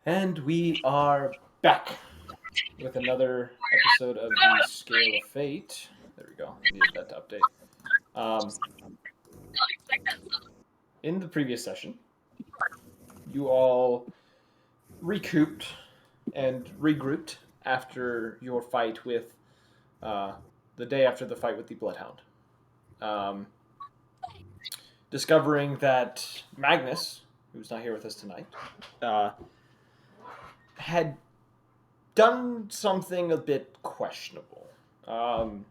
And we are back with another episode of the Scale of Fate. There we go. Needed that to update. Um, in the previous session, you all recouped and regrouped after your fight with uh, the day after the fight with the Bloodhound. Um, discovering that Magnus, who's not here with us tonight, uh, had done something a bit questionable. Um,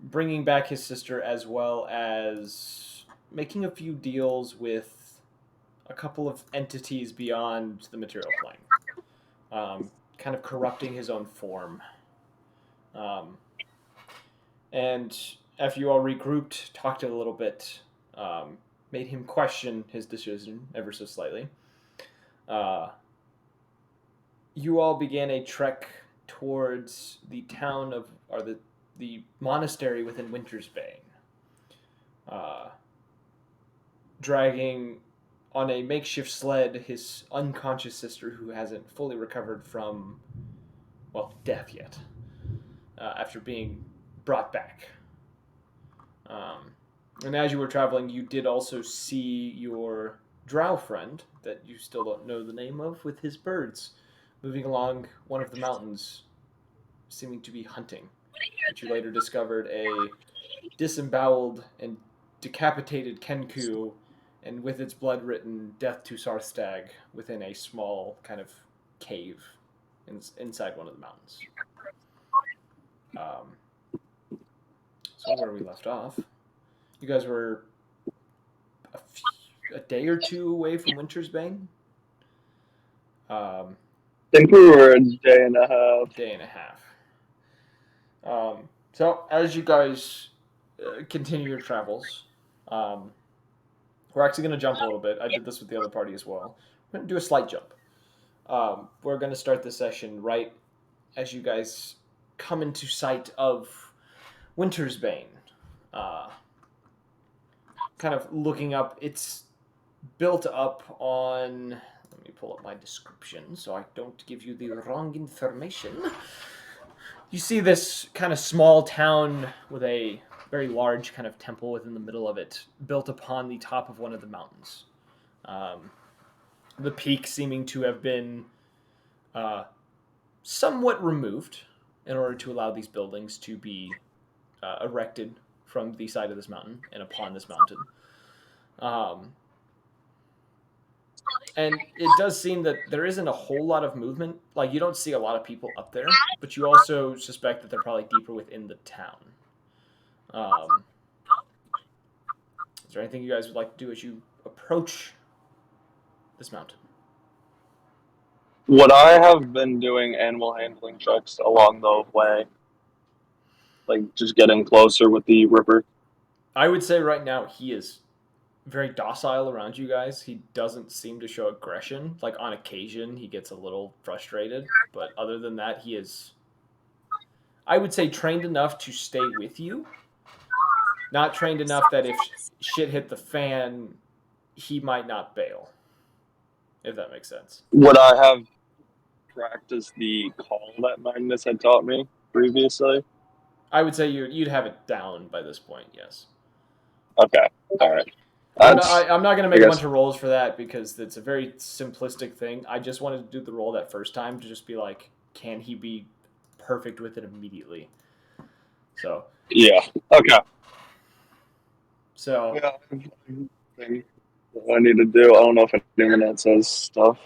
Bringing back his sister as well as making a few deals with a couple of entities beyond the material plane, kind of corrupting his own form. Um, and after you all regrouped, talked a little bit, made him question his decision ever so slightly. Uh, you all began a trek towards the town of, or the monastery within Wintersbane. Uh, Dragging on a makeshift sled his unconscious sister who hasn't fully recovered from, well, death yet, after being brought back. Um, and as you were traveling, you did also see your drow friend that you still don't know the name of with his birds moving along one of the mountains, seeming to be hunting, which you later discovered a disemboweled and decapitated Kenku, and with its blood written "Death to Sarstag" within a small kind of cave inside one of the mountains. Um, so where we left off, you guys were a day or two away from Wintersbane. I think we were a day and a half. Day and a half. So as you guys continue your travels, um, we're actually going to jump a little bit. I did this with the other party as well. We're going to do a slight jump. We're going to start the session right as you guys come into sight of Wintersbane. Uh, kind of looking up, it's built up on. Let me pull up my description so I don't give you the wrong information. You see this kind of small town with a very large kind of temple within the middle of it, built upon the top of one of the mountains. Um, the peak seeming to have been somewhat removed in order to allow these buildings to be erected from the side of this mountain and upon this mountain. Um, and it does seem that there isn't a whole lot of movement. Like, you don't see a lot of people up there, but you also suspect that they're probably deeper within the town. Is there anything you guys would like to do as you approach this mountain? Would I have been doing animal handling checks along the way? Like just getting closer with the ripper? I would say right now he is very docile around you guys. He doesn't seem to show aggression. Like, on occasion, he gets a little frustrated, but other than that, he is, I would say, trained enough to stay with you. Not trained enough that if shit hit the fan, he might not bail. If that makes sense. Would I have practiced the call that Magnus had taught me previously? I would say you'd have it down by this point. Yes. Okay, all right. I'm not going to I make a bunch guess, of rolls for that because it's a very simplistic thing. I just wanted to do the roll that first time to just be like, can he be perfect with it immediately? So, yeah. Okay. so Yeah, what I need to do. I don't know if anyone else says stuff.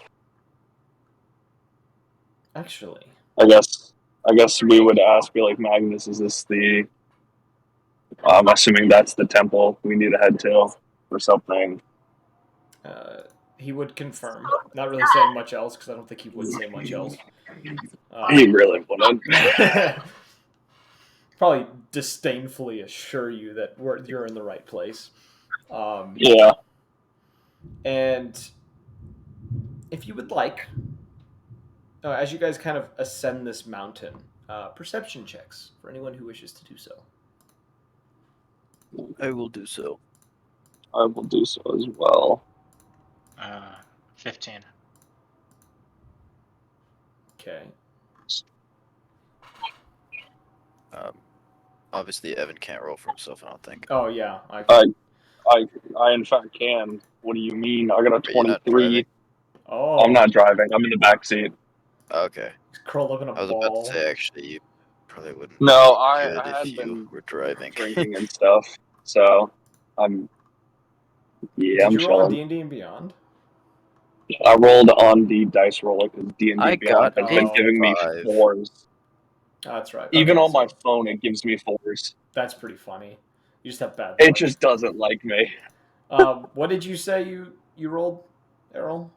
actually, I guess we would ask, be like, Magnus, is this the? I'm assuming that's the temple we need to head to or something. uh, he would confirm. Not really saying much else because I don't think he would say much else. He really wouldn't. Probably disdainfully assure you that you're in the right place. Um, Yeah. and if you would like, as you guys kind of ascend this mountain, perception checks for anyone who wishes to do so. I will do so. I will do so as well. 15. Okay. Obviously, Evan can't roll for himself, I don't think. Oh yeah, I I, can. I in fact can. What do you mean? I got a Are you not 23. driving? Oh, I'm not driving. I'm in the back seat. Okay. curled up in a I was about to ball. say, actually, you probably wouldn't No, be good I if had you been were driving. drinking and stuff, so I'm Did I'm you roll on chilling. D&D and Beyond? I rolled on the dice roller because D&D I Beyond got has a been Oh. giving me 5. fours. That's right. Even Okay, on my so phone, it gives me fours. that's pretty funny. You just have bad It luck. just doesn't like me. What did you say you rolled, Errol?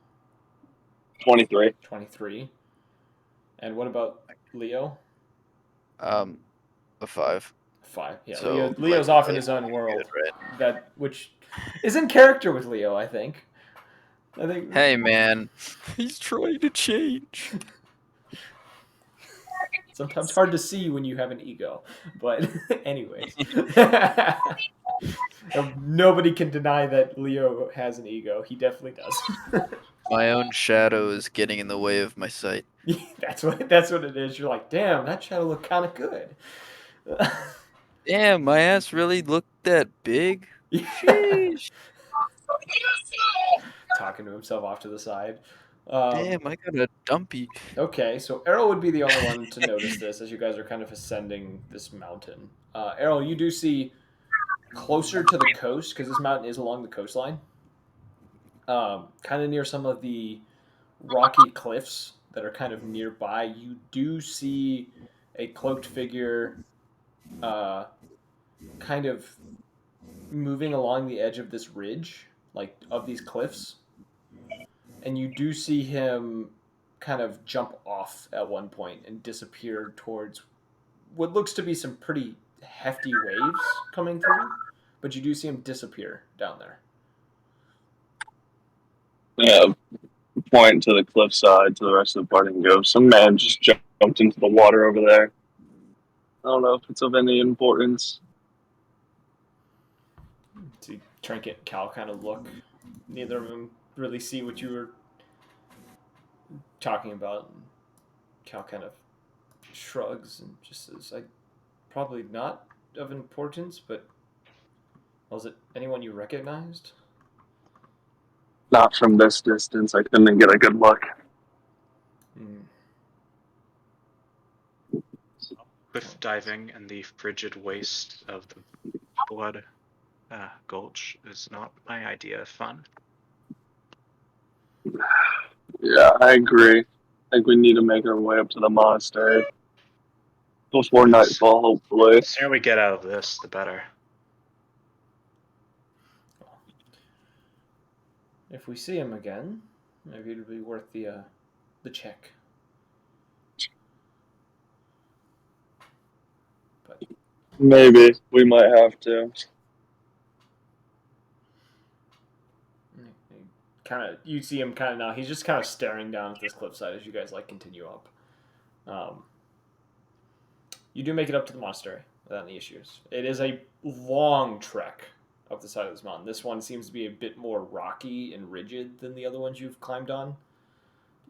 23. 23. And what about Leo? A 5. 5. Yeah, So, like, Leo's off in really his own good, world. right? Which is in character with Leo, I think. I think. Hey, man. He's trying to change. Sometimes hard to see when you have an ego, but anyways, nobody can deny that Leo has an ego. He definitely does. My own shadow is getting in the way of my sight. That's what it is. You're like, damn, that shadow looked kind of good. Damn, my ass really looked that big? Sheesh. Talking to himself off to the side. Damn, I got a dumpy. Okay, so Errol would be the only one to notice this as you guys are kind of ascending this mountain. Errol, you do see closer to the coast because this mountain is along the coastline. Kind of near some of the rocky cliffs that are kind of nearby, you do see a cloaked figure uh, kind of moving along the edge of this ridge, like of these cliffs. And you do see him kind of jump off at one point and disappear towards what looks to be some pretty hefty waves coming through. But you do see him disappear down there. Yeah, point to the cliffside to the rest of the party and go, some man just jumped into the water over there. I don't know if it's of any importance. See Trinket and Cal kind of look. Neither of them really see what you were talking about. And Cal kind of shrugs and just says, "I probably not of importance, but was it anyone you recognized?" Not from this distance. I couldn't get a good look. Hmm. Cliff diving and the frigid waste of the blood gulch is not my idea of fun. Yeah, I agree. I think we need to make our way up to the monastery before nightfall, hopefully. The sooner we get out of this, the better. If we see him again, maybe it'll be worth the check. But Maybe we might have to. you see him kind of now. He's just kind of staring down at this cliffside as you guys like continue up. You do make it up to the monastery without any issues. It is a long trek up the side of this mountain. This one seems to be a bit more rocky and rigid than the other ones you've climbed on.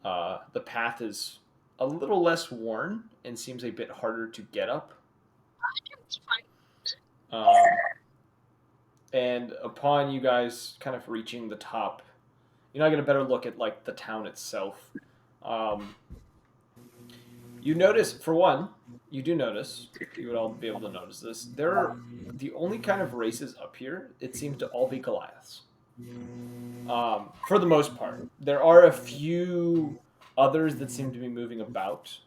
The path is a little less worn and seems a bit harder to get up. And upon you guys kind of reaching the top, you now get a better look at like the town itself. You notice, for one, you do notice, you would all be able to notice this, there are the only kind of races up here, it seems to all be Goliaths. For the most part. There are a few others that seem to be moving about.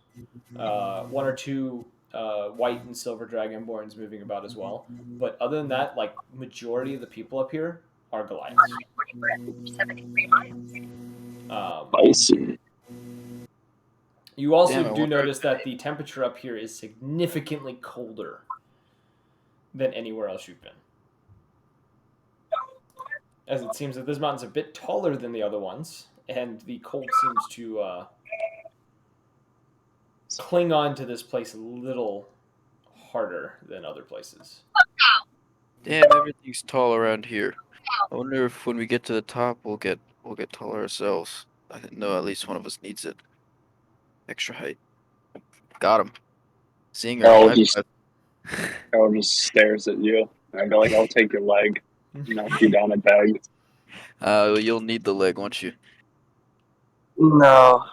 One or two white and silver dragonborns moving about as well. But other than that, like, majority of the people up here are Goliaths. I see. You also Damn, I do wonder notice that the temperature up here is significantly colder than anywhere else you've been. As it seems that this mountain's a bit taller than the other ones, and the cold seems to cling on to this place a little harder than other places. Damn, everything's tall around here. I wonder if when we get to the top, we'll get taller ourselves. I know at least one of us needs it. Extra height. Got him. Seeing her. Errol High just five. Errol just stares at you. I go like, I'll take your leg. Knock you down a peg. You'll need the leg, won't you? No.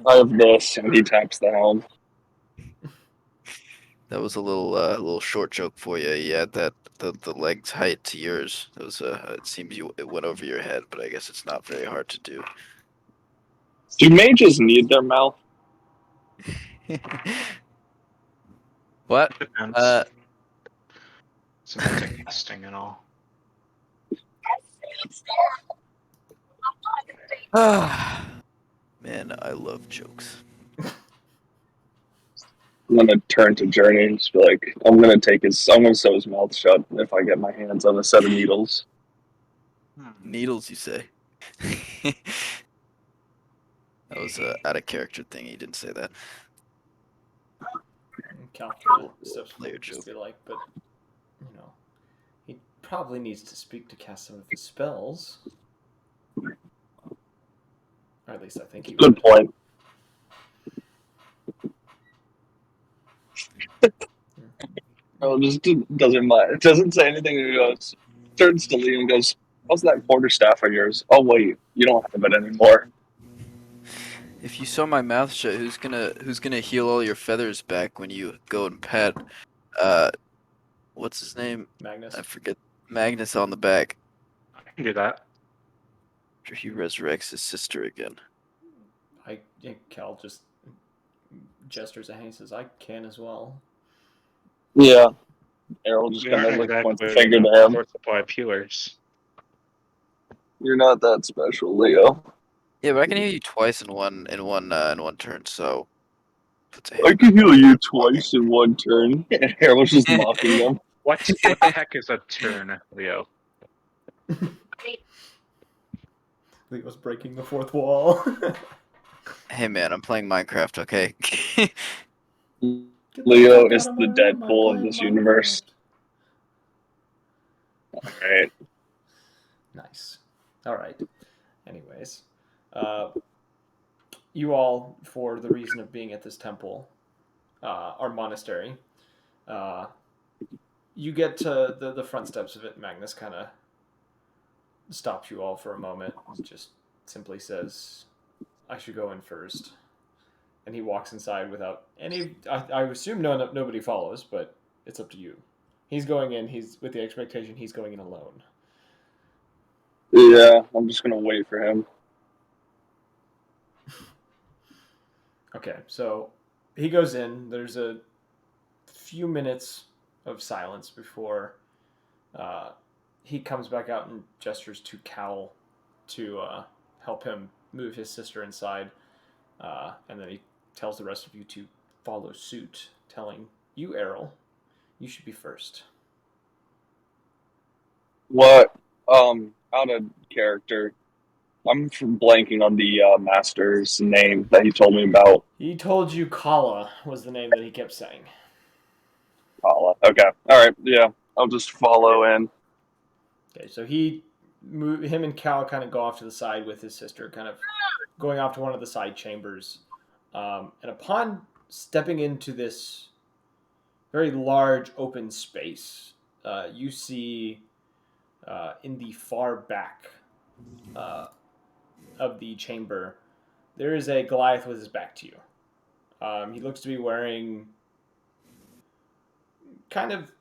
I have this, and he taps the helm. That was a little short joke for you. Yeah, that the leg's height to yours. That was it seems it went over your head, but I guess it's not very hard to do. Do mages need their mouth? What? Depends. Semantic nesting and all. Man, I love jokes. I'm gonna turn to Journey and just be like, I'm gonna sew his mouth shut if I get my hands on a set of needles. Needles, you say? That was a out of character thing. He didn't say that. Cal steps Layer forward, just joke. be like, but he probably needs to speak to cast some of his spells. Or at least I think he Good would. point. Oh, just doesn't mind. It doesn't say anything. He goes, turns to Lee and goes, "How's that quarterstaff of yours? Oh wait, you don't have it anymore." If you saw my mouth shut, who's gonna heal all your feathers back when you go and pet what's his name? Magnus. I forget. Magnus on the back. I can do that. After he resurrects his sister again. Cal just gestures at him and says, I can as well. Yeah. Errol just We kind aren't of like points a exactly finger to him. short supply of healers. You're not that special, Leo. Yeah, but I can heal you twice in one turn. So. I can heal you twice in one turn. And Errol's just mocking him. What the heck is a turn, Leo? Leo's breaking the fourth wall. Hey man, I'm playing Minecraft, okay? Leo is the Deadpool of this universe. Alright. Nice. All right. Anyways, you all, for the reason of being at this temple or monastery, you get to the front steps of it. Magnus kind of stops you all for a moment. Just simply says, "I should go in first." And he walks inside without any. I assume nobody follows, but it's up to you. He's going in. He's with the expectation he's going in alone. Yeah, I'm just gonna wait for him. Okay, so he goes in. There's a few minutes of silence before he comes back out and gestures to Cal to help him move his sister inside. And then he tells the rest of you to follow suit, telling you, Errol, you should be first. What? Out of character. I'm blanking on the master's name that he told me about. He told you Kala was the name that he kept saying. Paula. Okay. Alright, yeah. I'll just follow in. Okay, so him and Cal kind of go off to the side with his sister, kind of going off to one of the side chambers. And upon stepping into this very large open space, you see in the far back of the chamber, there is a Goliath with his back to you. He looks to be wearing kind of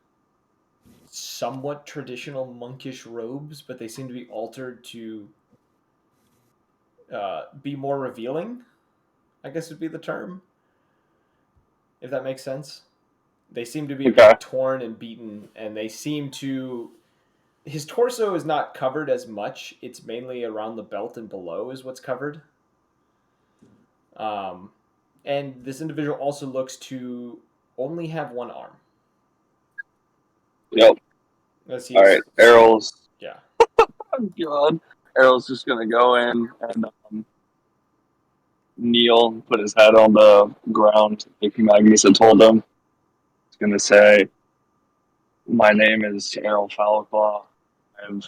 somewhat traditional monkish robes, but they seem to be altered to be more revealing, I guess would be the term, if that makes sense. They seem to be a bit torn and beaten, and they seem to... His torso is not covered as much. It's mainly around the belt and below is what's covered. And this individual also looks to only have one arm. Yep. Alright, Errol's... Yeah. Oh, God. Errol's just gonna go in and kneel, put his head on the ground, like Magnus had told him. He's gonna say, "My name is Errol Foulclaw. I've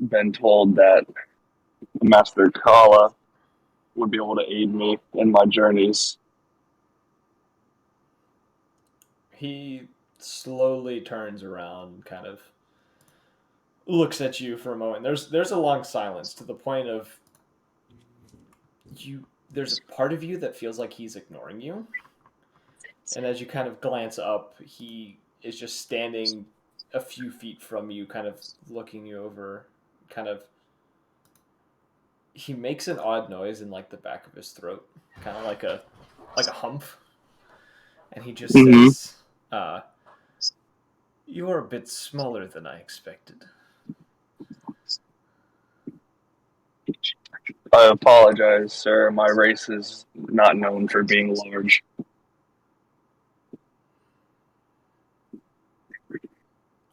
been told that Master Kala would be able to aid me in my journeys. He slowly turns around, kind of looks at you for a moment. There's a long silence to the point of you. There's a part of you that feels like he's ignoring you, and as you kind of glance up, he is just standing a few feet from you, kind of looking you over, kind of. He makes an odd noise in like the back of his throat, kind of like a humph, and he just Mhm. says, "You're a bit smaller than I expected." I apologize, sir. My race is not known for being large.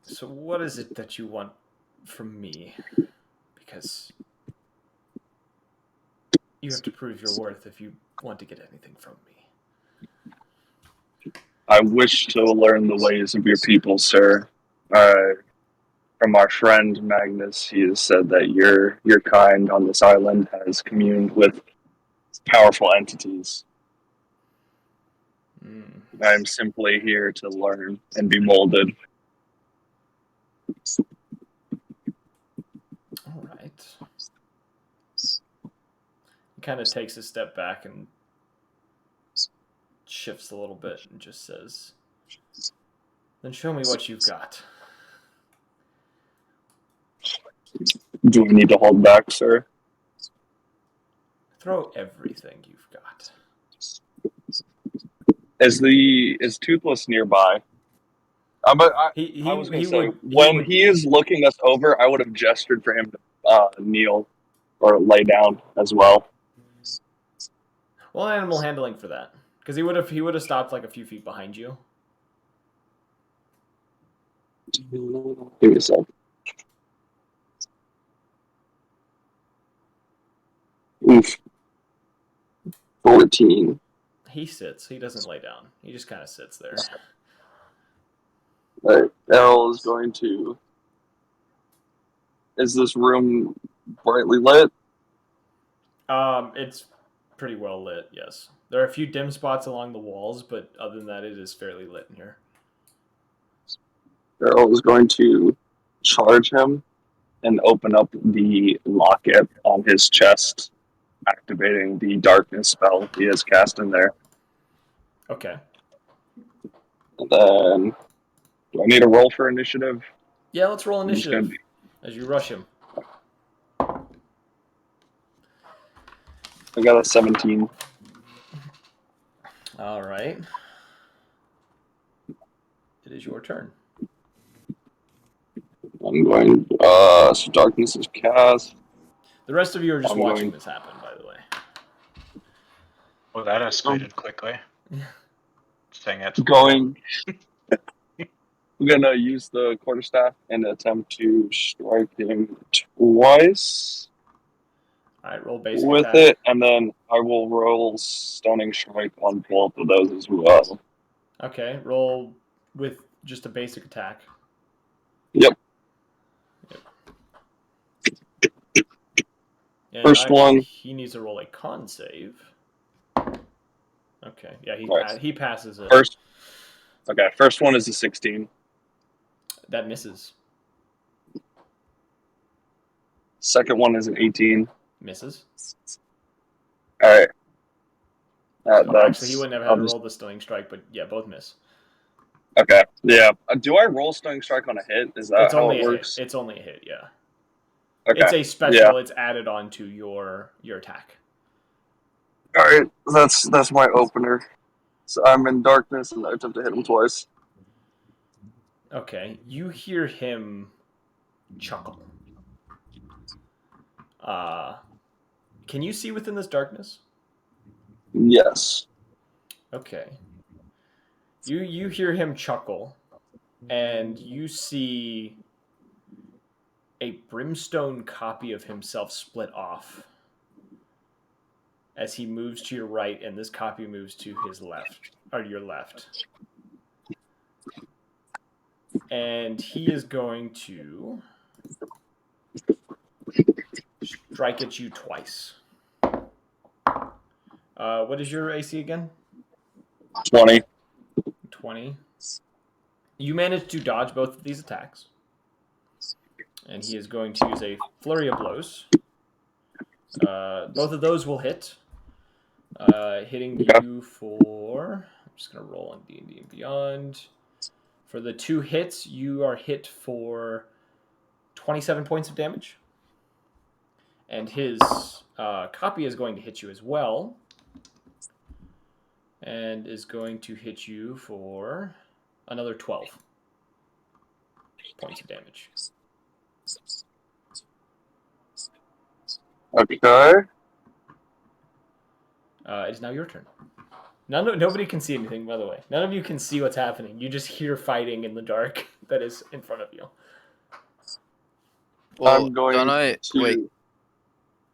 So what is it that you want from me? Because you have to prove your worth if you want to get anything from me. I wish to learn the ways of your people, sir. From our friend Magnus, he has said that your kind on this island has communed with powerful entities. I am simply here to learn and be molded. All right. He kind of takes a step back and shifts a little bit and just says, "Then show me what you've got." Do we need to hold back, sir? Throw everything you've got. Is Toothless nearby? But I was going to say, when he is looking us over, I would have gestured for him to kneel or lay down as well. Well, animal handling for that, because he would have stopped like a few feet behind you. Give me a sec. Oof. 14. He sits. He doesn't lay down. He just kind of sits there. Right. L is going to. Is this room brightly lit? It's pretty well lit. Yes, there are a few dim spots along the walls, but other than that, it is fairly lit in here. Errol is going to charge him and open up the locket on his chest, activating the darkness spell he has cast in there. Okay. And then, do I need a roll for initiative? Yeah, let's roll initiative as you rush him. I got a 17. All right. It is your turn. I'm going. So darkness is cast. The rest of you are just I'm watching going- this happen, by the way. Well, that escalated quickly. Saying it. Going. I'm gonna use the quarterstaff and attempt to strike him twice All right, roll basic with attack. it, and then I will roll stunning strike on both of those as well. Okay, roll with just a basic attack. Yep. And First one. He needs to roll a con save. Okay, yeah, Right. he passes it. First one is a 16. That misses. Second one is an 18. Misses. All right. So actually, he wouldn't have had to roll the stunning strike, but yeah, both miss. Okay. Yeah. Do I roll stunning strike on a hit? Is that how it works? Hit. It's only a hit. Yeah. Okay. It's a special. Yeah. It's added on to your attack. All right. That's my opener. So I'm in darkness, and I attempt to hit him twice. Okay. You hear him chuckle. Can you see within this darkness? Yes. Okay. You hear him chuckle, and you see a brimstone copy of himself split off as he moves to your right, and this copy moves to his left, or your left. And he is going to strike at you twice. What is your AC again? 20. 20. You managed to dodge both of these attacks. And he is going to use a flurry of blows. Both of those will hit. Hitting you for... I'm just going to roll on D&D and Beyond. For the 2 hits, you are hit for 27 points of damage. And his copy is going to hit you as well. And is going to hit you for another 12 points of damage. Okay. It is now your turn. Nobody can see anything, by the way. None of you can see what's happening. You just hear fighting in the dark that is in front of you. Well, I'm going don't I to... wait?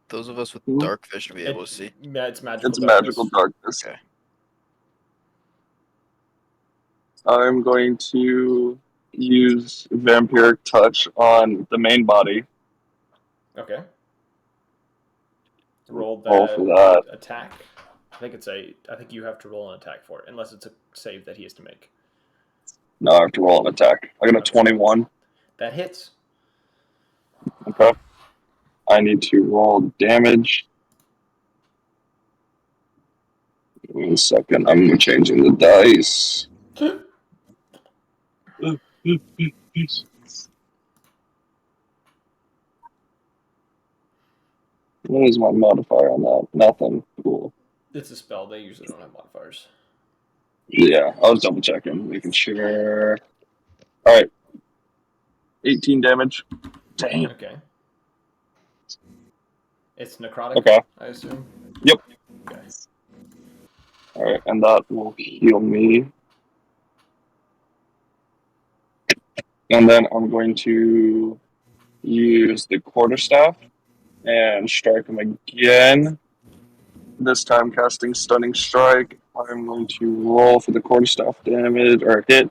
Those of us with dark vision be able to see. It's magical It's darkness. magical darkness. Okay. I'm going to use Vampiric Touch on the main body. Okay. Roll Roll for that. attack. I think you have to roll an attack for it, unless it's a save that he has to make. No, I have to roll an attack. I got a 21. That hits. Okay. I need to roll damage. Give me a second. I'm changing the dice. What is my modifier on that? Nothing. Cool. It's a spell. They usually don't have modifiers. Yeah, I was double checking, making sure. All right. 18 damage. Damn. Okay. It's necrotic, Okay. I assume? Yep. Okay. All right, and that will heal me. And then I'm going to use the quarterstaff and strike him again. This time casting Stunning Strike. I'm going to roll for the quarterstaff damage, or hit.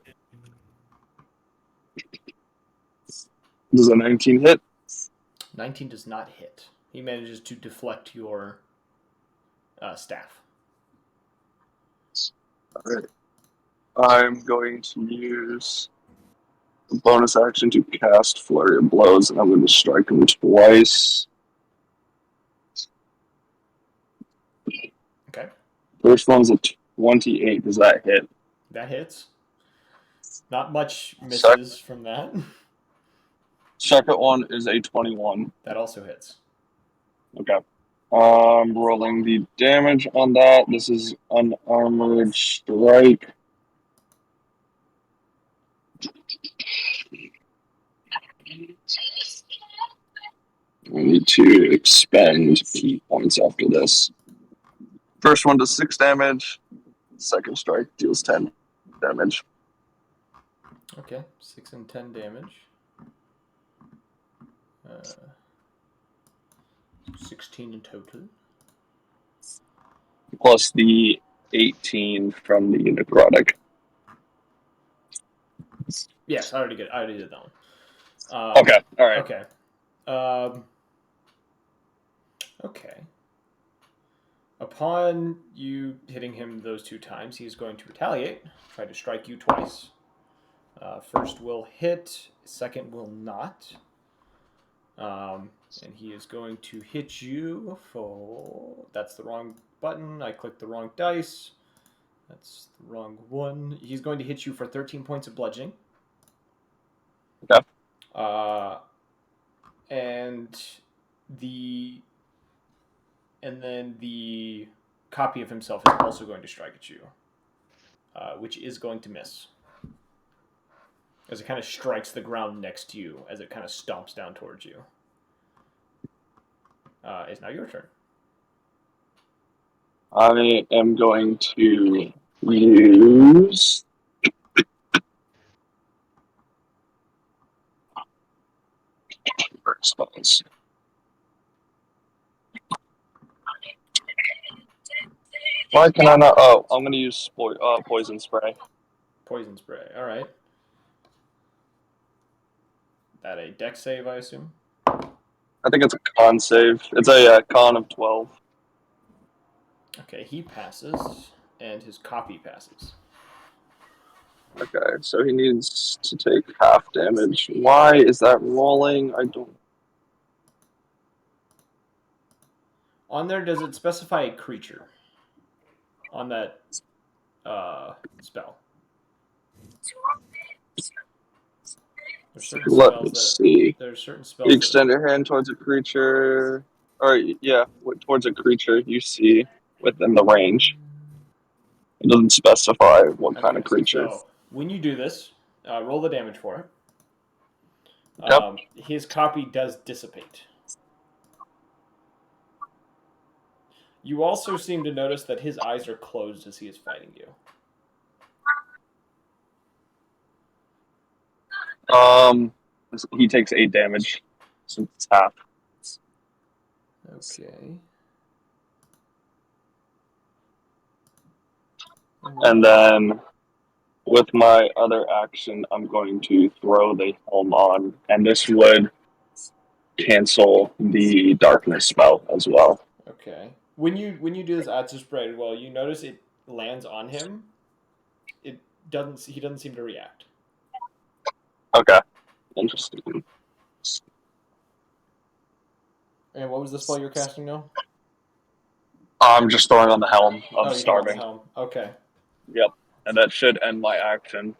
Does a 19 hit? 19 does not hit. He manages to deflect your staff. Alright. I'm going to use a bonus action to cast Flurry of Blows, and I'm going to strike him twice. Okay. First one's a 28. Does that hit? That hits. Not much misses from that. Second one is a 21. That also hits. Okay. Rolling the damage on that. This is unarmored strike. I need to expend key points after this. First one does 6 damage. Second strike deals 10 damage. Okay. 6 and 10 damage. 16 in total. Plus the 18 from the necrotic. Yes, I already did that one. Okay, alright. Okay. Okay. Upon you hitting him those 2 times, he's going to retaliate, try to strike you twice. First will hit, second will not. And he is going to hit you for... That's the wrong button. I clicked the wrong dice. That's the wrong one. He's going to hit you for 13 points of bludgeoning. Okay. And then the copy of himself is also going to strike at you, which is going to miss. As it kind of strikes the ground next to you, as it kind of stomps down towards you. It's now your turn. I am going to use... Response. Why can I not? Oh, I'm going to use poison spray. Poison spray. All right. That a dex save, I assume? I think it's a con save. It's a con of 12. Okay, he passes, and his copy passes. Okay, so he needs to take half damage. Why is that rolling? I don't. On there, does it specify a creature? On that spell. There's certain Let spells me that see. there's certain You spells that extend your hand towards a creature, or yeah, towards a creature you see within the range. It doesn't specify what kind of creature. So when you do this, roll the damage for it. Yep. His copy does dissipate. You also seem to notice that his eyes are closed as he is fighting you. He takes 8 damage since it's half. Okay. And then with my other action, I'm going to throw the helm on, and this would cancel the darkness spell as well. Okay. When you do this Atsu spray, well, you notice it lands on him. It doesn't. He doesn't seem to react. Okay, interesting. And what was the spell you're casting now? I'm just throwing on the helm of you're starving. the helm. Okay. Yep, and that should end my action.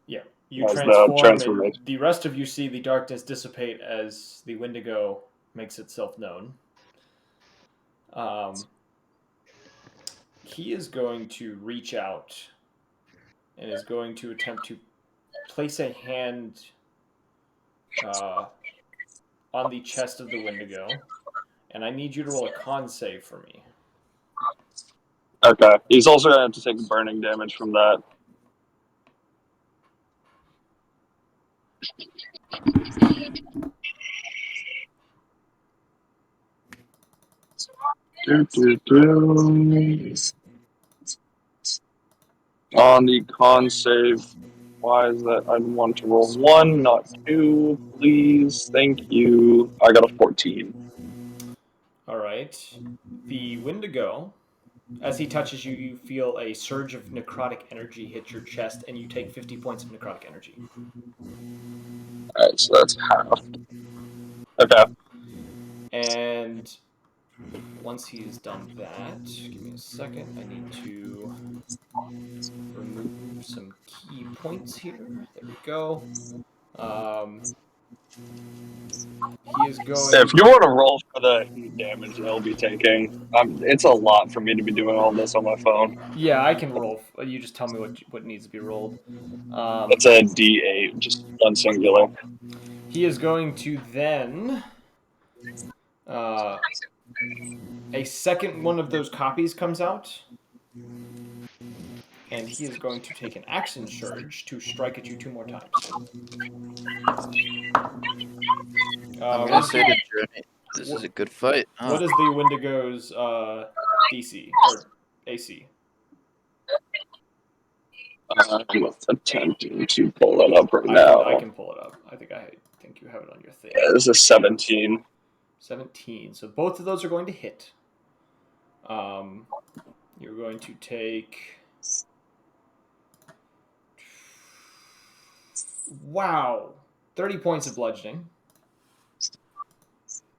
Yeah. You As the transform, transformation. and the rest of you see the darkness dissipate as the Wendigo makes itself known. He is going to reach out and is going to attempt to place a hand on the chest of the Wendigo, and I need you to roll a con save for me. Okay, he's also going to have to take burning damage from that. On the con save, why is that? I want to roll 1, not 2, please. Thank you. I got a 14. All right. The Wendigo, as he touches you, you feel a surge of necrotic energy hit your chest, and you take 50 points of necrotic energy. Alright, so that's half. Okay. And once he's done that, give me a second. I need to remove some key points here. There we go. He is going. If you want to roll for the heat damage that he'll be taking, it's a lot for me to be doing all this on my phone. Yeah, I can roll. You just tell me what needs to be rolled. It's a D8, just one singular. He is going to then. A second one of those copies comes out, and he is going to take an action surge to strike at you 2 more times. I'm gonna say to Journey, this is a good fight. Huh? What is the Wendigo's DC or AC? I'm attempting to pull it up right now. I can pull it up. I think you have it on your thing. It's a 17. 17. So both of those are going to hit. You're going to take. Wow, 30 points of bludgeoning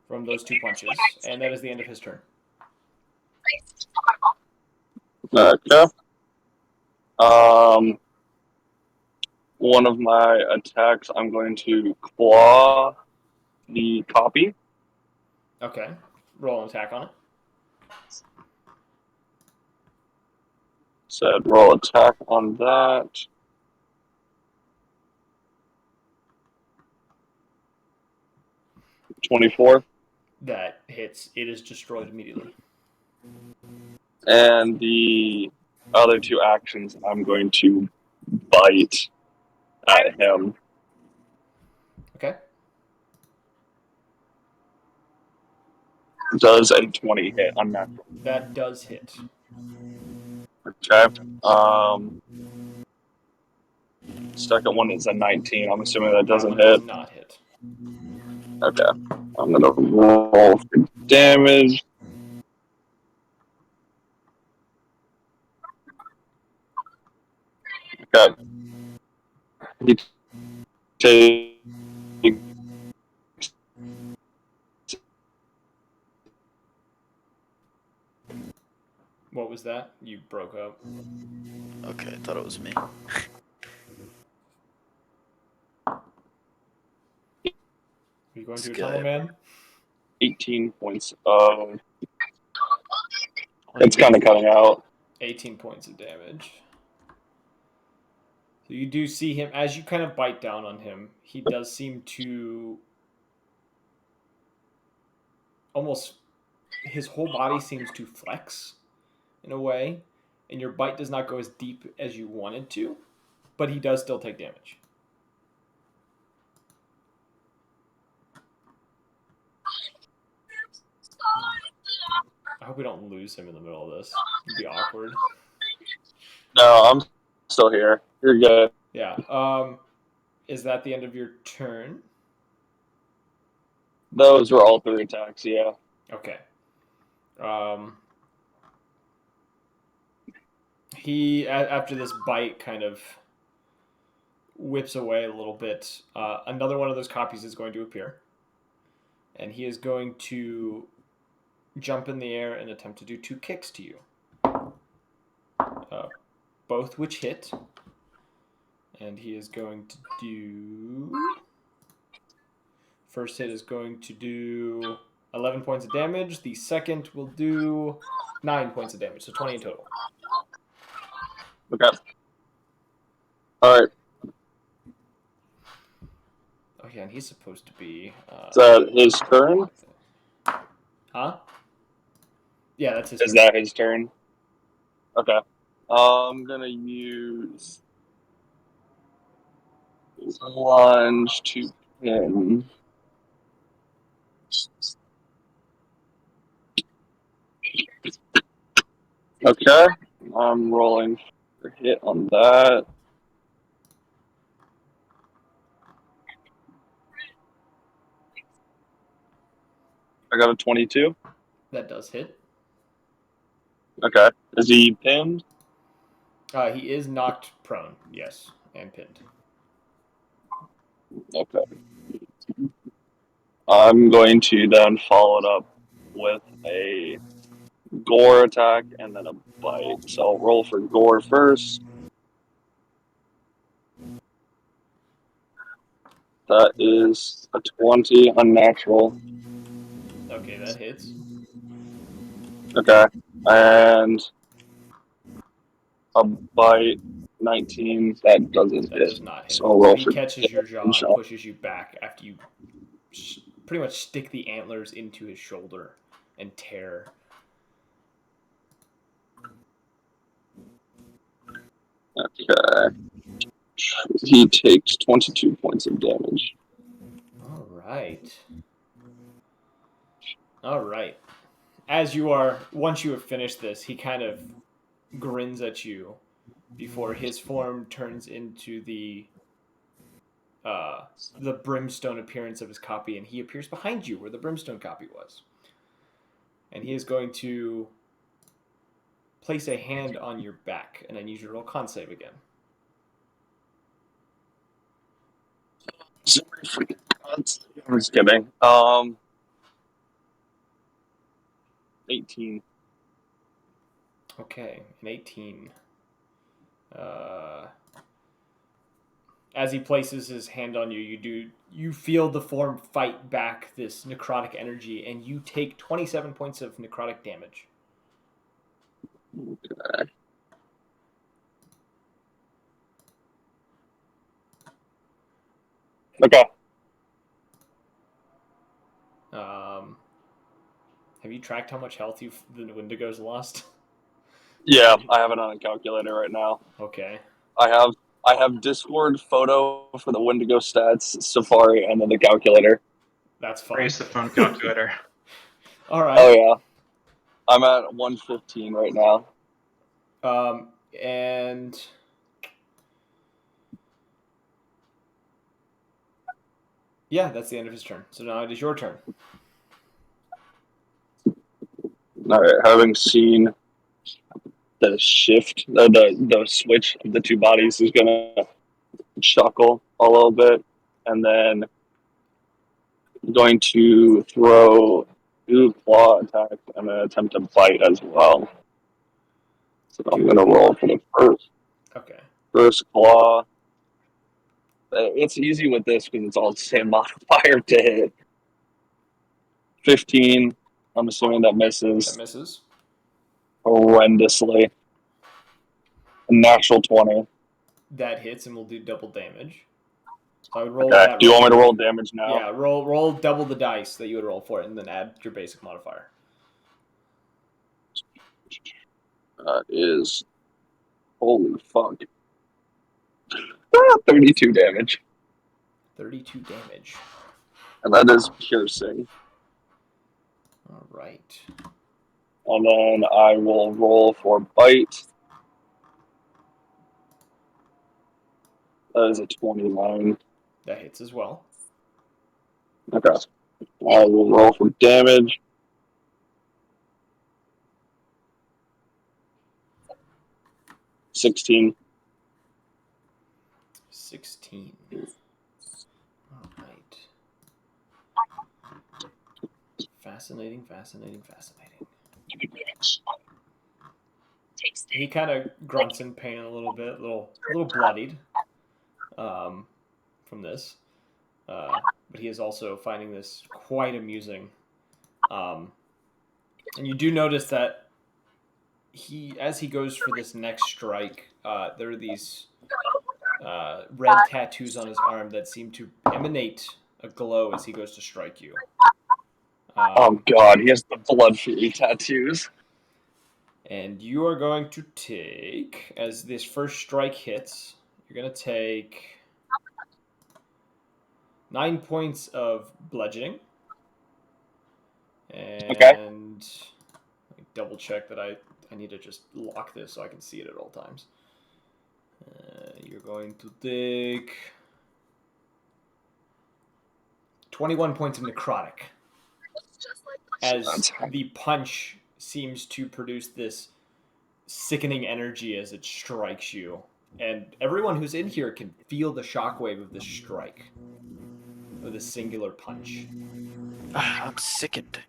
from those 2 punches, and that is the end of his turn. Okay. One of my attacks, I'm going to claw the copy. Okay, roll an attack on it. Said roll attack on that. $24. That hits. It is destroyed immediately. And the other 2 actions, I'm going to bite at him. Okay. Does a 20 hit on that? That does hit. Okay. Second one is a 19. I'm assuming that doesn't hit. Does not hit. Okay. I'm gonna roll for damage. Okay. He takes What was that? You broke up. Okay, I thought it was me. Are you going This to a guy. tunnel, man? 18 points. It's kind of cutting out. 18 points of damage. So you do see him, as you kind of bite down on him, he does seem to almost, his whole body seems to flex in a way, and your bite does not go as deep as you wanted to, but he does still take damage. I hope we don't lose him in the middle of this. It'd be awkward. No, I'm still here. You're good. Yeah. Is that the end of your turn? Those were all 3 attacks, yeah. Okay. He, after this bite, kind of whips away a little bit. Another one of those copies is going to appear. And he is going to jump in the air and attempt to do 2 kicks to you. Both which hit. And he is going to do... First hit is going to do 11 points of damage. The second will do 9 points of damage, so 20 in total. Okay. All right. Oh yeah, and he's supposed to be... Is that his turn? Huh? Yeah, that's his Is turn. that his turn? Okay. I'm gonna use lunge to him. Okay. I'm rolling for hit on that. I got a 22. That does hit. Okay. Is he pinned? He is knocked prone, yes, and pinned. Okay. I'm going to then follow it up with a gore attack and then a bite. So I'll roll for gore first. That is a 20 unnatural. Okay, that hits. Okay. And a bite 19. That doesn't That hit. does not hit. So I'll roll He for catches your jaw and shot. pushes you back after you pretty much stick the antlers into his shoulder and tear. Okay. He takes 22 points of damage. All right. All right. As you are, once you have finished this, he kind of grins at you before his form turns into the brimstone appearance of his copy, and he appears behind you where the brimstone copy was. And he is going to place a hand on your back, and I need you to roll con save again. I'm just kidding. 18. Okay, an 18. As he places his hand on you, you feel the form fight back this necrotic energy, and you take 27 points of necrotic damage. Okay. Okay. Have you tracked how much health the Wendigo's lost? Yeah, I have it on a calculator right now. Okay. I have Discord photo for the Wendigo stats, Safari, and then the calculator. That's fine. Raise the phone calculator. All right. Oh yeah, I'm at 115 right now. And yeah, that's the end of his turn. So now it is your turn. All right, having seen the shift, the switch of the two bodies is gonna chuckle a little bit, and then going to throw 2 claw attacks and then attempt to bite as well. So I'm gonna roll for the first claw. It's easy with this because it's all the same modifier to hit. 15. I'm assuming that misses. That misses. Horrendously. A natural 20. That hits and will do double damage. So I would roll Okay. that. Do you want me to roll damage now? Yeah, roll double the dice that you would roll for it, and then add your basic modifier. That is, holy fuck. 32 damage. 32 damage. And that is piercing. All right. And then I will roll for bite. That is a 29. That hits as well. Okay. I will roll for damage. 16. 16. All right. Fascinating. He kind of grunts in pain a little bit, a little bloodied from this. But he is also finding this quite amusing. And you do notice that as he goes for this next strike, there are these red tattoos on his arm that seem to emanate a glow as he goes to strike you. Oh god, he has the blood fury tattoos. And you are going to take, as this first strike hits, you're going to take 9 points of bludgeoning. And Okay. let me double check that I need to just lock this so I can see it at all times. You're going to take 21 points of necrotic. As the punch seems to produce this sickening energy as it strikes you. And everyone who's in here can feel the shockwave of this strike. Of this singular punch. I'm sickened.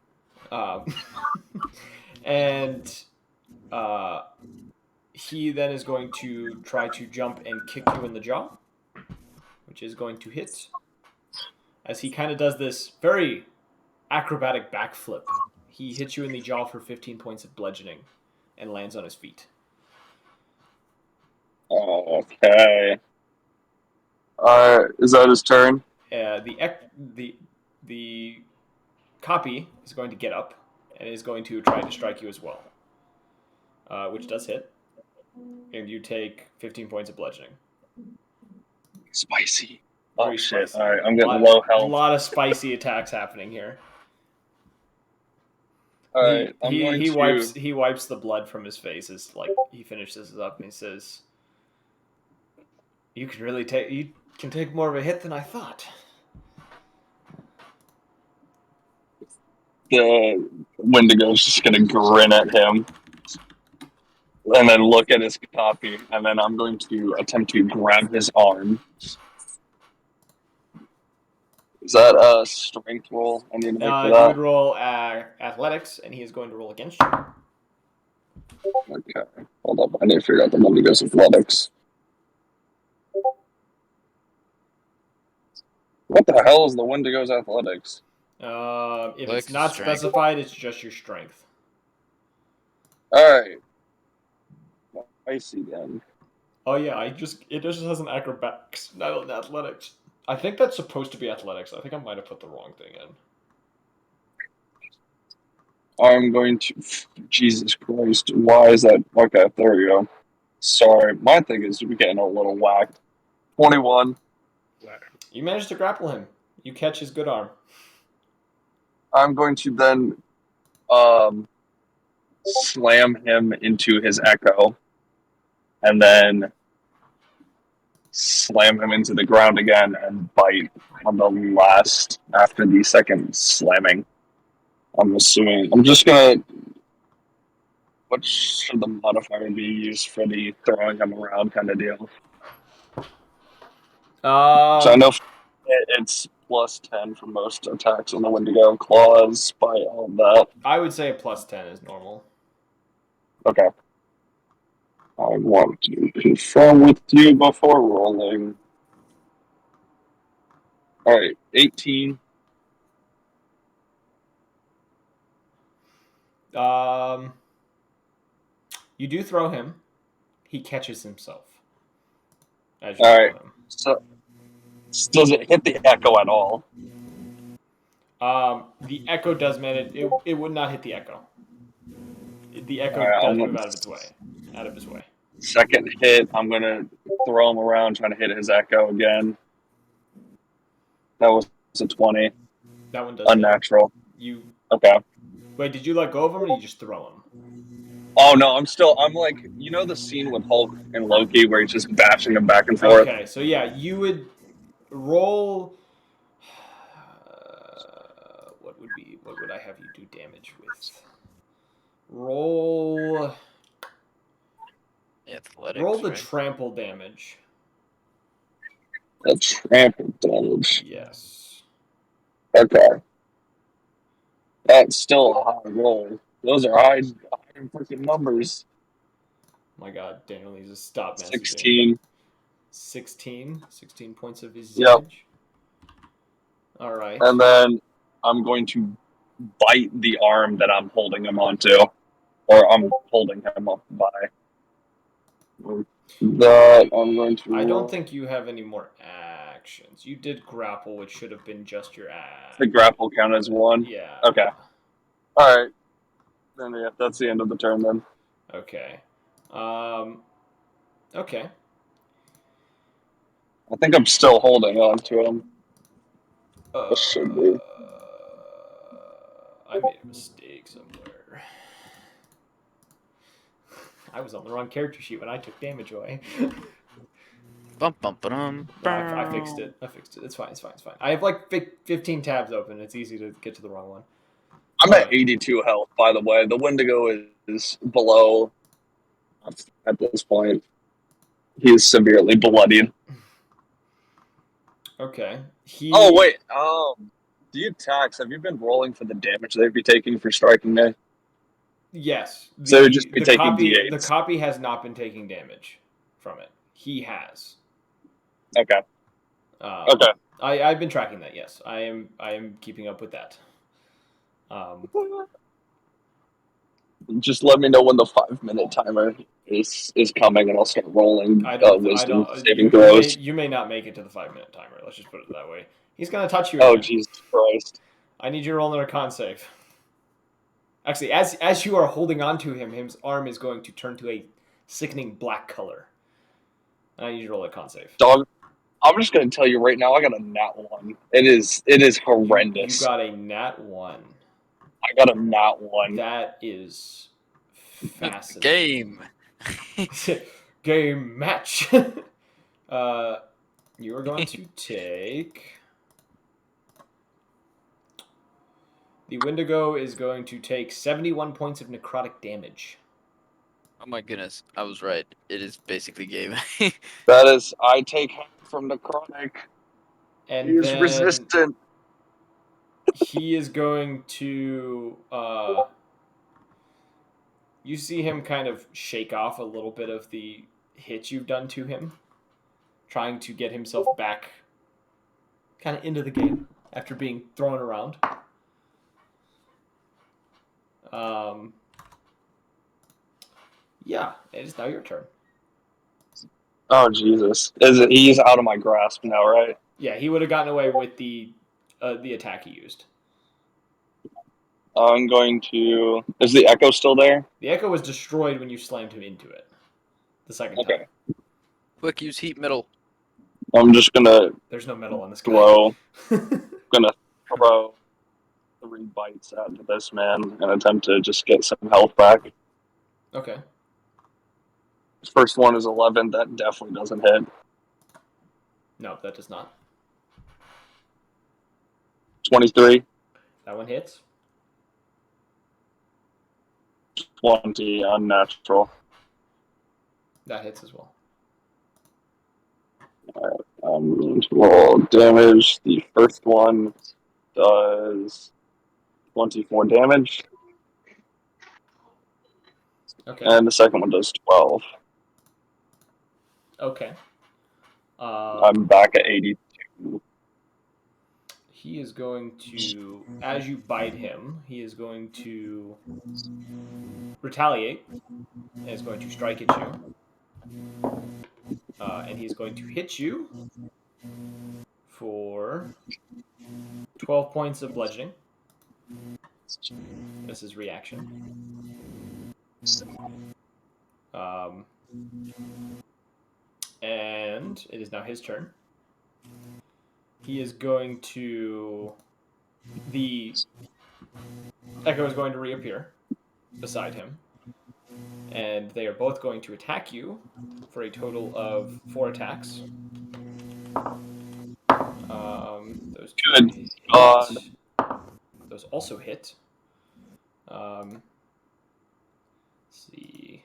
And he then is going to try to jump and kick you in the jaw, which is going to hit. As he kind of does this very acrobatic backflip, he hits you in the jaw for 15 points of bludgeoning and lands on his feet. Okay. Is that his turn? The copy is going to get up and is going to try to strike you as well, which does hit. And you take 15 points of bludgeoning. Spicy. Very shit. spicy. Alright, I'm getting low health. A lot of spicy attacks happening here. Alright, He wipes the blood from his face as he finishes this up and he says, you can take more of a hit than I thought. The Wendigo's just gonna grin at him and then look at his copy, and then I'm going to attempt to grab his arm. Is that a strength roll I need to make for You that? would roll athletics, and he is going to roll against you. Okay, hold up. I need to figure out the Wendigo's athletics. What the hell is the Wendigo's athletics? If Like it's not strength. specified, it's just your strength. Alright. I see then. Oh yeah, it just has an acrobatics, not an athletics. I think that's supposed to be athletics. I think I might have put the wrong thing in. I'm going to... Jesus Christ. Why is that? Okay, there we go. Sorry. My thing is we're getting a little whacked. 21. You managed to grapple him. You catch his good arm. I'm going to then slam him into his echo. And then slam him into the ground again and bite on the last after the second slamming. I'm assuming. I'm just gonna What should the modifier be used for the throwing him around kind of deal? So I know it's +10 for most attacks on the Wendigo, claws, by all that. I would say a +10 is normal. Okay. I want to confirm with you before rolling. Alright, 18. You do throw him. He catches himself as you Alright, throw him. so does it hit the echo at all? The echo does manage. It would not hit the echo. The echo Alright, does I'm move gonna, out of its way. Out of his way. second hit, I'm gonna throw him around, trying to hit his echo again. That was a 20. That one does Unnatural. hit. Okay. Wait, did you let go of him or you just throw him? Oh no, I'm like, you know the scene with Hulk and Loki where he's just bashing him back and forth? Okay, so yeah, you would roll. What would I have you do damage with? Roll Athletics, the right? trample damage. A trample damage. Yes. Okay. That's still a high roll. Those are high freaking numbers. My God, Daniel needs to stop messaging. 16. 16 points of his Yep. damage. All right. And then I'm going to bite the arm that I'm holding him onto. Or I'm holding him up by. That I'm going to. I don't think you have any more actions. You did grapple, which should have been just your act. The grapple count as one? Yeah. Okay. Alright. Then yeah, that's the end of the turn then. Okay. Okay. I think I'm still holding on to him. Should be. I made a mistake somewhere. I was on the wrong character sheet when I took damage away. Bum, bum, ba-dum, No, I fixed it. It's fine. I have like 15 tabs open. It's easy to get to the wrong one. I'm at 82 health, by the way. The Wendigo is below at this point. He's severely bloodied. Okay. Oh, wait. The attacks, have you been rolling for the damage they'd be taking for striking me? Yes. So they'd just be taking D8s. The copy has not been taking damage from it. He has. Okay. Okay. I've been tracking that. Yes, I am keeping up with that. Just let me know when the 5-minute timer is coming, and I'll start rolling wisdom saving throws. You may not make it to the 5-minute timer. Let's just put it that way. He's gonna touch you. Oh, again. Jesus Christ! I need you to roll another con save. Actually, as you are holding on to him, his arm is going to turn to a sickening black color. I need you to roll a con save. Dog, I'm just gonna tell you right now, I got a nat 1. It is horrendous. You got a nat 1. I got a nat 1. That is fascinating. Game match. You are going to take. The Wendigo is going to take 71 points of necrotic damage. Oh my goodness, I was right. It is basically game. That is, I take half from necrotic. And He is then resistant. he is going to. You see him kind of shake off a little bit of the hit you've done to him, trying to get himself back kind of into the game after being thrown around. Yeah, it is now your turn. Oh, Jesus. He's out of my grasp now, right? Yeah, he would have gotten away with the attack he used. I'm going to... Is the echo still there? The echo was destroyed when you slammed him into it. The second time. Quick, use heat metal. I'm just gonna... There's no metal on this guy. Gonna throw 3 bites at this man and attempt to just get some health back. Okay. First one is 11. That definitely doesn't hit. No, that does not. 23. That one hits. 20 unnatural. That hits as well. I'm going to roll damage. The first one does 24 damage, Okay. and the second one does 12. Okay. I'm back at 82. He is going to, as you bite him, he is going to retaliate and is going to strike at you. And he's going to hit you for 12 points of bludgeoning. This is reaction. And it is now his turn. He is going to. The Echo is going to reappear beside him. And they are both going to attack you for a total of 4 attacks. Those two Good hit. God. Those also hit. Let's see.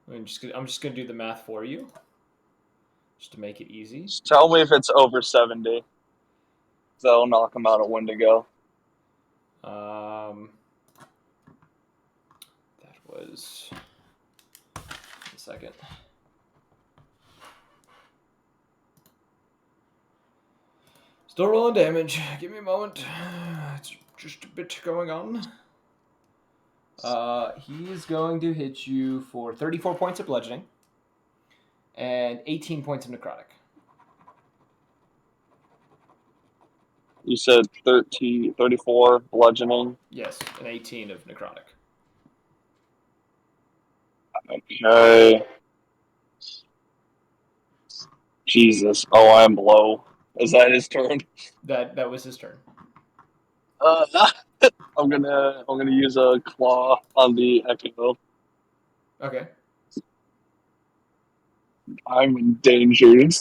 I'm just gonna do the math for you, just to make it easy. Just tell me if it's over 70. That'll knock him out a Wendigo. That was a second. Still rolling damage. Give me a moment. It's just a bit going on. He is going to hit you for 34 points of bludgeoning and 18 points of necrotic. You said 34 bludgeoning. Yes, and 18 of necrotic. Okay. Jesus. Oh, I'm low. Is that his turn? That was his turn. I'm gonna use a claw on the Echo. Okay. I'm endangered.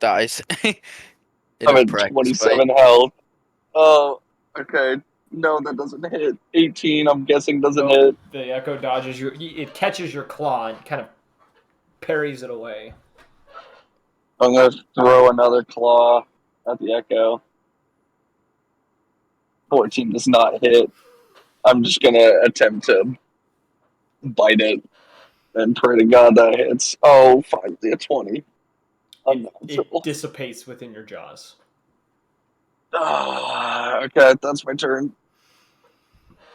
Dies. In I'm a at practice 27 fight. health. Oh, okay. No, that doesn't hit. 18, I'm guessing, doesn't Nope. hit. The Echo dodges you. It catches your claw and kind of parries it away. I'm gonna throw another claw at the Echo. 14 does not hit. I'm just gonna attempt to bite it and pray to God that hits. Oh, finally a 20. It Unnatural. dissipates within your jaws. Okay, that's my turn.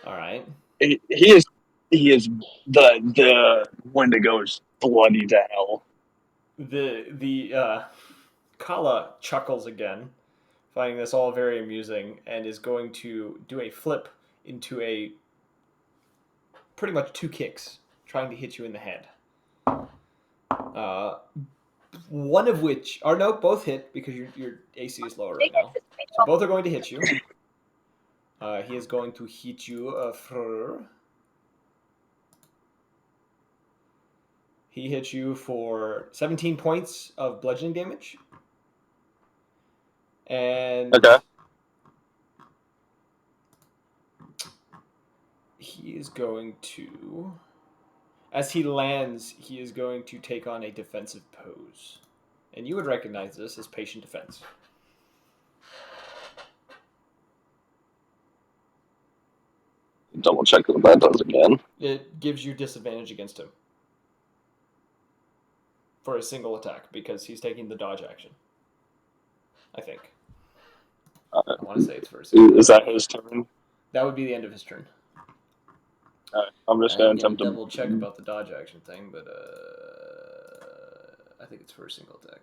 All right. He is the Wendigo is bloody to hell. The Kala chuckles again, finding this all very amusing, and is going to do a flip into a pretty much 2 kicks, trying to hit you in the head. One of which, or no, both hit because your AC is lower right now. So both are going to hit you. He is going to hit you for. He hits you for 17 points of bludgeoning damage. And Okay. he is going to, as he lands, he is going to take on a defensive pose. And you would recognize this as patient defense. Double check what that does again. It gives you disadvantage against him for a single attack because he's taking the dodge action. I think. I want to say it's for a single Is attack. that his turn? That would be the end of his turn. I'm just I gonna am going attempt to to double check about the dodge action thing, but I think it's for a single attack.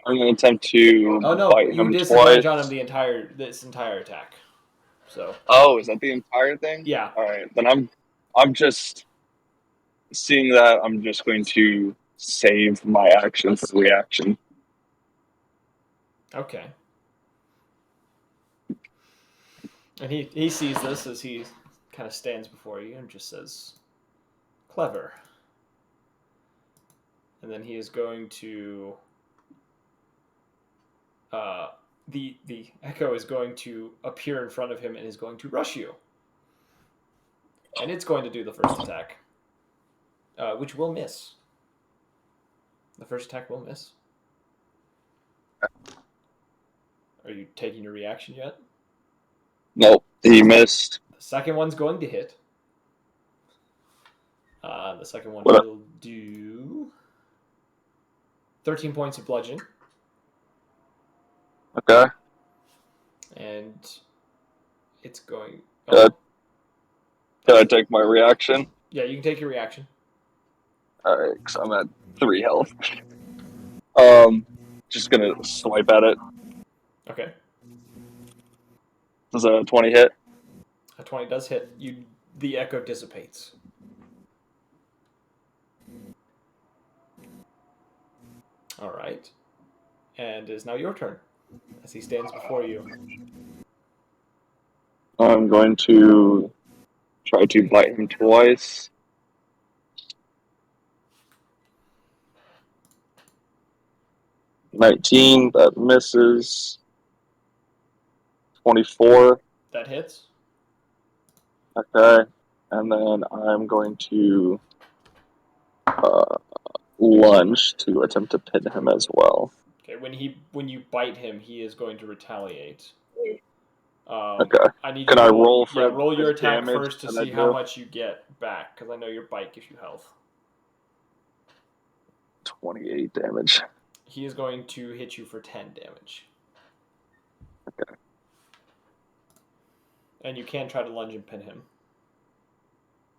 I'm gonna attempt to Oh no, bite you him disadvantage twice. on him this entire attack. So Oh, is that the entire thing? yeah, All right, then I'm just seeing that. I'm just going to save my action for reaction. okay. And he sees this as he kind of stands before you and just says, "Clever." And then he is going to. The Echo is going to appear in front of him and is going to rush you. And it's going to do the first attack, which will miss. The first attack will miss. Are you taking your reaction yet? Nope, he missed. The second one's going to hit. The second one What? will do 13 points of bludgeoning. Okay. And it's going... Good. Can I take my reaction? Yeah, you can take your reaction. Alright, because I'm at 3 health. Just gonna swipe at it. Okay. Does a 20 hit? A 20 does hit. The echo dissipates. All right. And it is now your turn as he stands before you. I'm going to try to bite him twice. $19, that misses. 24, That hits. okay. And then I'm going to lunge to attempt to pin him as well. Okay, when you bite him, he is going to retaliate. Okay. I need Can you I to roll for roll your his attack damage first to that I see how do? much you get back, because I know your bite gives you health. 28 damage. He is going to hit you for 10 damage. Okay. And you can try to lunge and pin him.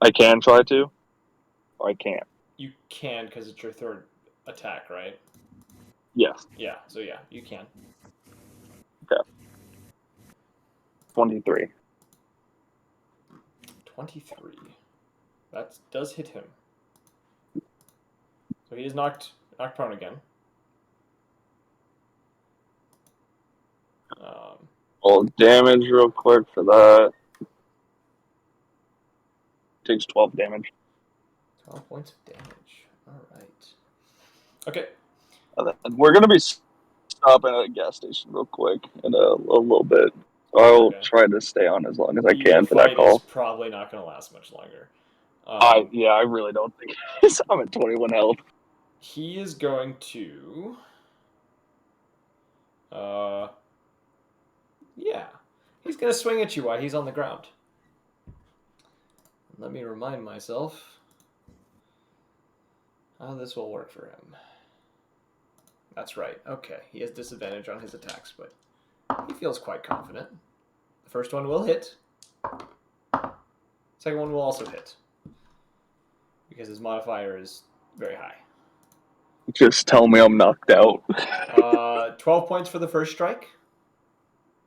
I can try to, or I can't. You can, because it's your third attack, right? Yes. Yeah, so yeah, you can. Okay. 23. 23. That does hit him. So he is knocked prone again. Roll damage real quick for that. Takes 12 damage. 12 points of damage. All right. Okay. And we're going to be stopping at a gas station real quick in a little bit. So I'll try to stay on as long as I can for that fight call. is probably not going to last much longer. I really don't think I'm at 21 health. He is going to... yeah. He's going to swing at you while he's on the ground. Let me remind myself how this will work for him. That's right. Okay. He has disadvantage on his attacks, but he feels quite confident. The first one will hit. Second one will also hit. Because his modifier is very high. Just tell me I'm knocked out. 12 points for the first strike.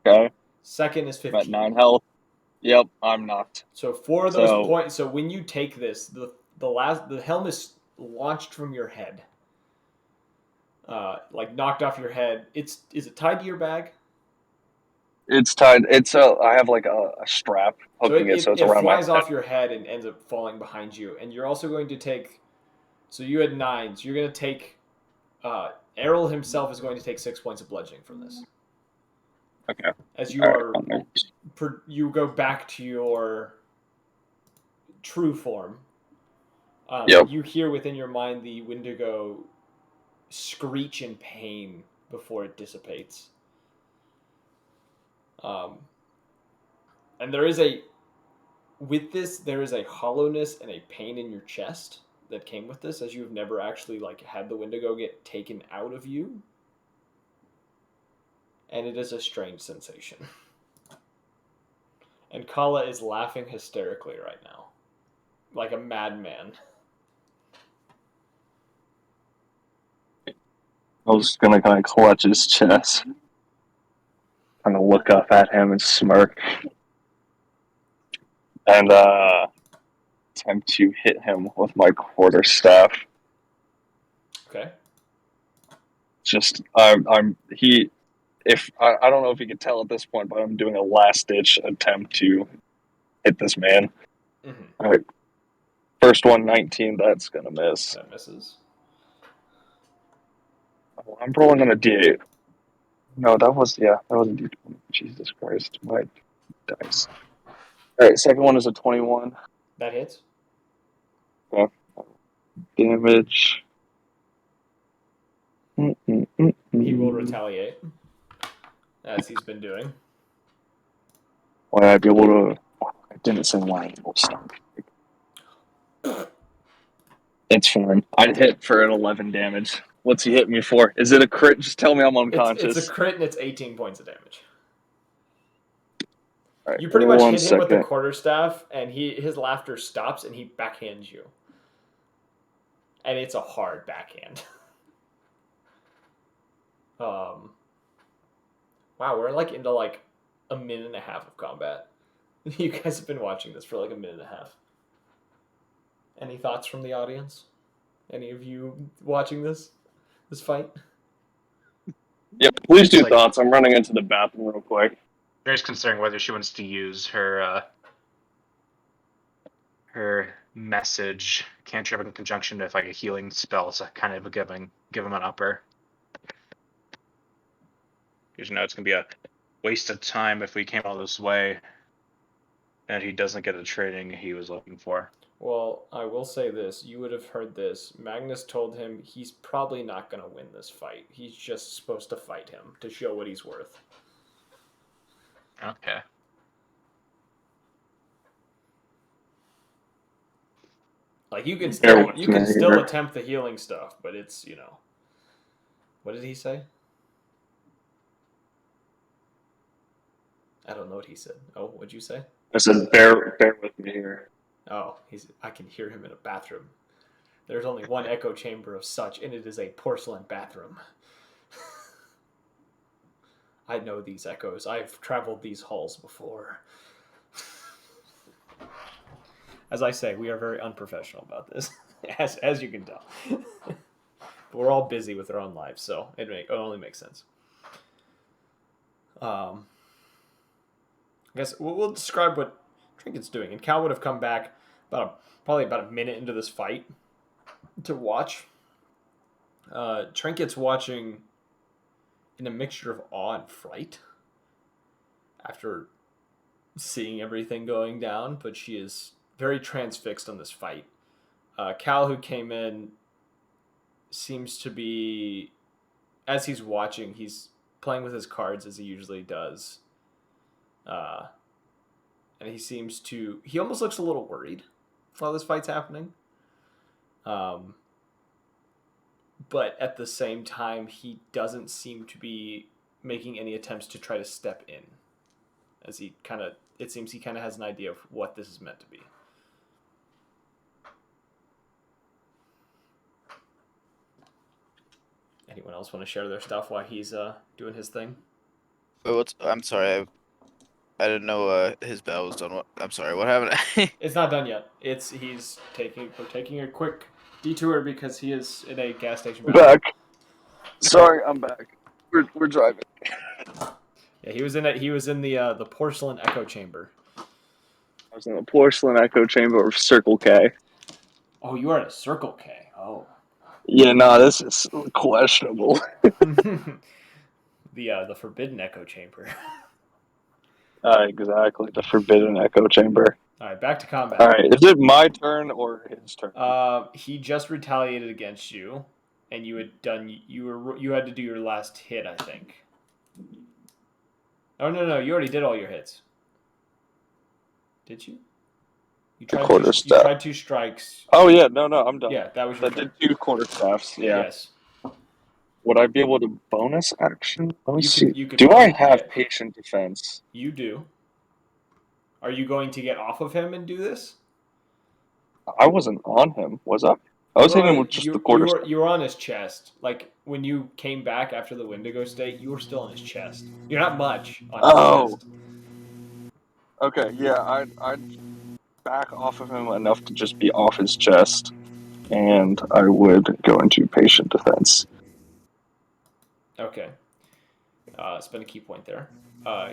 Okay. Second is 15. I'm at 9 health. Yep, I'm knocked. So for those points, so when you take this, the helm is launched from your head. Like knocked off your head. Is it tied to your bag? It's tied. I have like a strap hooking it, so it's around my head. It flies off your head and ends up falling behind you. And you're also going to take, so you had 9. So you're going to take, Errol himself is going to take 6 points of bludgeoning from this. Okay. As you go back to your true form. Yep. You hear within your mind the Wendigo screech in pain before it dissipates. And there is a hollowness and a pain in your chest that came with this, as you've never actually had the Wendigo get taken out of you. And it is a strange sensation. And Kala is laughing hysterically right now. Like a madman. I was gonna kind of clutch his chest. Kind of look up at him and smirk. And attempt to hit him with my quarterstaff. Okay. Just I don't know if you can tell at this point, but I'm doing a last ditch attempt to hit this man. Mm-hmm. All right. First one, 19. That's gonna miss. That misses. Oh, I'm rolling on a D8. No, that was a D20. Jesus Christ, my dice. All right, second one is a 21. That hits. Okay. Damage. He will retaliate, as he's been doing. Why I'd be able to... I didn't say why I will stop. It's fine. I'd hit for an 11 damage. What's he hit me for? Is it a crit? Just tell me I'm unconscious. It's a crit and it's 18 points of damage. All right, You pretty much hit him 1 with the second. quarterstaff, and his laughter stops, and he backhands you. And it's a hard backhand. Wow, we're like into like a minute and a half of combat. You guys have been watching this for like a minute and a half. Any thoughts from the audience? Any of you watching this fight? Yep, please do It's like- thoughts. I'm running into the bathroom real quick. Grace considering whether she wants to use her message cantrip in conjunction with like a healing spell to kind of give him an upper. Because you know it's gonna be a waste of time if we came all this way and he doesn't get the training he was looking for. Well, I will say this. You would have heard this. Magnus told him he's probably not going to win this fight. He's just supposed to fight him to show what he's worth. Okay. Like you can Bear with me still here. attempt the healing stuff, but it's, what did he say? I don't know what he said. Oh, what'd you say? I said, bear with me here. Oh, I can hear him in a bathroom. There's only one echo chamber of such, and it is a porcelain bathroom. I know these echoes. I've traveled these halls before. As I say, we are very unprofessional about this, as you can tell. But we're all busy with our own lives, so it only makes sense. I guess we'll describe what Trinket's doing. And Cal would have come back probably about a minute into this fight to watch. Trinket's watching in a mixture of awe and fright after seeing everything going down, but she is very transfixed on this fight. Cal, who came in, seems to be, as he's watching, he's playing with his cards as he usually does. And he almost looks a little worried while this fight's happening. But at the same time, he doesn't seem to be making any attempts to try to step in. As it seems he kind of has an idea of what this is meant to be. Anyone else want to share their stuff while he's doing his thing? Wait, I'm sorry. I didn't know his bell was done. I'm sorry. What happened? It's not done yet. We're taking a quick detour because he is in a gas station. Back. Sorry, I'm back. We're driving. Yeah, he was in the porcelain echo chamber. I was in the porcelain echo chamber of Circle K. Oh, you are at a Circle K. Oh. Yeah, no, this is questionable. The forbidden echo chamber. Exactly, the forbidden echo chamber. All right, back to combat. All right, is it my turn or his turn? He just retaliated against you, and you had to do your last hit, I think. Oh no, you already did all your hits. Did you? You tried two strikes. Oh yeah, no, I'm done. Yeah, that was your turn. did 2 quarterstaffs. Yeah. Yes. Would I be able to bonus action? Let me see. You could Do I probably have get- patient defense? You do. Are you going to get off of him and do this? I wasn't on him, was I? I was hitting him with just the quarterstaff. You were on his chest. Like when you came back after the Wendigo state, you were still on his chest. You're not much on his chest. Okay, yeah, I'd back off of him enough to just be off his chest, and I would go into patient defense. Okay. Spend a key point there.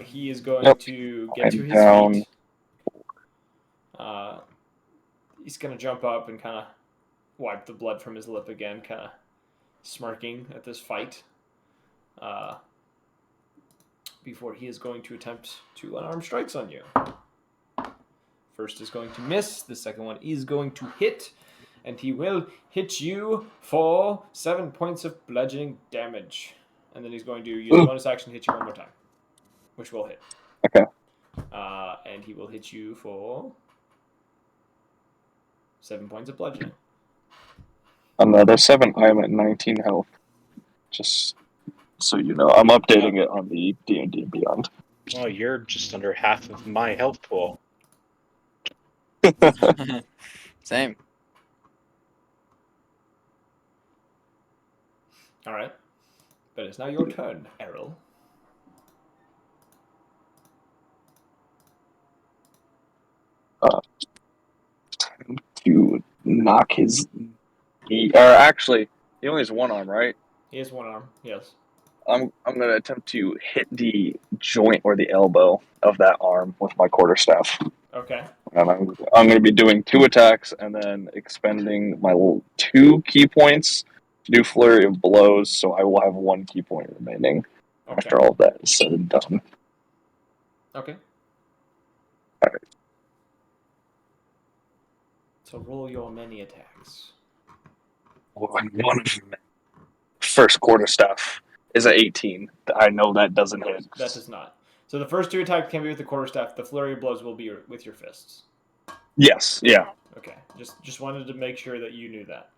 He is going to get to his down. feet. He's going to jump up and kind of wipe the blood from his lip again, kind of smirking at this fight. Before he is going to attempt 2 unarmed strikes on you. First is going to miss. The second one is going to hit. And he will hit you for 7 points of bludgeoning damage. And then he's going to use a bonus action to hit you one more time, which will hit. Okay. And he will hit you for 7 points of bludgeoning. Another 7. I am at 19 health. Just so you know, I'm updating it on the D&D Beyond. Well, you're just under half of my health pool. Same. All right. But it's now your turn, Errol. To knock his... Or actually, he only has one arm, right? He has one arm, yes. I'm going to attempt to hit the joint or the elbow of that arm with my quarterstaff. Okay. And I'm going to be doing 2 attacks and then expending my 2 key points to do flurry of blows, so I will have 1 key point remaining after all of that is said and done. Okay. All right. So roll your many attacks. One of them. First quarterstaff is at 18. I know that doesn't hit. That does not. So the first 2 attacks can be with the quarterstaff. The flurry of blows will be with your fists. Yes, yeah. Okay. Just wanted to make sure that you knew that.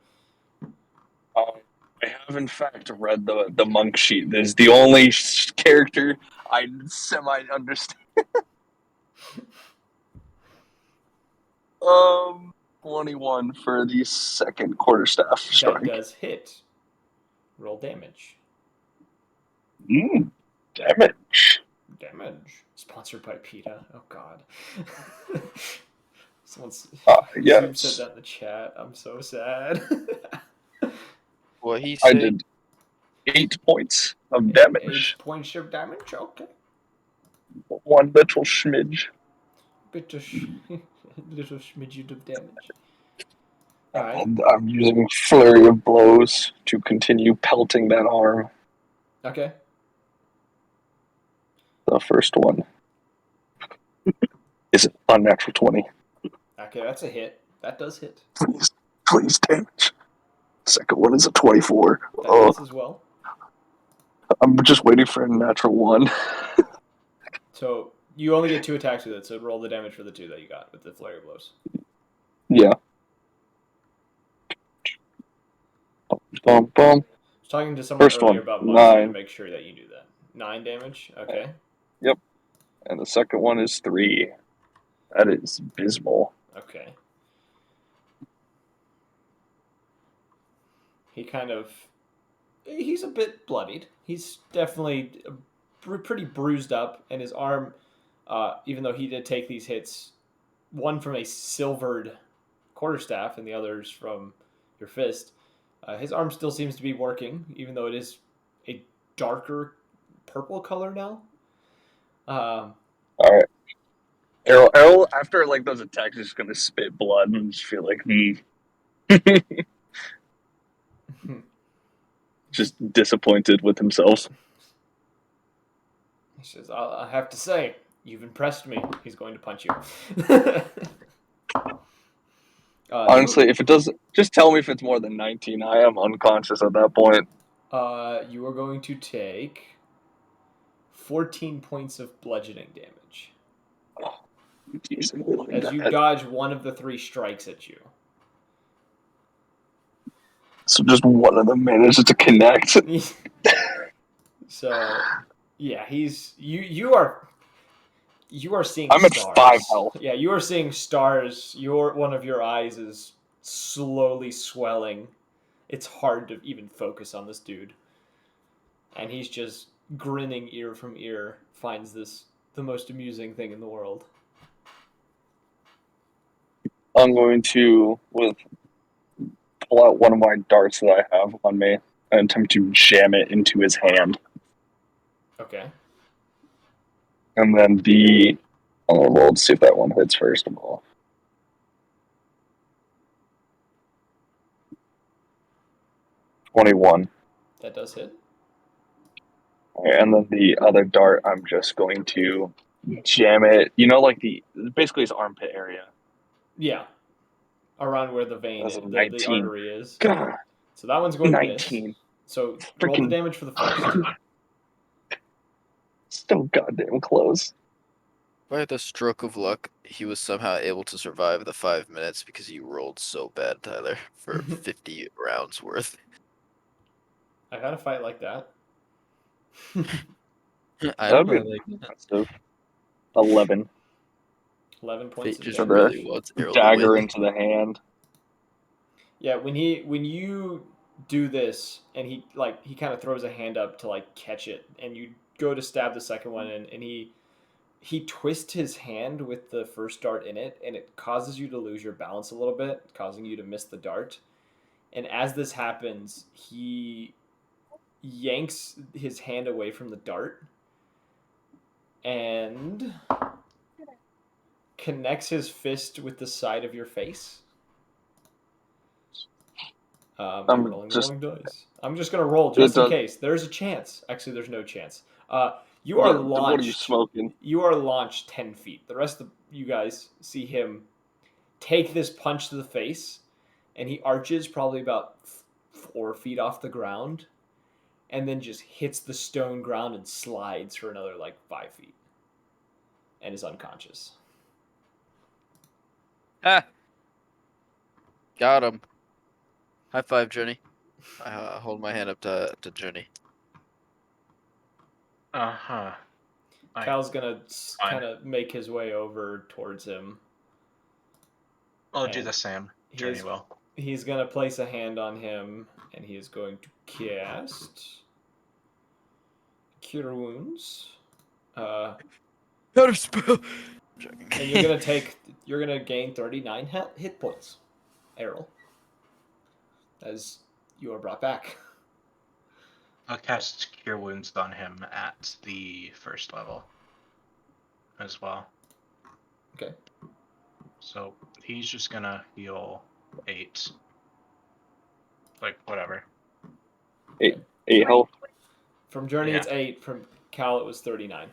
I have in fact read the monk sheet. This is the only character I semi-understand. 21 for the second quarterstaff strike. That does hit. Roll damage. Damage. Damage. Sponsored by PETA. Oh god. Someone's yes. said that in the chat. I'm so sad. What he I said? did 8 points of damage. 8 points of damage? Okay. 1 little smidge. Little smidget of damage. Alright. And I'm using flurry of blows to continue pelting that arm. Okay. The first one is an unnatural 20. Okay, that's a hit. That does hit. Please damage. Second one is a 24. That hits as well. I'm just waiting for a natural 1. So you only get 2 attacks with it, so roll the damage for the 2 that you got with the flurry of blows. Yeah. Bum, bum. I was talking to someone First earlier one, about monster 9. to make sure that you knew that. 9 damage? Okay. Yep. And the second one is 3. That is abysmal. Okay. He's a bit bloodied. He's definitely pretty bruised up, and his arm, even though he did take these hits, one from a silvered quarterstaff and the others from your fist, his arm still seems to be working, even though it is a darker purple color now. All right. Errol, after like those attacks, is just gonna spit blood and just feel like, just disappointed with himself. He says, I have to say, you've impressed me. He's going to punch you. Honestly, if it doesn't, just tell me if it's more than 19. I am unconscious at that point. You are going to take 14 points of bludgeoning damage. Oh, geez, really as you dodge one of the 3 strikes at you. So just one of them manages to connect. So, yeah, you are seeing I'm stars. at 5 health. Yeah, you are seeing stars. One of your eyes is slowly swelling. It's hard to even focus on this dude. And he's just grinning ear from ear, finds this the most amusing thing in the world. I'm going to pull out one of my darts that I have on me and attempt to jam it into his hand. Okay. And then let's see if that one hits first of all. $21. That does hit. And then the other dart, I'm just going to jam it. You know, like basically his armpit area. Yeah, around where the vein, That's a the 19. artery is. God, So that one's going to miss. 19. So roll the Freaking damage for the first. so goddamn close. By the stroke of luck, he was somehow able to survive the 5 minutes because you rolled so bad, Tyler, for 50 rounds worth. I got a fight like that. I That don't would know, be like, impressive. 11 11 points fate of just for damage. really the wants Errol to dagger win. into the hand. Yeah, when you do this and he kind of throws a hand up to like catch it, and you go to stab the second one, and he twists his hand with the first dart in it, and it causes you to lose your balance a little bit, causing you to miss the dart. And as this happens, he yanks his hand away from the dart and connects his fist with the side of your face. You're I'm rolling the just wrong dice. I'm just gonna roll it just in does. case. There's a chance. Actually, there's no chance. You are Yeah, what are you launched. smoking? You are launched 10 feet. The rest of you guys see him take this punch to the face, and he arches probably about 4 feet off the ground, and then just hits the stone ground and slides for another like 5 feet, and is unconscious. Ah, got him. High five, Journey. I hold my hand up to Journey. Uh-huh. Cal's gonna Fine. kind of make his way over towards him. I'll do And the same. he Journey is- will. He's gonna place a hand on him, and he is going to cast Cure Wounds. Counter spell. And you're gonna gain 39 hit points, Errol, as you are brought back. I'll cast Cure Wounds on him at the first level as well. Okay. So he's just gonna heal 8. Like, whatever. 8 health. From Journey, Yeah. it's 8. From Cal, it was 39.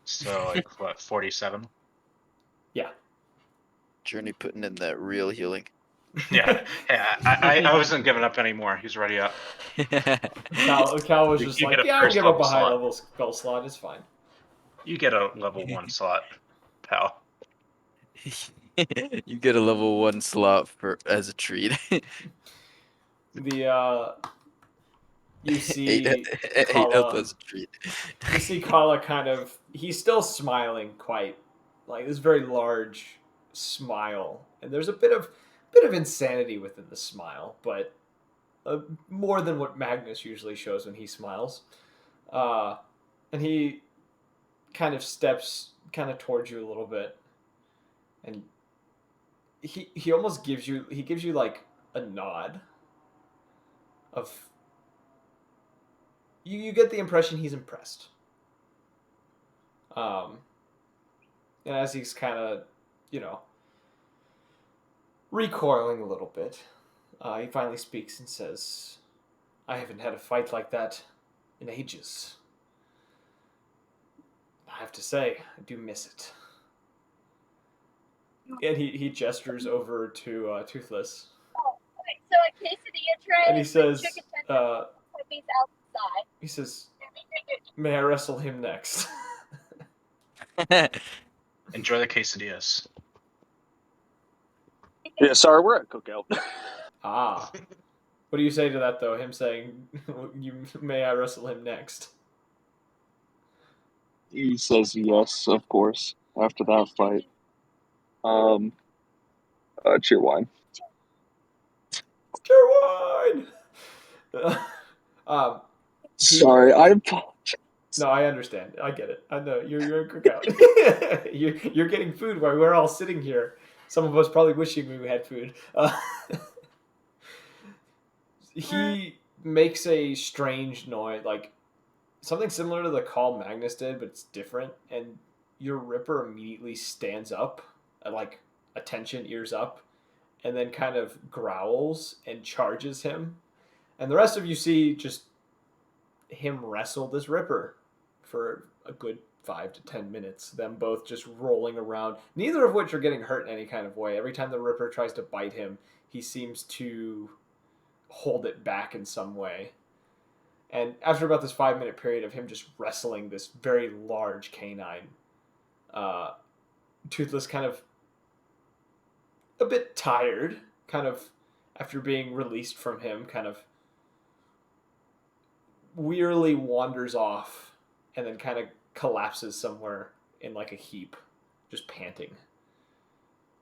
So, like, what, 47? Yeah. Journey putting in that real healing. Yeah. I wasn't giving up anymore. He's already up. Cal was You just get like, a yeah, I can first give up level a high slot. level spell slot. It's fine. You get a level 1 slot, pal. You get a level 1 slot as a treat. You see 8 health Kala. as a treat. You see Kala kind of. He's still smiling, quite like this very large smile, and there's a bit of insanity within the smile, but more than what Magnus usually shows when he smiles. And he kind of steps kind of towards you a little bit, and he almost gives you like a nod of you get the impression he's impressed. And as he's kind of, you know, recoiling a little bit, he finally speaks and says, I haven't had a fight like that in ages. I have to say, I do miss it. And he gestures over to Toothless. Oh, okay. So a quesadilla tray And he with says, chicken tenders with beef outside. he says, may I wrestle him next? Enjoy the quesadillas. Yeah, sorry, we're at cookout. Ah. What do you say to that, though? Him saying, may I wrestle him next? He says yes, of course, after that fight. Cheer wine. Cheer wine! Sorry, I apologize. No, I understand. I get it. I know you're a cookout. you're getting food while we're all sitting here. Some of us probably wishing we had food. He makes a strange noise, like something similar to the call Magnus did, but it's different. And your Ripper immediately stands up, like attention, ears up, and then kind of growls and charges him. And the rest of you see just him wrestle this Ripper for a good 5 to 10 minutes, them both just rolling around, neither of which are getting hurt in any kind of way. Every time the Ripper tries to bite him, he seems to hold it back in some way. And after about this 5-minute period of him just wrestling this very large canine, Toothless kind of a bit tired, kind of after being released from him, kind of wearily wanders off and then kind of collapses somewhere in like a heap, just panting.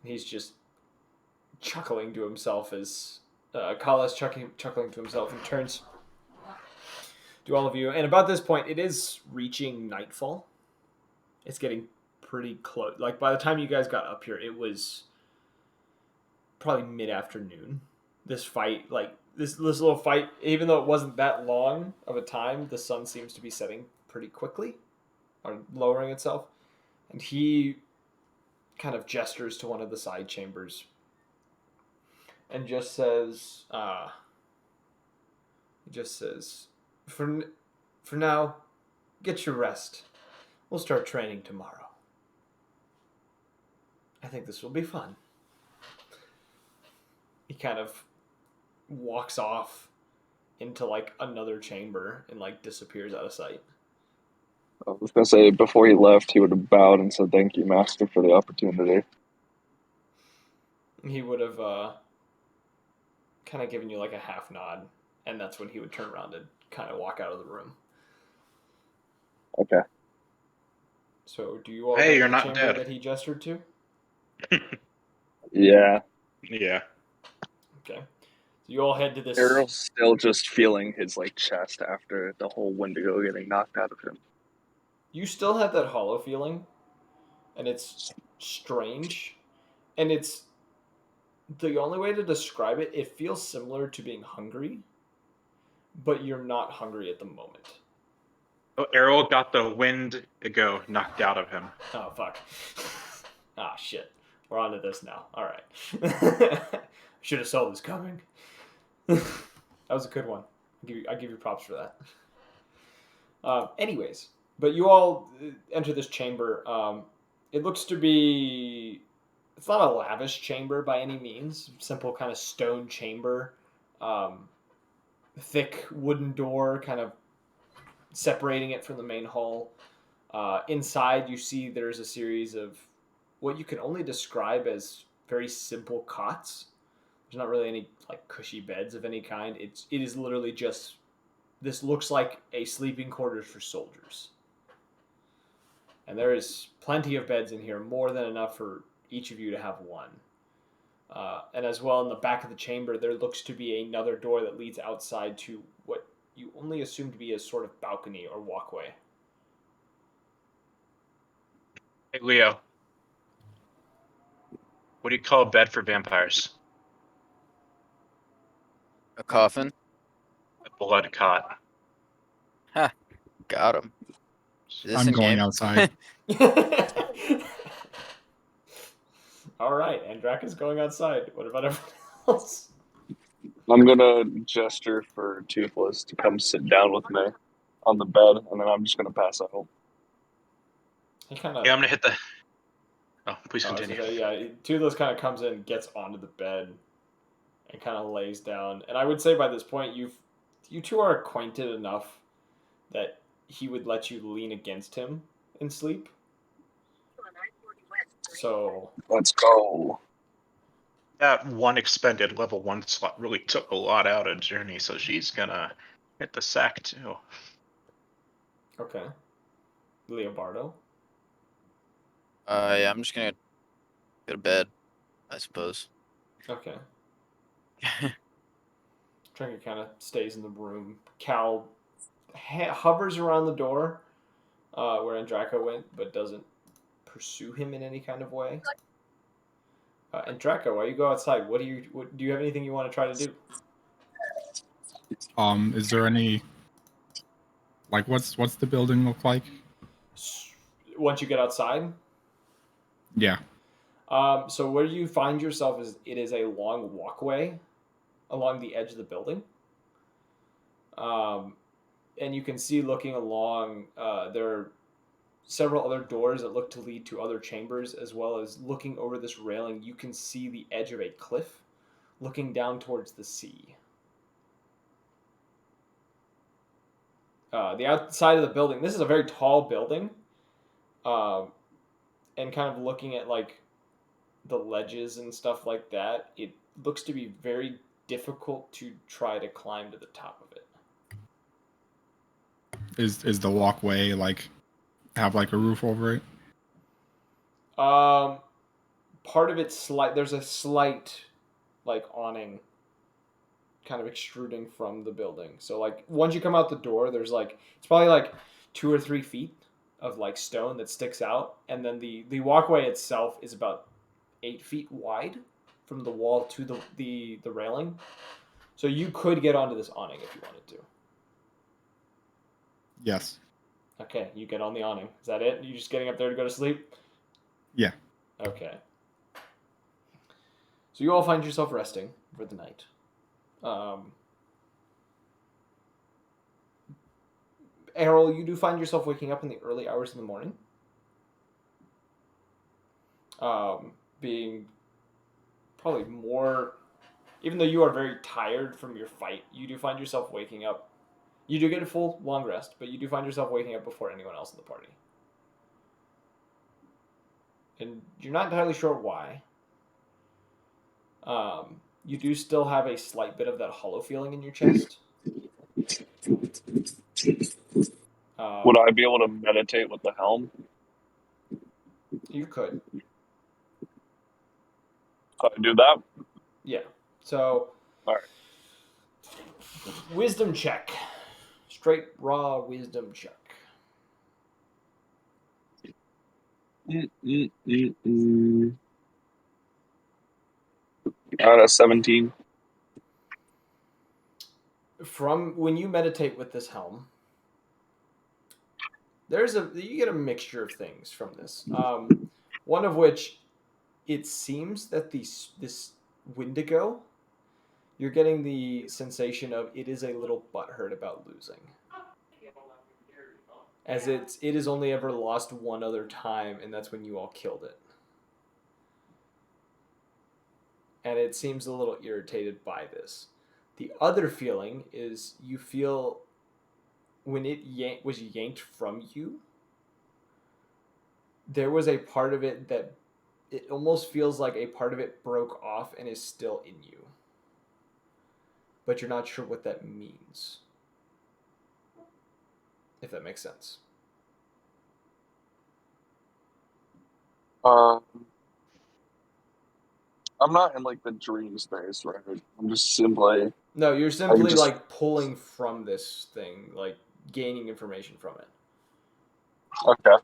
He's just chuckling to himself as Kala's chuckling to himself and turns to all of you. And about this point, it is reaching nightfall. It's getting pretty close. Like, by the time you guys got up here, it was probably mid-afternoon. This fight, like, this little fight, even though it wasn't that long of a time, the sun seems to be setting pretty quickly, or lowering itself. And he kind of gestures to one of the side chambers and just says, for now, get your rest. We'll start training tomorrow. I think this will be fun. He kind of walks off into like another chamber and like disappears out of sight. I was gonna say before he left, he would have bowed and said, "Thank you, Master, for the opportunity." He would have kind of given you like a half nod, and that's when he would turn around and kind of walk out of the room. Okay. So, do you all Hey, go to you're the not chamber dead. that he gestured to? Yeah. Yeah. Okay. So you all head to this. Errol's still just feeling his like chest after the whole Wendigo getting knocked out of him. You still have that hollow feeling, and it's strange, and it's the only way to describe it. It feels similar to being hungry, but you're not hungry at the moment. Oh, Errol got the Wendigo knocked out of him. Oh fuck! Ah shit! We're on to this now. All right. Should have saw this coming. That was a good one. I give you props for that. Anyways, but you all enter this chamber. It looks to be. It's not a lavish chamber by any means. Simple kind of stone chamber. Thick wooden door kind of separating it from the main hall. Inside, you see there's a series of what you can only describe as very simple cots. There's not really any like cushy beds of any kind. It is literally just, this looks like a sleeping quarters for soldiers. And there is plenty of beds in here, more than enough for each of you to have one. And as well, in the back of the chamber, there looks to be another door that leads outside to what you only assume to be a sort of balcony or walkway. Hey, Leo. What do you call a bed for vampires? A coffin. A blood cot. Ha! Got him. Is this I'm in going game? outside. All right, Andrak is going outside. What about everyone else? I'm gonna gesture for Toothless to come sit down with me on the bed, and then I'm just gonna pass out. He kind of. Yeah, I'm gonna hit the. Oh, please continue. Yeah, Toothless kind of comes in, gets onto the bed, and kind of lays down. And I would say by this point, you two are acquainted enough that he would let you lean against him and sleep. So Let's go. That one expended level 1 slot really took a lot out of Journey, so she's gonna hit the sack too. okay, Leobardo. Yeah, I'm just gonna go to bed, I suppose. Okay. Trinket kind of stays in the room. Cal hovers around the door where Andraco went, but doesn't pursue him in any kind of way. Andraco, while you go outside, do you have anything you want to try to do? Is there any like what's the building look like? Once you get outside? Yeah. So where you find yourself is it is a long walkway along the edge of the building. And you can see looking along there are several other doors that look to lead to other chambers, as well as looking over this railing, you can see the edge of a cliff looking down towards the sea. The outside of the building, this is a very tall building, and kind of looking at like the ledges and stuff like that, it looks to be very difficult to try to climb to the top of it. Is the walkway like have like a roof over it? Part of it's slight. There's a slight like awning kind of extruding from the building. So like once you come out the door, there's like it's probably like 2 or 3 feet of like stone that sticks out, and then the walkway itself is about 8 feet wide from the wall to the railing. So you could get onto this awning if you wanted to. Yes. Okay, you get on the awning. Is that it? You just getting up there to go to sleep? Yeah. Okay. So you all find yourself resting for the night. Errol, you do find yourself waking up in the early hours in the morning. Being probably more... Even though you are very tired from your fight, you do find yourself waking up. You do get a full long rest, but you do find yourself waking up before anyone else in the party. And you're not entirely sure why. You do still have a slight bit of that hollow feeling in your chest. Would I be able to meditate with the helm? You could. Could I do that? Yeah. So, All right. wisdom check. Straight raw wisdom check. Out of 17. From when you meditate with this helm, you get a mixture of things from this. One of which, it seems that this Wendigo, you're getting the sensation of it is a little butthurt about losing. As it has only ever lost one other time, and that's when you all killed it. And it seems a little irritated by this. The other feeling is you feel when it was yanked from you, there was a part of it that it almost feels like a part of it broke off and is still in you. But you're not sure what that means. If that makes sense. I'm not in like the dream space, right? I'm just simply. No, you're simply just- like pulling from this thing, like gaining information from it. Okay.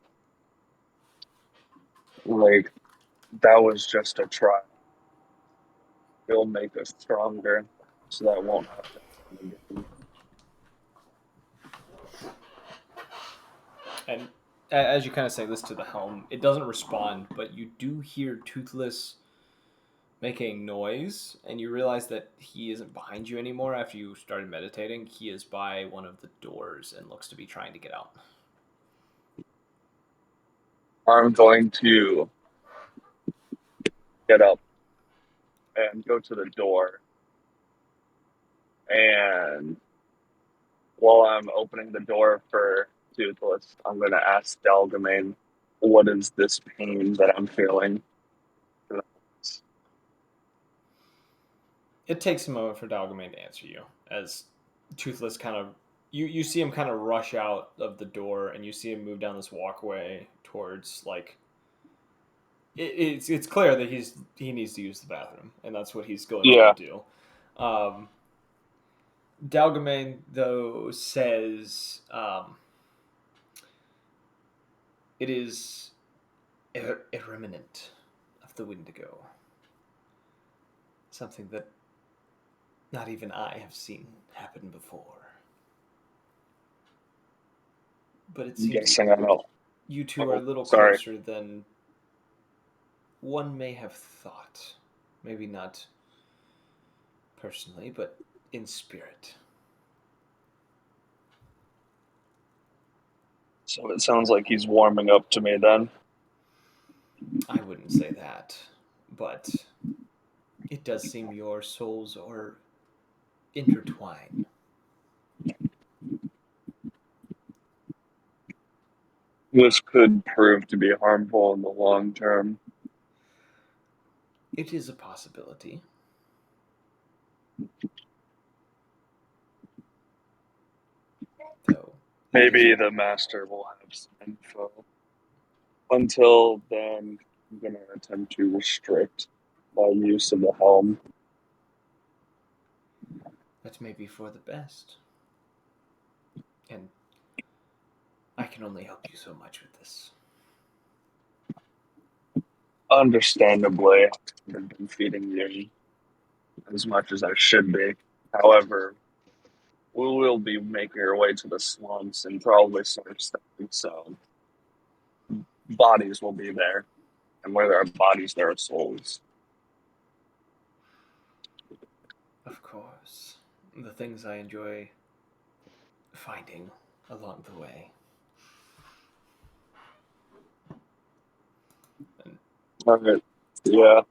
Like, that was just a try. It'll make us stronger, so that won't happen again. And as you kind of say this to the helm, it doesn't respond, but you do hear Toothless making noise, and you realize that he isn't behind you anymore after you started meditating. He is by one of the doors and looks to be trying to get out. I'm going to get up and go to the door. And while I'm opening the door for Toothless, I'm going to ask Dalgamain, what is this pain that I'm feeling? It takes a moment for Dalgamain to answer you, as Toothless kind of... You see him kind of rush out of the door, and you see him move down this walkway towards, like... It's clear that he needs to use the bathroom, and that's what he's going to do. Dalgamain, though, says it is a remnant of the Wendigo. Something that not even I have seen happen before. But it seems guessing I know. you two are a little Sorry. closer than one may have thought. Maybe not personally, but in spirit. So it sounds like he's warming up to me then. I wouldn't say that, but it does seem your souls are intertwined. This could prove to be harmful in the long term. It is a possibility. Though. Maybe the master will have some info. Until then, I'm going to attempt to restrict my use of the helm. That may be for the best. And I can only help you so much with this. Understandably, I haven't been feeding you as much as I should be. However, we will be making our way to the slums and probably start stepping, so bodies will be there. And where there are bodies, there are souls. Of course. The things I enjoy finding along the way. Alright. Yeah.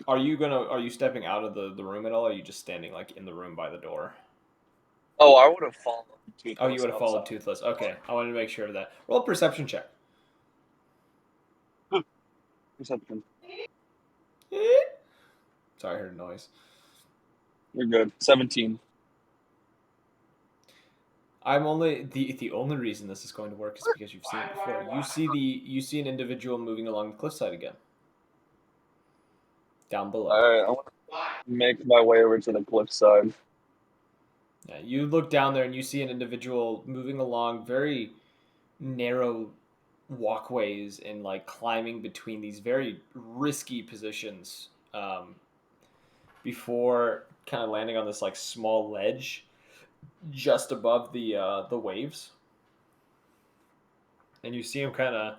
Are you stepping out of the room at all, or are you just standing like in the room by the door? Oh, I would have followed Toothless. Oh, you would have followed outside. Toothless. Okay. I wanted to make sure of that. Roll a perception check. Perception. Sorry, I heard a noise. You're good. 17. I'm only the only reason this is going to work is because you've seen it before. You see an individual moving along the cliffside again. Down below. Alright, I want to make my way over to the cliffside. Yeah, you look down there and you see an individual moving along very narrow walkways and like climbing between these very risky positions before kind of landing on this like small ledge just above the waves. And you see him kind of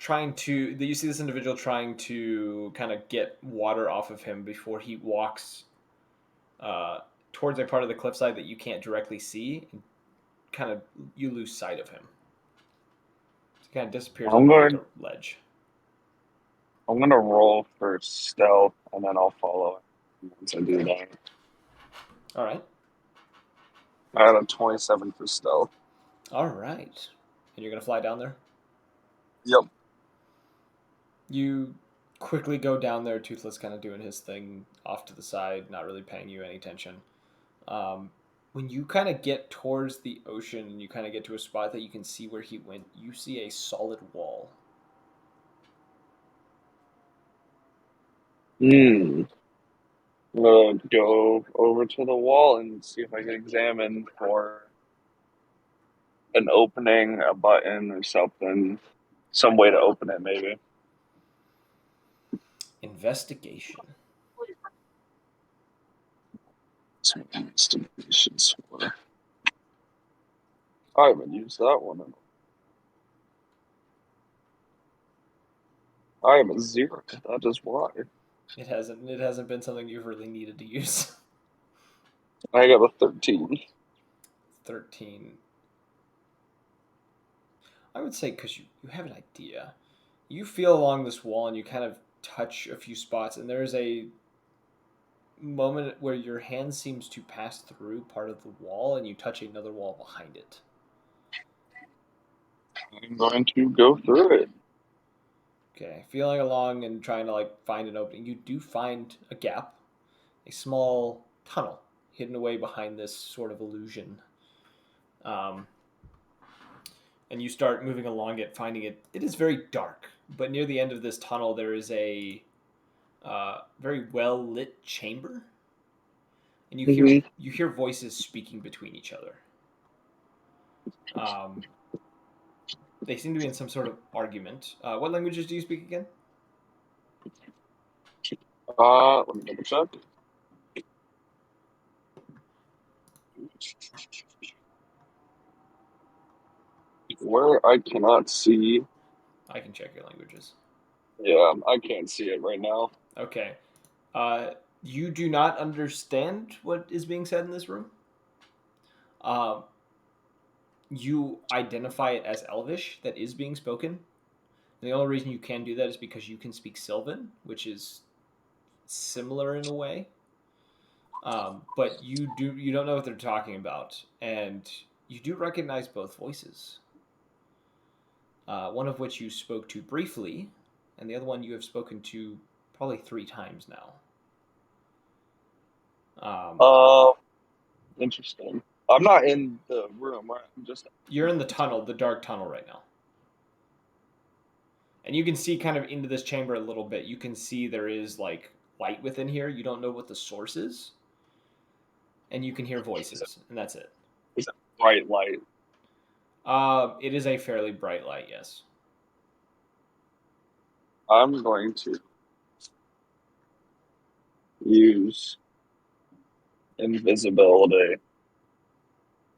you see this individual trying to kind of get water off of him before he walks towards a part of the cliffside that you can't directly see, and kind of you lose sight of him. He kind of disappears I'm under going- the ledge. I'm going to roll for stealth, and then I'll follow it once I do that. All right. I got a 27 for stealth. All right. And you're going to fly down there? Yep. You quickly go down there, Toothless kind of doing his thing off to the side, not really paying you any attention. When you kind of get towards the ocean and you kind of get to a spot that you can see where he went, you see a solid wall. I'm going to go over to the wall and see if I can examine for an opening, a button, or something. Some way to open it, maybe. Investigation. Some investigations for. I haven't used that one. I am a 0. That is why. It hasn't been something you've really needed to use. I got a 13. 13. I would say because you have an idea. You feel along this wall and you kind of touch a few spots, and there's a moment where your hand seems to pass through part of the wall and you touch another wall behind it. I'm going to go through it. Okay, feeling along and trying to like find an opening, you do find a gap, a small tunnel hidden away behind this sort of illusion. And you start moving along it, finding it. It is very dark, but near the end of this tunnel, there is a very well lit chamber, and you hear voices speaking between each other. They seem to be in some sort of argument. What languages do you speak again? Let me double check. Where I cannot see. I can check your languages. Yeah, I can't see it right now. Okay. You do not understand what is being said in this room? You identify it as Elvish that is being spoken. And the only reason you can do that is because you can speak Sylvan, which is similar in a way. But you don't know what they're talking about, and you do recognize both voices. One of which you spoke to briefly, and the other one you have spoken to probably 3 times now. Interesting. I'm not in the room, right? I'm just. You're in the tunnel, the dark tunnel right now. And you can see kind of into this chamber a little bit. You can see there is like light within here. You don't know what the source is. And you can hear voices, and that's it. It's a bright light. It is a fairly bright light, yes. I'm going to use invisibility.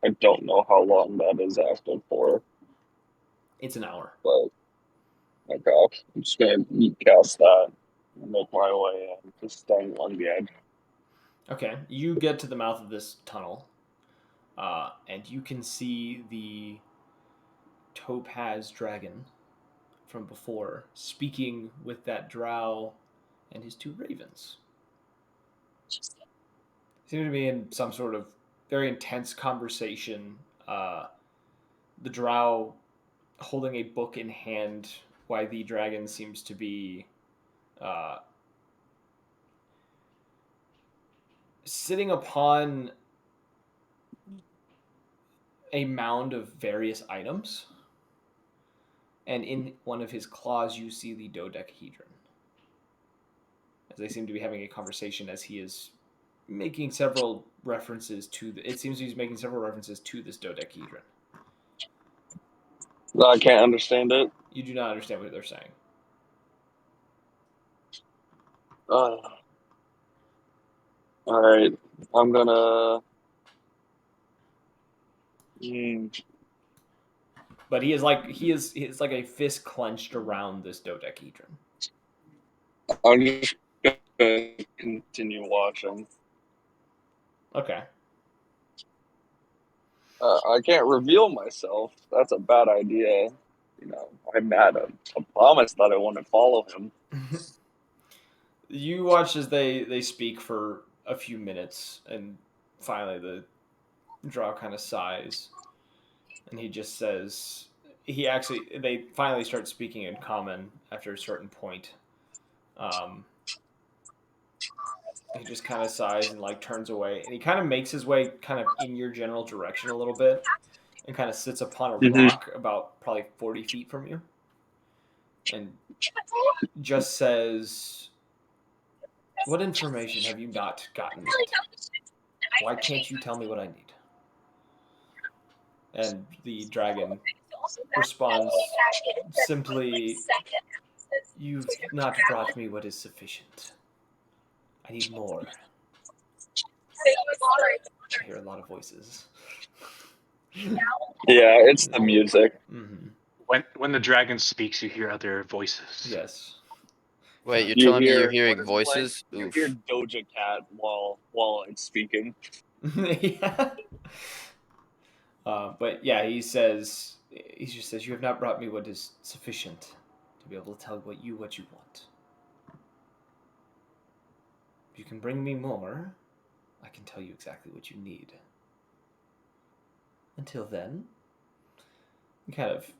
I don't know how long that is active for, It's an hour. but okay, I'm just gonna cast that and make my way in, just staying on the edge. Okay, you get to the mouth of this tunnel, and you can see the topaz dragon from before speaking with that drow and his 2 ravens. Seem to be in some sort of very intense conversation. The drow holding a book in hand, while the dragon seems to be sitting upon a mound of various items. And in one of his claws, you see the dodecahedron. As they seem to be having a conversation, as he is making several references to it seems he's making several references to this dodecahedron. I can't understand it. You do not understand what they're saying. All right, I'm gonna. But he is like a fist clenched around this dodecahedron. I'm just gonna continue watching. Okay. I can't reveal myself. That's a bad idea. You know, I made a promise that I wouldn't follow him. You watch as they speak for a few minutes, and finally the drow kind of sighs, and he just says, they finally start speaking in common after a certain point. He just kind of sighs and like turns away, and he kind of makes his way kind of in your general direction a little bit, and kind of sits upon a rock about probably 40 feet from you, and just says, "What information have you not gotten yet? Why can't you tell me what I need?" And the dragon responds simply, "You've not brought me what is sufficient. I need more." I hear a lot of voices. Yeah, it's the music. Mm-hmm. When the dragon speaks, you hear other voices. Yes. Wait, you're You telling me hear- you're hearing what is it voices? like? You Oof. hear Doja Cat while it's speaking. Yeah. But yeah, he just says, "You have not brought me what is sufficient to be able to tell what you want. If you can bring me more, I can tell you exactly what you need. Until then," he kind of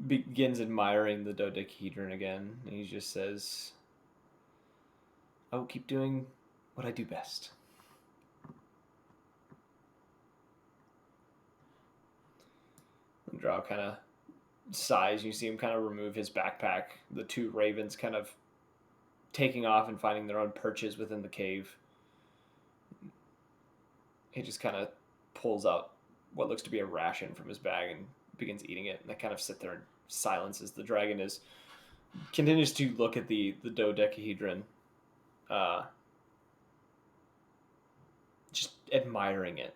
begins admiring the dodecahedron again, and he just says, "I will keep doing what I do best." The drow kind of sighs. You see him kind of remove his backpack. The 2 ravens kind of taking off and finding their own perches within the cave. He just kind of pulls out what looks to be a ration from his bag and begins eating it. And they kind of sit there in silence as the dragon continues to look at the dodecahedron, just admiring it,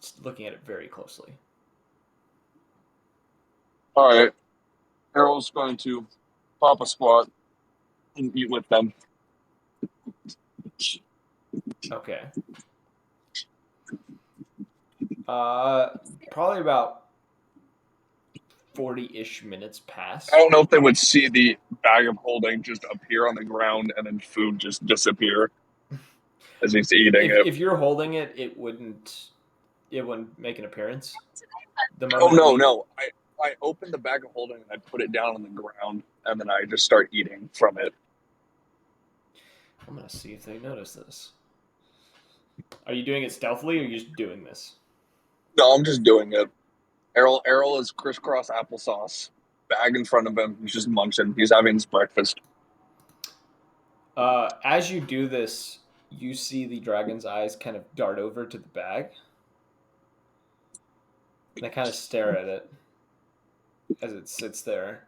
just looking at it very closely. All right, Harold's going to pop a squat and eat with them. Okay. Probably about 40-ish minutes pass. I don't know if they would see the bag of holding just appear on the ground and then food just disappear as he's eating it. If you're holding it, it wouldn't make an appearance. The Oh moment no. I open the bag of holding and I put it down on the ground and then I just start eating from it. I'm gonna see if they notice this. Are you doing it stealthily, or are you just doing this? No, I'm just doing it. Errol is crisscross applesauce. Bag in front of him. He's just munching. He's having his breakfast. As you do this, you see the dragon's eyes kind of dart over to the bag. And they kind of stare at it as it sits there.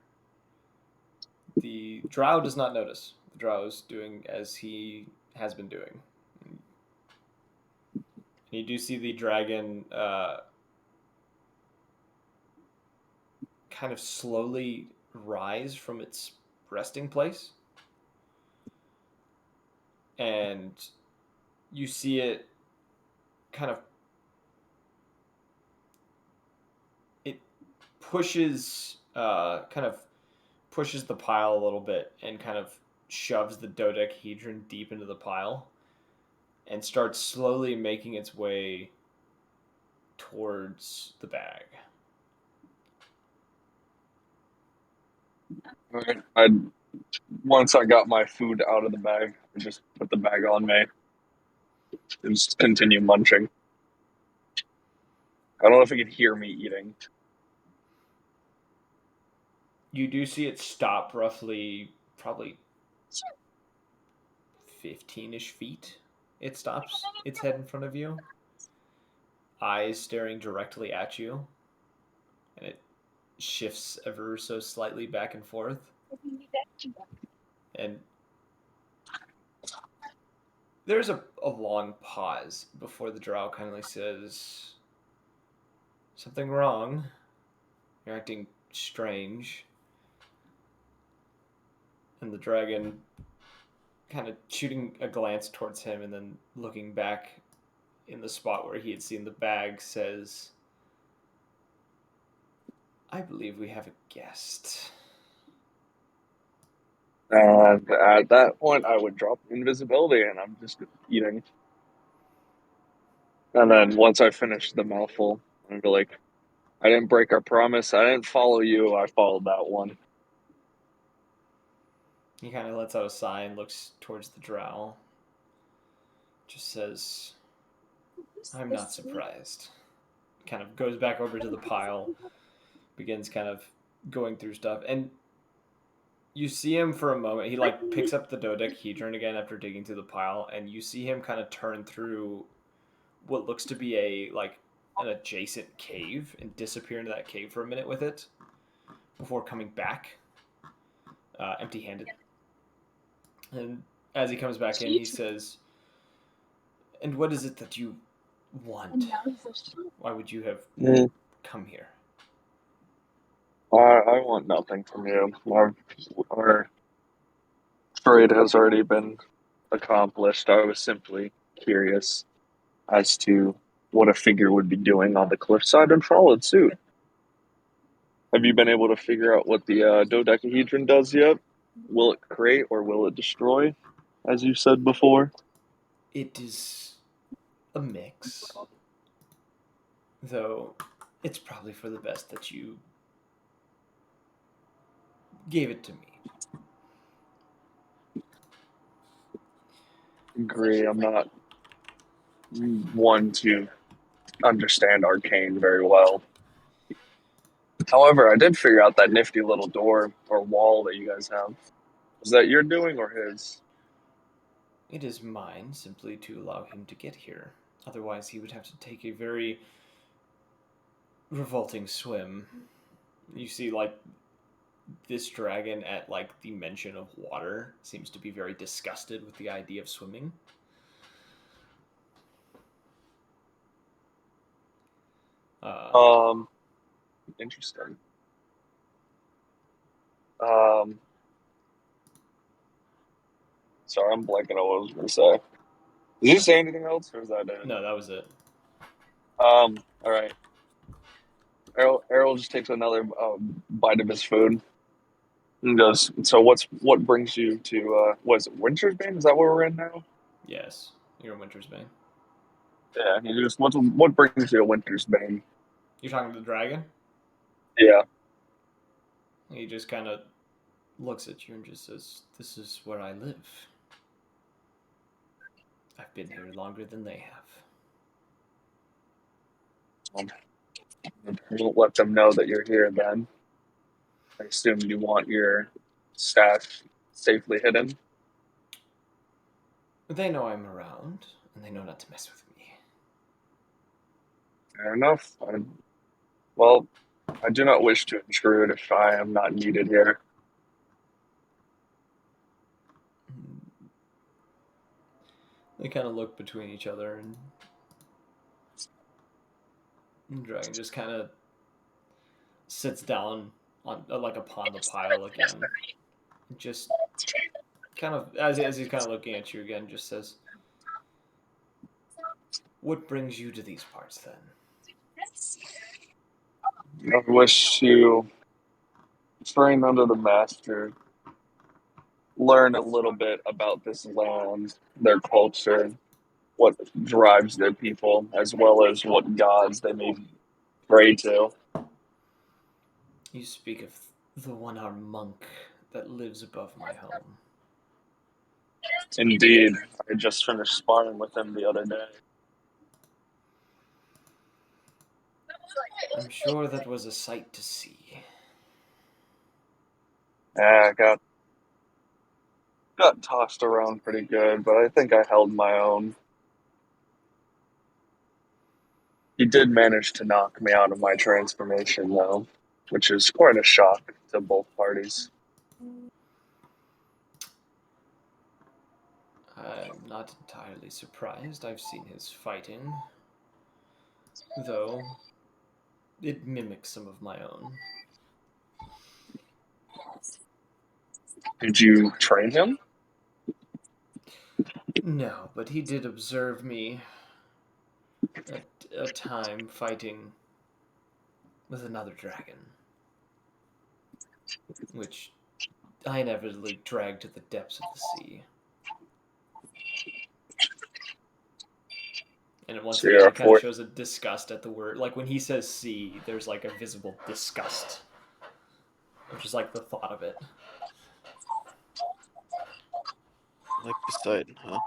The drow does not notice. The drow is doing as he has been doing. And you do see the dragon kind of slowly rise from its resting place. And you see it kind of pushes the pile a little bit and kind of shoves the dodecahedron deep into the pile and starts slowly making its way towards the bag. Once I got my food out of the bag, I just put the bag on me and just continue munching. I don't know if it could hear me eating. You do see it stop roughly, probably 15-ish feet. It stops its head in front of you, eyes staring directly at you, and it shifts ever so slightly back and forth. And there's a long pause before the drow kindly says, "Something wrong? You're acting strange." And the dragon, kind of shooting a glance towards him and then looking back in the spot where he had seen the bag, says, "I believe we have a guest." And at that point, I would drop invisibility and I'm just eating. And then once I finish the mouthful, I'd be like, I didn't break our promise. I didn't follow you. I followed that one. He kind of lets out a sigh and looks towards the drow. Just says, "I'm not surprised." Kind of goes back over to the pile, begins kind of going through stuff, and you see him for a moment. He picks up the dodecahedron again after digging through the pile, and you see him kind of turn through what looks to be an adjacent cave and disappear into that cave for a minute with it before coming back empty-handed. And as he comes back in, he says, "And what is it that you want? Why would you have come here?" I want nothing from you. Our trade has already been accomplished. I was simply curious as to what a figure would be doing on the cliffside and followed suit. Have you been able to figure out what the dodecahedron does yet? Will it create or will it destroy, as you said before? It is a mix, though it's probably for the best that you gave it to me. Agree. I'm not one to understand arcane very well. However, I did figure out that nifty little door or wall that you guys have. Is that your doing or his? It is mine simply to allow him to get here. Otherwise, he would have to take a very revolting swim. You see, this dragon at, the mention of water seems to be very disgusted with the idea of swimming. Interesting. Sorry, I'm blanking on what I was going to say. Did you say anything else, or is that it? No, that was it. All right. Errol just takes another bite of his food and goes, "So what brings you to was it Wintersbane? Is that where we're in now?" Yes, you're in Wintersbane. Yeah. He just what brings you to Wintersbane? You're talking to the dragon? Yeah. He just kind of looks at you and just says, "This is where I live. I've been here longer than they have." We'll let them know that you're here. Then I assume you want your stash safely hidden. They know I'm around, and they know not to mess with me. Fair enough. Well, I do not wish to intrude if I am not needed here. They kind of look between each other, and the dragon just kind of sits down on like upon the pile again. Just kind of as he's kind of looking at you again, just says, "What brings you to these parts, then?" I wish to train under the master, learn a little bit about this land, their culture, what drives their people, as well as what gods they may pray to. You speak of the one-armed monk that lives above my home. Indeed, I just finished sparring with him the other day. I'm sure that was a sight to see. I got tossed around pretty good, but I think I held my own. He did manage to knock me out of my transformation, though, which is quite a shock to both parties. I'm not entirely surprised. I've seen his fighting, though it mimics some of my own. Did you train him? No, but he did observe me at a time fighting with another dragon, which I inevitably dragged to the depths of the sea. And once So again, you're he a kind of fourth. shows a disgust at the word. Like when he says sea, there's like a visible disgust, which is like the thought of it. Like Poseidon, huh?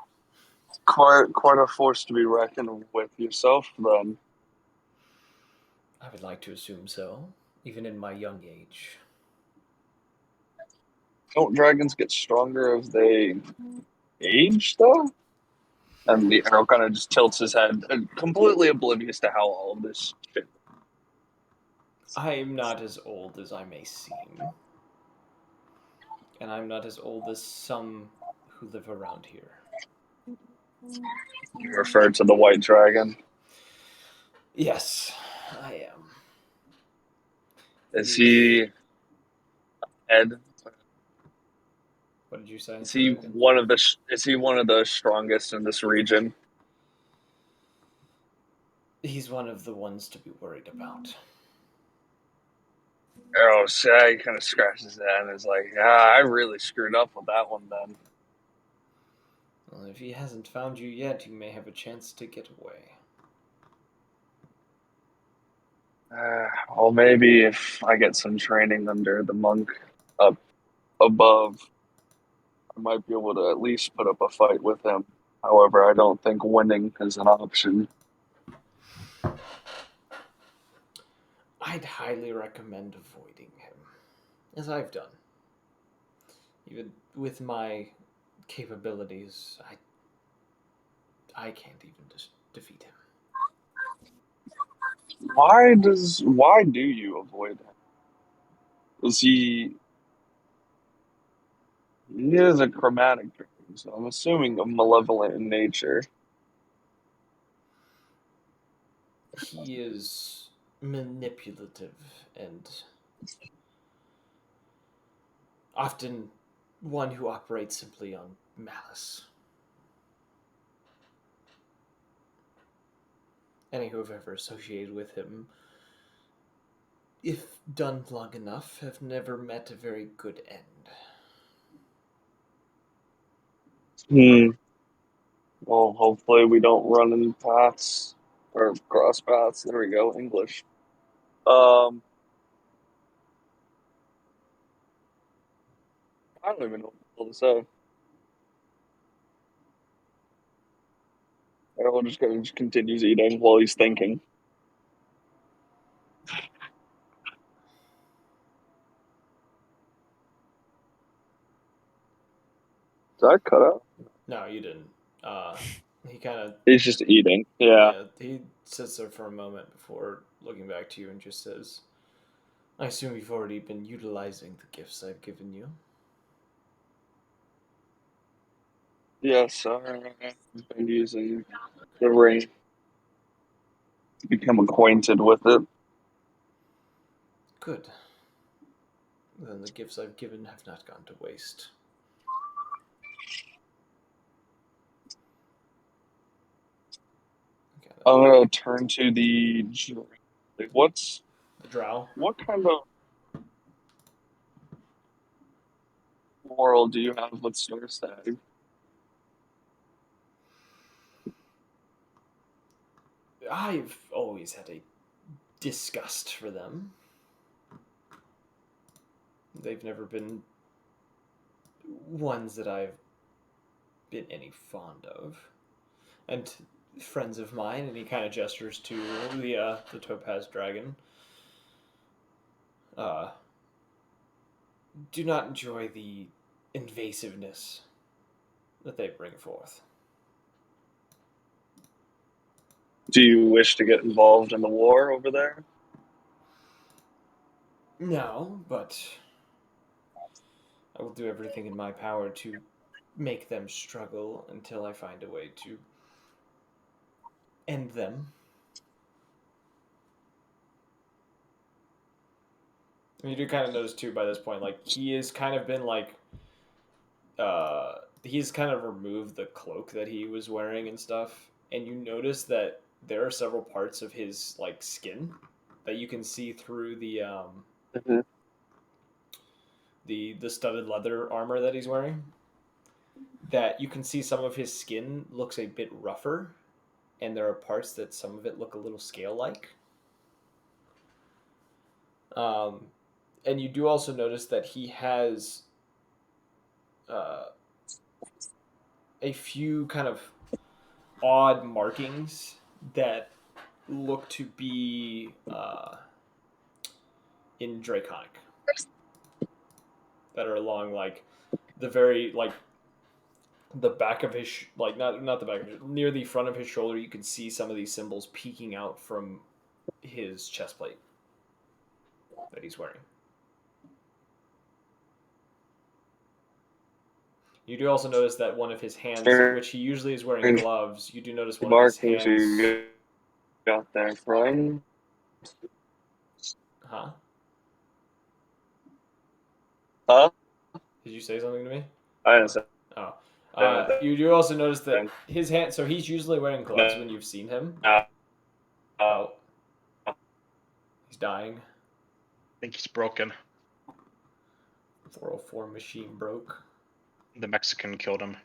Quite a force to be reckoned with yourself, then. I would like to assume so, even in my young age. Don't dragons get stronger as they age, though? And the arrow kind of just tilts his head, completely oblivious to how all of this shit. I am not as old as I may seem. And I'm not as old as some who live around here. You refer to the white dragon. Yes, I am. Is he Ed? What did you say? Is Say that he again. Is he one of the strongest in this region? He's one of the ones to be worried about. Arrow he kind of scratches his head and is like, "Yeah, I really screwed up with that one then." Well, if he hasn't found you yet, you may have a chance to get away. Well, maybe if I get some training under the monk up above, I might be able to at least put up a fight with him. However, I don't think winning is an option. I'd highly recommend avoiding him, as I've done. Even with my capabilities, I can't even defeat him. Why do you avoid him? Is he is a chromatic dragon, so I'm assuming a malevolent in nature. He is manipulative and often one who operates simply on malice. any who have ever associated with him, if done long enough, have never met a very good end. Well, hopefully we don't run in paths or cross paths. There we go, English. I don't even know what to say. Everyone just continues eating while he's thinking. Did I cut out? No, you didn't. He kind of He's just eating. Yeah. he sits there for a moment before looking back to you and just says, "I assume you've already been utilizing the gifts I've given you." Yes, I've been using the ring to become acquainted with it. Good. Then the gifts I've given have not gone to waste. Okay, I'm gonna turn to the. What's the drow. what kind of world do you have with Star Stag? I've always had a disgust for them. They've never been ones that I've been any fond of. And friends of mine, and he kind of gestures to the topaz dragon, do not enjoy the invasiveness that they bring forth. Do you wish to get involved in the war over there? No, but I will do everything in my power to make them struggle until I find a way to end them. And you do kind of notice too by this point, like he has kind of been like, he's kind of removed the cloak that he was wearing and stuff, and you notice that there are several parts of his like skin that you can see through Mm-hmm. the studded leather armor that he's wearing. That you can see some of his skin looks a bit rougher, and there are parts that some of it look a little scale-like. And you do also notice that he has a few kind of odd markings that look to be in Draconic. That are along like the very like the back of his like not the back of his, near the front of his shoulder. You can see some of these symbols peeking out from his chest plate that he's wearing. You do also notice that one of his hands, which he usually is wearing gloves, you do notice one of his Markings hands. you got there, friend? Huh? Huh? Did you say something to me? I didn't say Oh. anything. You do also notice that his hand. So he's usually wearing gloves when you've seen him. Oh. He's dying. I think he's broken. 404 machine broke. The Mexican killed him.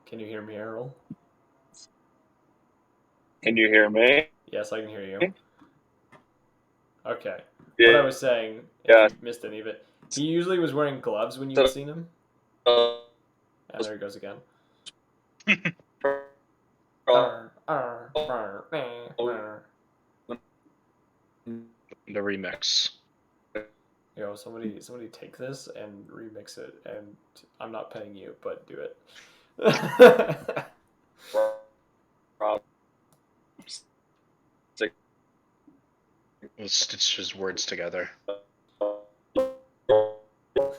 Can you hear me, Errol? Can you hear me? Yes, I can hear you. Okay. Yeah. What I was saying, if you missed any of it, he usually was wearing gloves when you've seen him. And there he goes again. The remix. Yo, somebody take this and remix it, and I'm not paying you, but do it. Let's stitch his words together.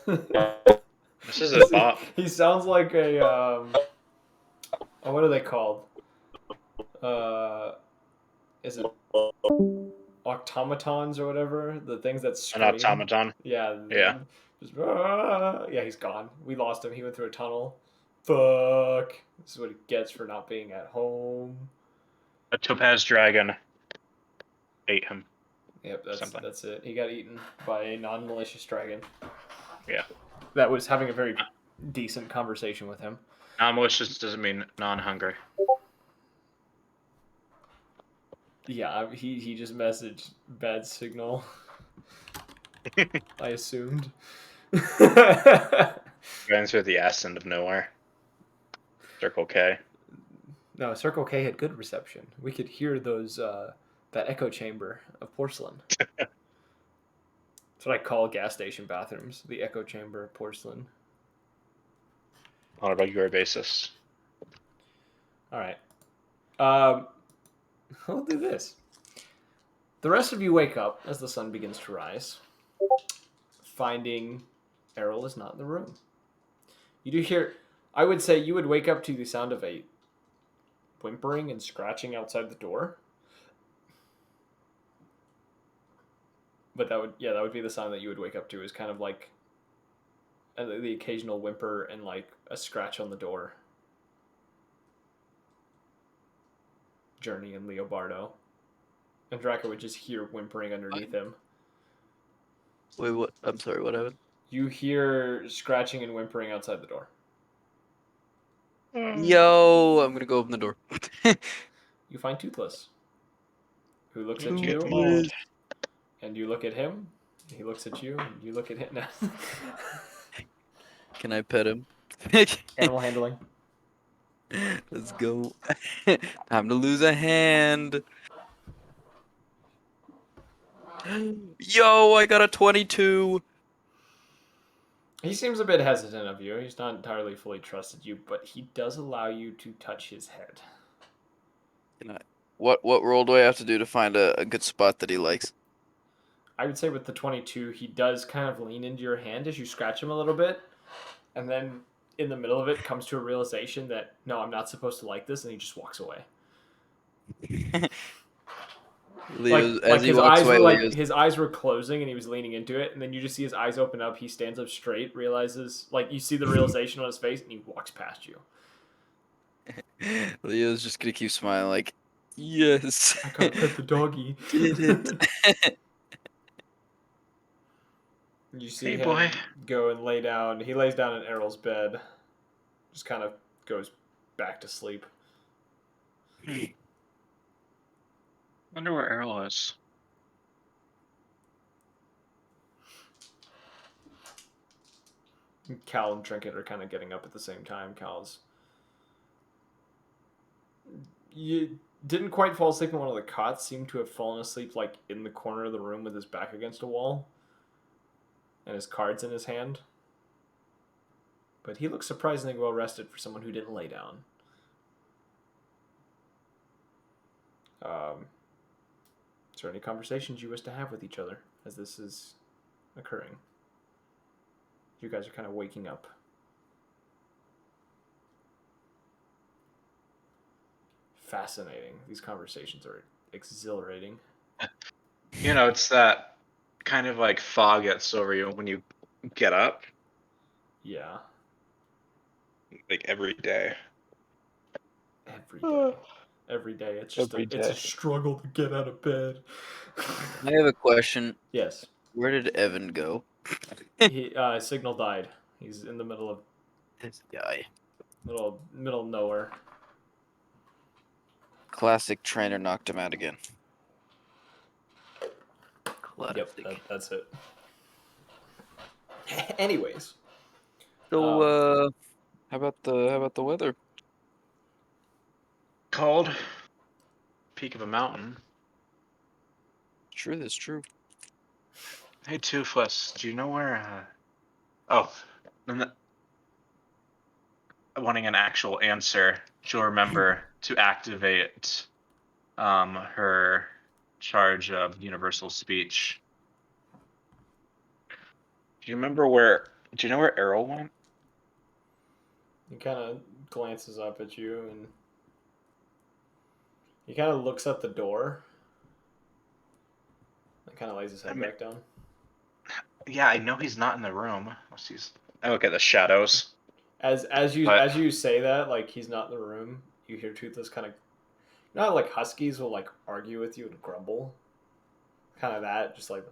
This is a bot. He sounds like a what are they called? Is it automatons or whatever? The things that scream. An automaton. Yeah. Yeah. Just, yeah, he's gone. We lost him. He went through a tunnel. fuck. This is what he gets for not being at home. A topaz dragon ate him. Yep, Something. that's it. He got eaten by a non-malicious dragon. Yeah. That was having a very decent conversation with him. Non-malicious doesn't mean non-hungry. Yeah, he just messaged bad signal. I assumed. Dragons are the ass end of nowhere. Circle K. No, Circle K had good reception. We could hear those that echo chamber of porcelain. That's what I call gas station bathrooms, the echo chamber of porcelain. On a regular basis. All right. I'll do this. The rest of you wake up as the sun begins to rise, finding Errol is not in the room. You do hear, I would say you would wake up to the sound of a whimpering and scratching outside the door. But that would be the sound that you would wake up to, is kind of like the occasional whimper and like a scratch on the door. Journey and Leobardo. And Draco would just hear whimpering underneath him. Wait, what? I'm sorry, what happened? You hear scratching and whimpering outside the door. Yo, I'm gonna go open the door. You find Toothless, who looks at Did you get you, mauled? and you look at him. He looks at you, and you look at him. Can I pet him? Animal handling. Let's go. Time to lose a hand. Yo, I got a 22. He seems a bit hesitant of you. He's not entirely fully trusted you, but he does allow you to touch his head. Can I, what roll do I have to do to find a good spot that he likes? I would say with the 22, he does kind of lean into your hand as you scratch him a little bit, and then in the middle of it comes to a realization that, no, I'm not supposed to like this, and he just walks away. Leo's, Like as he his walks eyes away, were Leo's, his eyes were closing, and he was leaning into it, and then you just see his eyes open up. He stands up straight, realizes, like, you see the realization on his face, and he walks past you. Leo's just gonna keep smiling like, yes. I gotta pet the doggy. Did it. You see Hey, him boy. go and lay down. He lays down in Errol's bed. Just kind of goes back to sleep. Wonder where Errol is. Cal and Trinket are kind of getting up at the same time. Cal's... You didn't quite fall asleep in one of the cots. Seemed to have fallen asleep like in the corner of the room with his back against a wall. And his cards in his hand. But he looks surprisingly well rested for someone who didn't lay down. Is there any conversations you wish to have with each other as this is occurring? You guys are kind of waking up. Fascinating. These conversations are exhilarating. You know, it's that kind of like fog gets over you when you get up, Yeah. like every day. Every day. Every day. It's just Every it's a day. struggle to get out of bed. I have a question. Yes. Where did Evan go? He signal died. He's in the middle of This guy. middle of nowhere. Classic trainer knocked him out again. Classic. Yep, that's it. Anyways. So, how about the weather? Cold. Peak of a mountain. True, that's true. Hey, Toothless, do you know where? Oh, wanting an actual answer. She'll remember to activate her charge of universal speech. Do you remember where? Do you know where Errol went? He kind of glances up at you and he kind of looks at the door and kind of lays his head back down. Yeah, I know he's not in the room. Unless he's. I look at the shadows. As you But- as you say that, like he's not in the room, you hear Toothless kind of, not like huskies will like argue with you and grumble, kind of that, just like.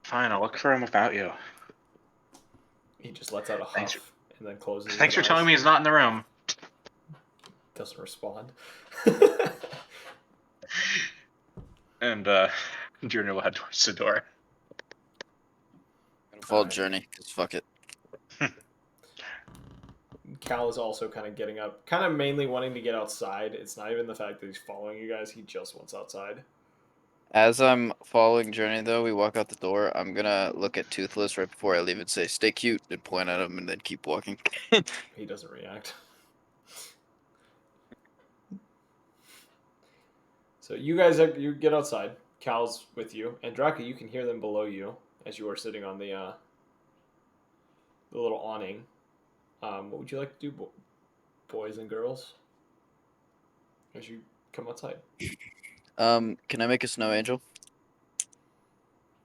Fine, I'll look for him without you. He just lets out a Thanks huff and then closes. Thanks for his telling eyes. me he's not in the room. Doesn't respond. And Junior will head towards the door. I'm gonna follow Alright. Journey, because fuck it. Cal is also kind of getting up, kind of mainly wanting to get outside. It's not even the fact that he's following you guys; he just wants outside. As I'm following Journey, though, we walk out the door. I'm gonna look at Toothless right before I leave and say, "Stay cute," and point at him, and then keep walking. He doesn't react. So you guys, you get outside. Cal's with you, and Draka, you can hear them below you as you are sitting on the little awning. What would you like to do, boys and girls, as you come outside? Can I make a snow angel?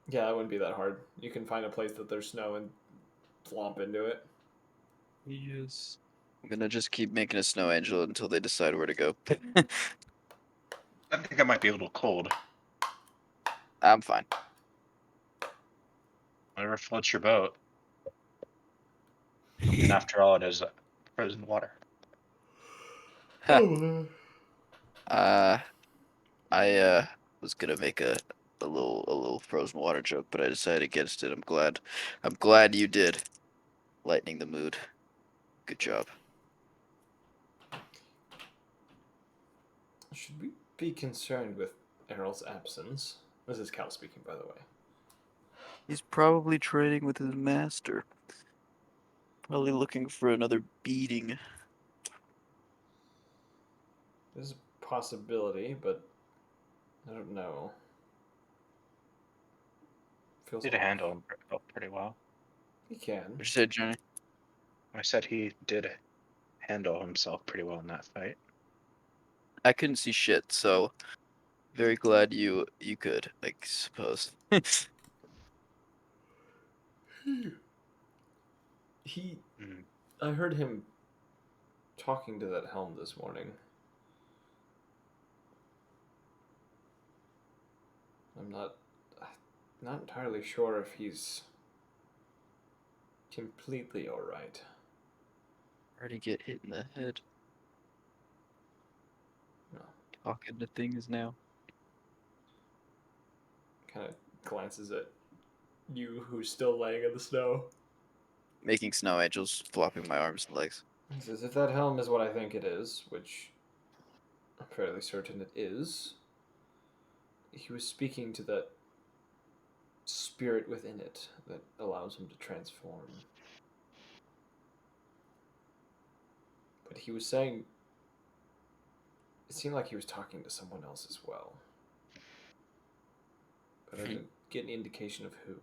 Yeah, that wouldn't be that hard. You can find a place that there's snow and flomp into it. Yes. I'm gonna just keep making a snow angel until they decide where to go. I think I might be a little cold. I'm fine. Whatever floats your boat. And after all, it is frozen water. I was gonna make a little frozen water joke, but I decided against it. I'm glad you did. Lightening the mood. Good job. Should we be concerned with Errol's absence? This is Cal speaking, by the way. He's probably training with his master. Probably looking for another beating. There's a possibility, but I don't know. Feels Did off. handle him pretty well. He can. What'd you say, Johnny? I said he did handle himself pretty well in that fight. I couldn't see shit, so very glad you could, I suppose. He. Mm. I heard him talking to that helm this morning. I'm not entirely sure if he's completely all right. Already get hit in the head. No. Talking to things now. Kind of glances at you, who's still laying in the snow. Making snow angels, flopping my arms and legs. He says, if that helm is what I think it is, which I'm fairly certain it is, he was speaking to that spirit within it that allows him to transform. But he was saying, it seemed like he was talking to someone else as well. But I didn't get any indication of who.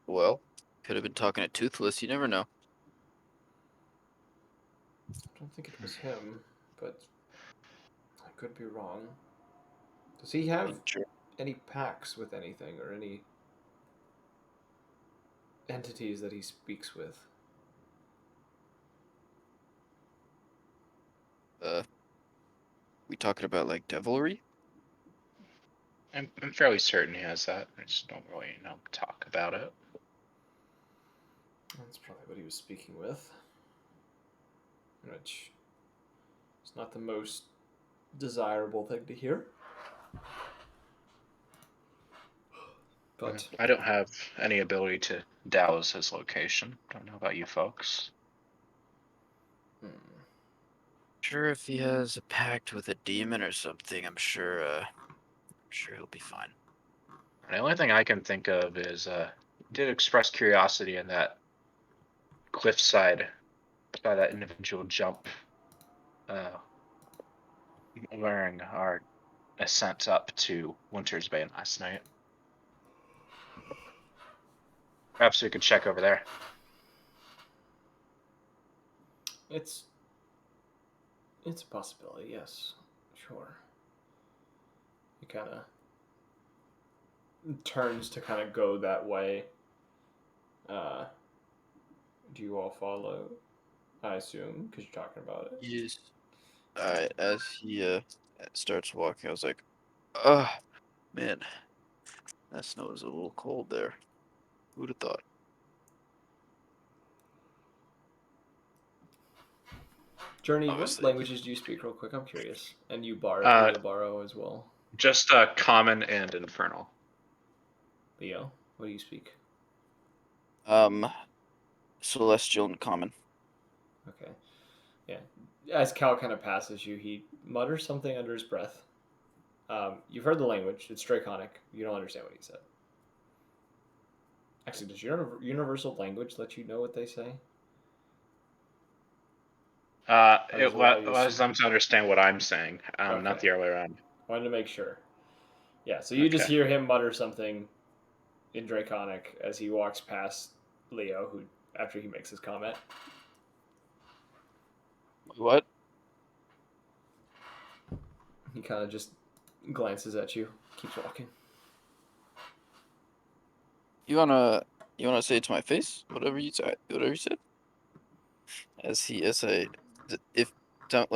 Well, could have been talking to Toothless, you never know. I don't think it was him, but I could be wrong. Does he have Sure. any pacts with anything or any entities that he speaks with? We talking about like devilry? I'm fairly certain he has that. I just don't really talk about it. That's probably what he was speaking with. Which is not the most desirable thing to hear. But I don't have any ability to douse his location. Don't know about you folks. Sure, if he has a pact with a demon or something, I'm sure he'll be fine. The only thing I can think of is did express curiosity in that cliffside by that individual jump during our ascent up to Wintersbane last night. Perhaps we could check over there. it's a possibility, yes. Sure. kind of turns to kind of go that way. Do you all follow? I assume, because you're talking about it. Yes. Alright, as he starts walking, I was like, oh, man, that snow is a little cold there. Who'd have thought? Journey, Obviously. what languages do you speak, real quick? I'm curious. And you borrow as well. Just common and infernal. Leo, what do you speak? Celestial and common. Okay. Yeah. As Cal kind of passes you, he mutters something under his breath. You've heard the language. It's Draconic. You don't understand what he said. Actually, does your universal language let you know what they say? It allows them to understand what I'm saying, not Okay. the other way around. Wanted to make sure. Yeah, so you just Okay. hear him mutter something in Draconic as he walks past Leo, who after he makes his comment. What? He kind of just glances at you, keeps walking. You wanna say it to my face? Whatever you said. Let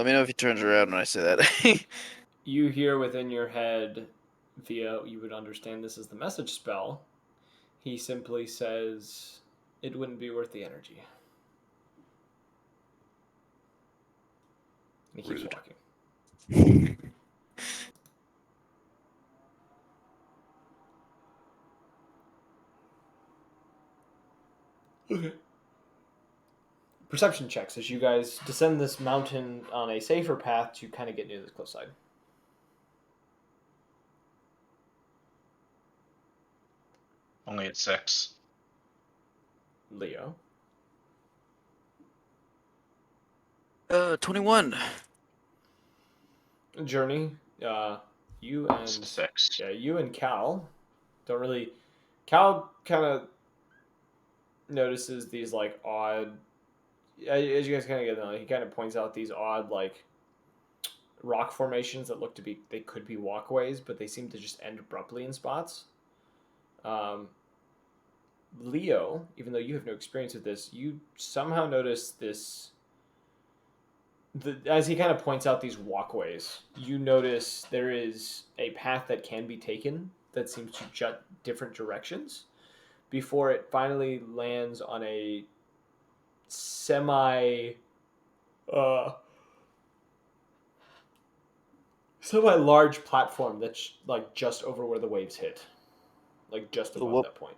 me know if he turns around when I say that. You hear within your head, via you would understand this is the message spell. He simply says, "It wouldn't be worth the energy." And he keeps Rude. walking. Okay. Perception checks as you guys descend this mountain on a safer path to kind of get near the cliffside. Only at 6. Leo. 21. Journey. You and 6. you and Cal don't really. Cal kind of notices these like odd. As you guys kind of get know, he kind of points out these odd like rock formations that look to be they could be walkways, but they seem to just end abruptly in spots. Leo, even though you have no experience with this, you somehow notice this. As he kind of points out these walkways, you notice there is a path that can be taken that seems to jut different directions before it finally lands on a semi large platform that's like just over where the waves hit, like just above that point.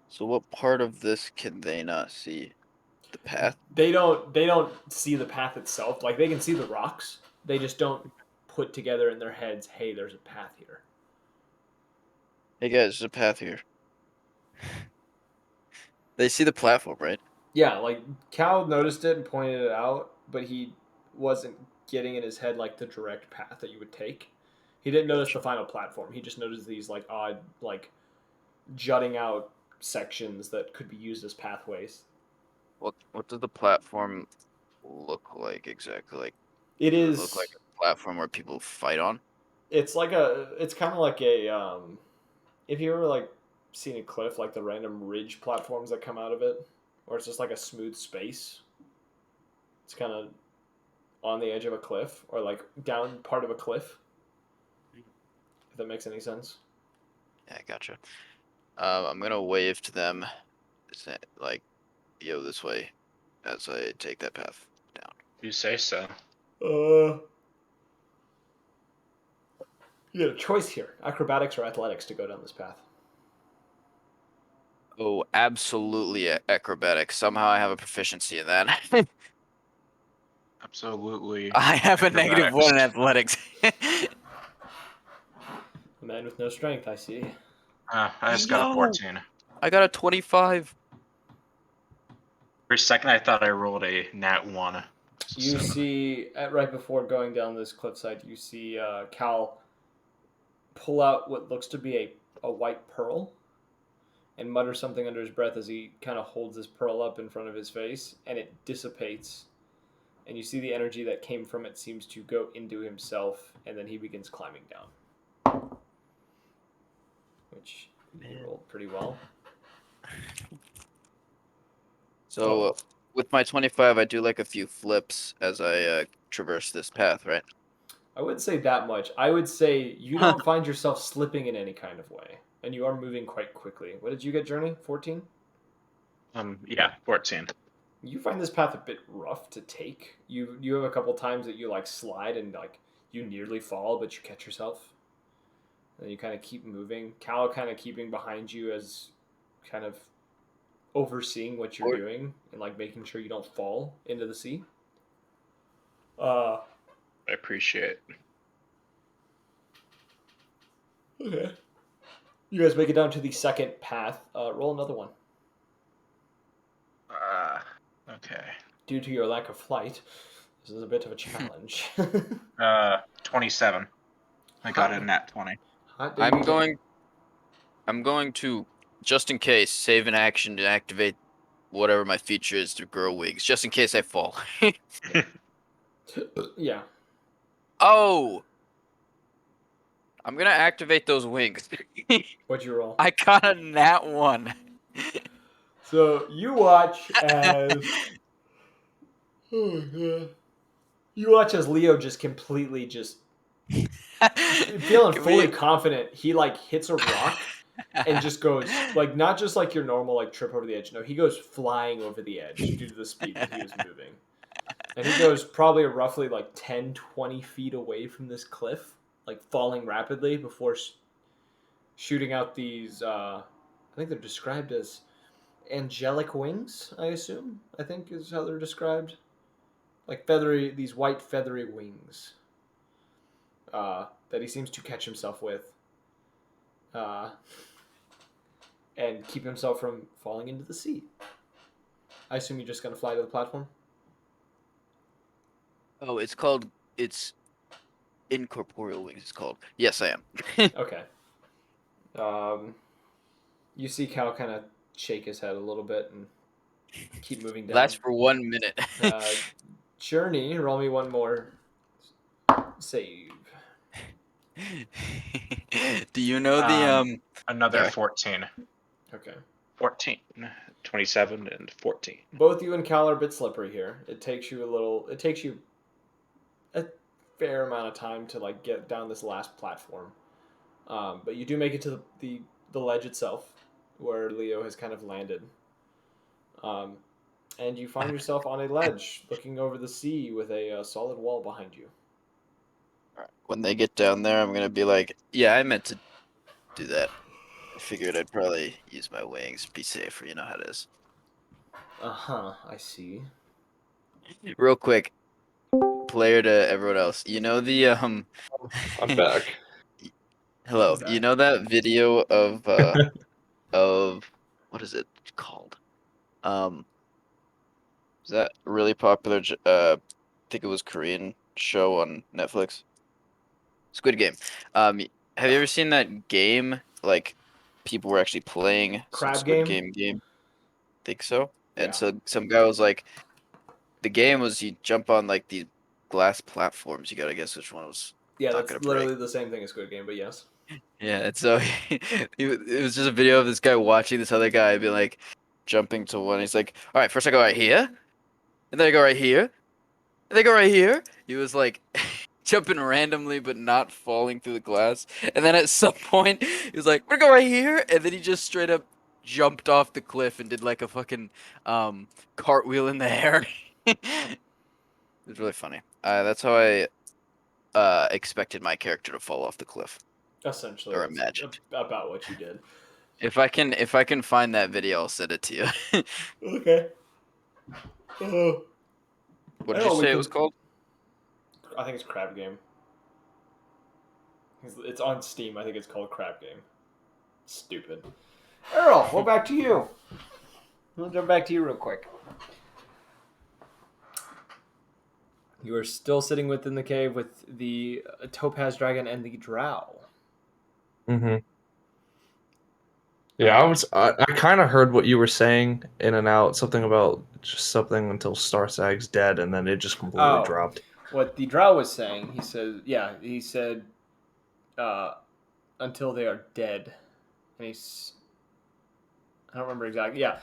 So what part of this can they not see? The path? They don't see the path itself. Like they can see the rocks. They just don't put together in their heads, "Hey, there's a path here." Hey guys, there's a path here. They see the platform, right? Yeah, like Cal noticed it and pointed it out, but he wasn't getting in his head like the direct path that you would take. He didn't notice the final platform. He just noticed these like odd, like jutting out sections that could be used as pathways. What does the platform look like exactly? Like, It does is. it look like a platform where people fight on? It's like it's kind of like a. If you ever like seen a cliff, like the random ridge platforms that come out of it, or it's just like a smooth space. It's kind of on the edge of a cliff, or like down part of a cliff. If that makes any sense. Yeah, gotcha. I'm gonna wave to them, like, yo, this way, as I take that path down. You say so. You got a choice here: acrobatics or athletics to go down this path. Oh, absolutely acrobatic. Somehow I have a proficiency in that. Absolutely. I have a negative acrobatics. 1 in athletics. A man with no strength, I see. I just got a No! 14. I got a 25. For a second, I thought I rolled a nat 1. You see, right before going down this cliffside, you see Cal pull out what looks to be a white pearl and mutter something under his breath as he kind of holds this pearl up in front of his face, and it dissipates. And you see the energy that came from it seems to go into himself, and then he begins climbing down. which you rolled pretty well. So with my 25, I do like a few flips as I traverse this path, right? I wouldn't say that much. I would say you don't find yourself slipping in any kind of way, and you are moving quite quickly. What did you get, Journey? 14? Yeah, 14. You find this path a bit rough to take. You have a couple times that you like slide and like you nearly fall, but you catch yourself. And you kind of keep moving. Cal kind of keeping behind you as kind of overseeing what you're doing and like making sure you don't fall into the sea. I appreciate. Okay. You guys make it down to the second path. Roll another one. Okay. Due to your lack of flight, this is a bit of a challenge. 27. I got a nat 20. Hot I'm diggity. going to, just in case, save an action to activate whatever my feature is to grow wings, just in case I fall. Yeah. Oh! I'm gonna activate those wings. What'd you roll? I got a nat 1. So you watch as you watch as Leo just completely just feeling Can fully we- confident. He like hits a rock and just goes like not just like your normal like trip over the edge. No, he goes flying over the edge due to the speed that he was moving. And he goes probably roughly like 10, 20 feet away from this cliff, like falling rapidly before shooting out these I think they're described as angelic wings, I assume. I think is how they're described. Like feathery, these white feathery wings that he seems to catch himself with and keep himself from falling into the sea. I assume you're just going to fly to the platform? Oh, it's incorporeal wings, it's called. Yes, I am. Okay. You see Cal kind of shake his head a little bit and keep moving down. Lasts for 1 minute. Journey, roll me one more save. Do you know the Another sorry. 14. Okay. 14. 27 and 14. Both you and Cal are a bit slippery here. It takes you a fair amount of time to like get down this last platform. But you do make it to the ledge itself, where Leo has kind of landed. And you find yourself on a ledge, looking over the sea with a solid wall behind you. When they get down there, I'm gonna be like, yeah, I meant to do that. I figured I'd probably use my wings, be safer. You know how it is. I see. Real quick, player to everyone else. You know the I'm back. Hello. He's You back. know that video of what is it called? Is that a really popular? I think it was Korean show on Netflix. Squid Game. Have you ever seen that game? Like, people were actually playing some Crab Squid game? Game. Think so. Yeah. And so some guy was like, the game was you jump on like these glass platforms. You gotta guess which one was Yeah, not that's gonna break. literally the same thing as Squid Game, but yes. Yeah, and so it was just a video of this guy watching this other guy be like jumping to one. He's like, all right, first I go right here, and then I go right here, and then I go right here. He was like jumping randomly but not falling through the glass. And then at some point, he was like, we're gonna go right here, and then he just straight up jumped off the cliff and did like a fucking cartwheel in the air. It was really funny. That's how I expected my character to fall off the cliff. Essentially, Or that's imagined. about what you did. If I can find that video, I'll send it to you. Okay. Oh, What did you say it was called? I think it's Crab Game. It's on Steam. I think it's called Crab Game. Stupid. Earl, we're back to you. We'll jump back to you real quick. You are still sitting within the cave with the topaz dragon and the drow. Mm-hmm. Yeah, I kind of heard what you were saying in and out, something about just something until Star Sag's dead, and then it just completely dropped. What the drow was saying, he said, until they are dead. And I don't remember exactly. Yeah,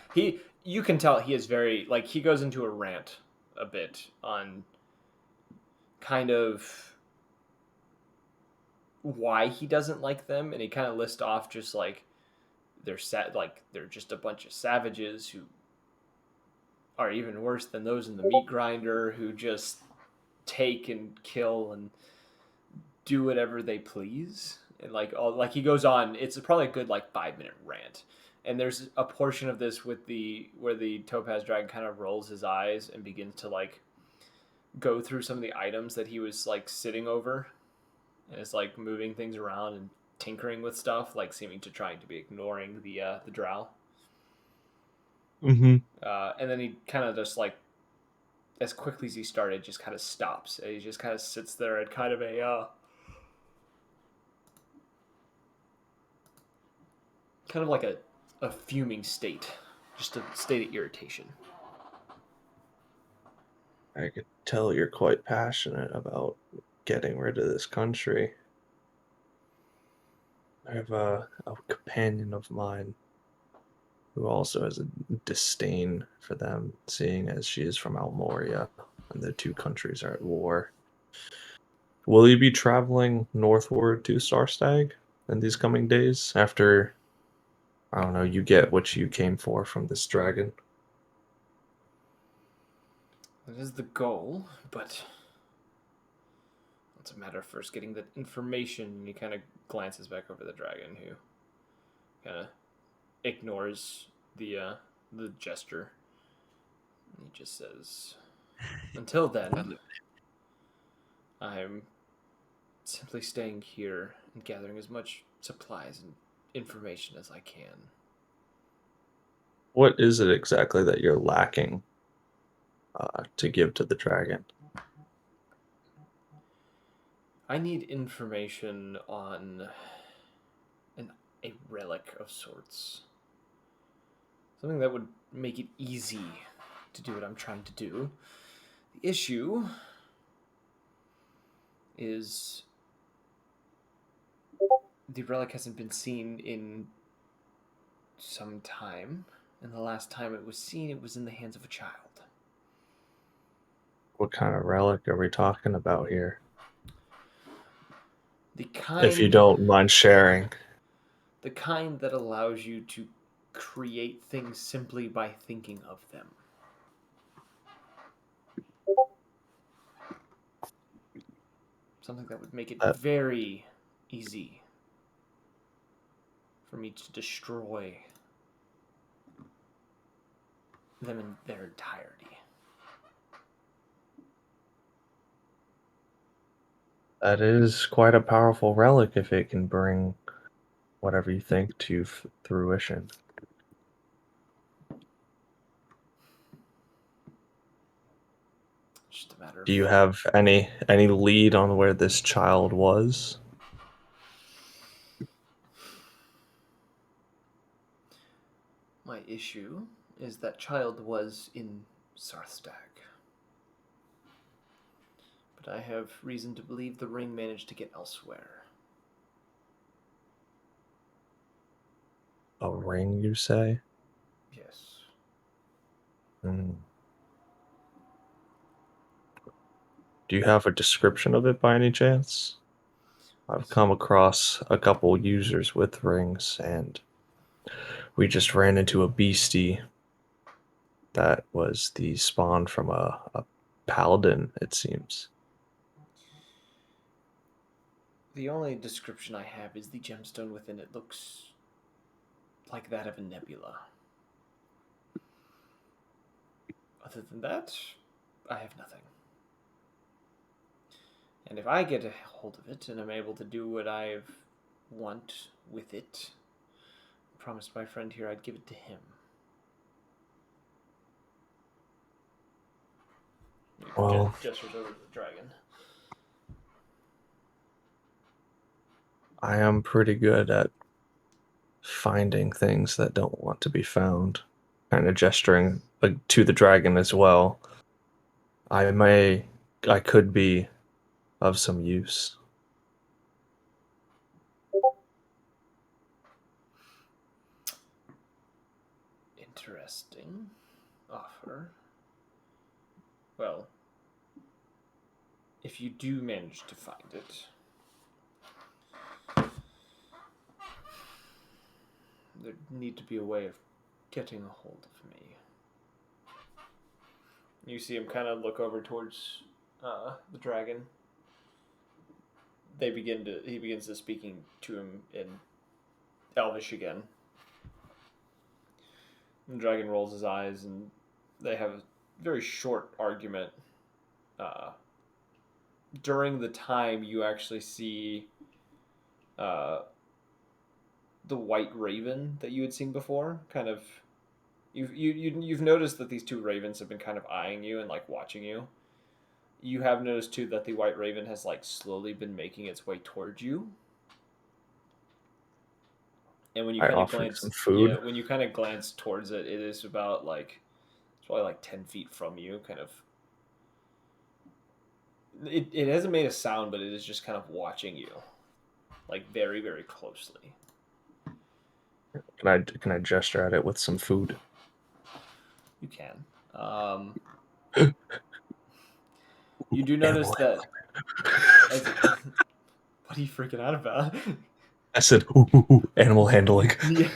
you can tell he is very, like, he goes into a rant a bit on kind of why he doesn't like them, and he kind of lists off just like they're just a bunch of savages who are even worse than those in the meat grinder, who just take and kill and do whatever they please. And like he goes on, it's probably a good like 5-minute rant. And there's a portion of this with where the topaz dragon kind of rolls his eyes and begins to like go through some of the items that he was like sitting over, and it's like moving things around and tinkering with stuff, like seeming to trying to be ignoring the drow. Mm-hmm. And then he kind of just like, as quickly as he started, just kind of stops. And he just kind of sits there at kind of kind of like a fuming state, just a state of irritation. I could tell you're quite passionate about getting rid of this country. I have a companion of mine who also has a disdain for them, seeing as she is from Almoria, and the two countries are at war. Will you be traveling northward to Starstag in these coming days after, I don't know, you get what you came for from this dragon? That is the goal, but it's a matter of first getting the information. He kind of glances back over the dragon, who kind of ignores the gesture. And he just says, "Until then, I'm simply staying here and gathering as much supplies and information as I can." What is it exactly that you're lacking to give to the dragon? I need information on a relic of sorts. Something that would make it easy to do what I'm trying to do. The issue is the relic hasn't been seen in some time, and the last time it was seen, it was in the hands of a child. What kind of relic are we talking about here? The kind, If you don't mind sharing. the kind that allows you to create things simply by thinking of them. Something that would make it very easy for me to destroy them in their entirety. That is quite a powerful relic if it can bring whatever you think to fruition. Just a matter of... Do you have any lead on where this child was? My issue is that child was in Sarthstag. But I have reason to believe the ring managed to get elsewhere. A ring, you say? Yes. Hmm. Do you have a description of it by any chance? I've come across a couple users with rings, and we just ran into a beastie that was the spawn from a paladin, it seems. The only description I have is the gemstone within it looks like that of a nebula. Other than that, I have nothing. And if I get a hold of it and I'm able to do what I want with it, I promised my friend here I'd give it to him. Well, Gestures over to the dragon. I am pretty good at finding things that don't want to be found. Kind of gesturing to the dragon as well. I could be of some use. interesting offer. Well, if you do manage to find it, there need to be a way of getting a hold of me. You see him kind of look over towards the dragon. He begins to speaking to him in Elvish again. The dragon rolls his eyes, and they have a very short argument. During the time you actually see the white raven that you had seen before, kind of, you've noticed that these two ravens have been kind of eyeing you and like watching you. You have noticed too that the white raven has like slowly been making its way towards you. And when you I kind of offered glance, some food. yeah, when you kind of glance towards it, it is about like it's probably like 10 feet from you, kind of. It hasn't made a sound, but it is just kind of watching you, like very, very closely. Can I gesture at it with some food? You can. You do notice that. What are you freaking out about? I said, animal handling. Yeah.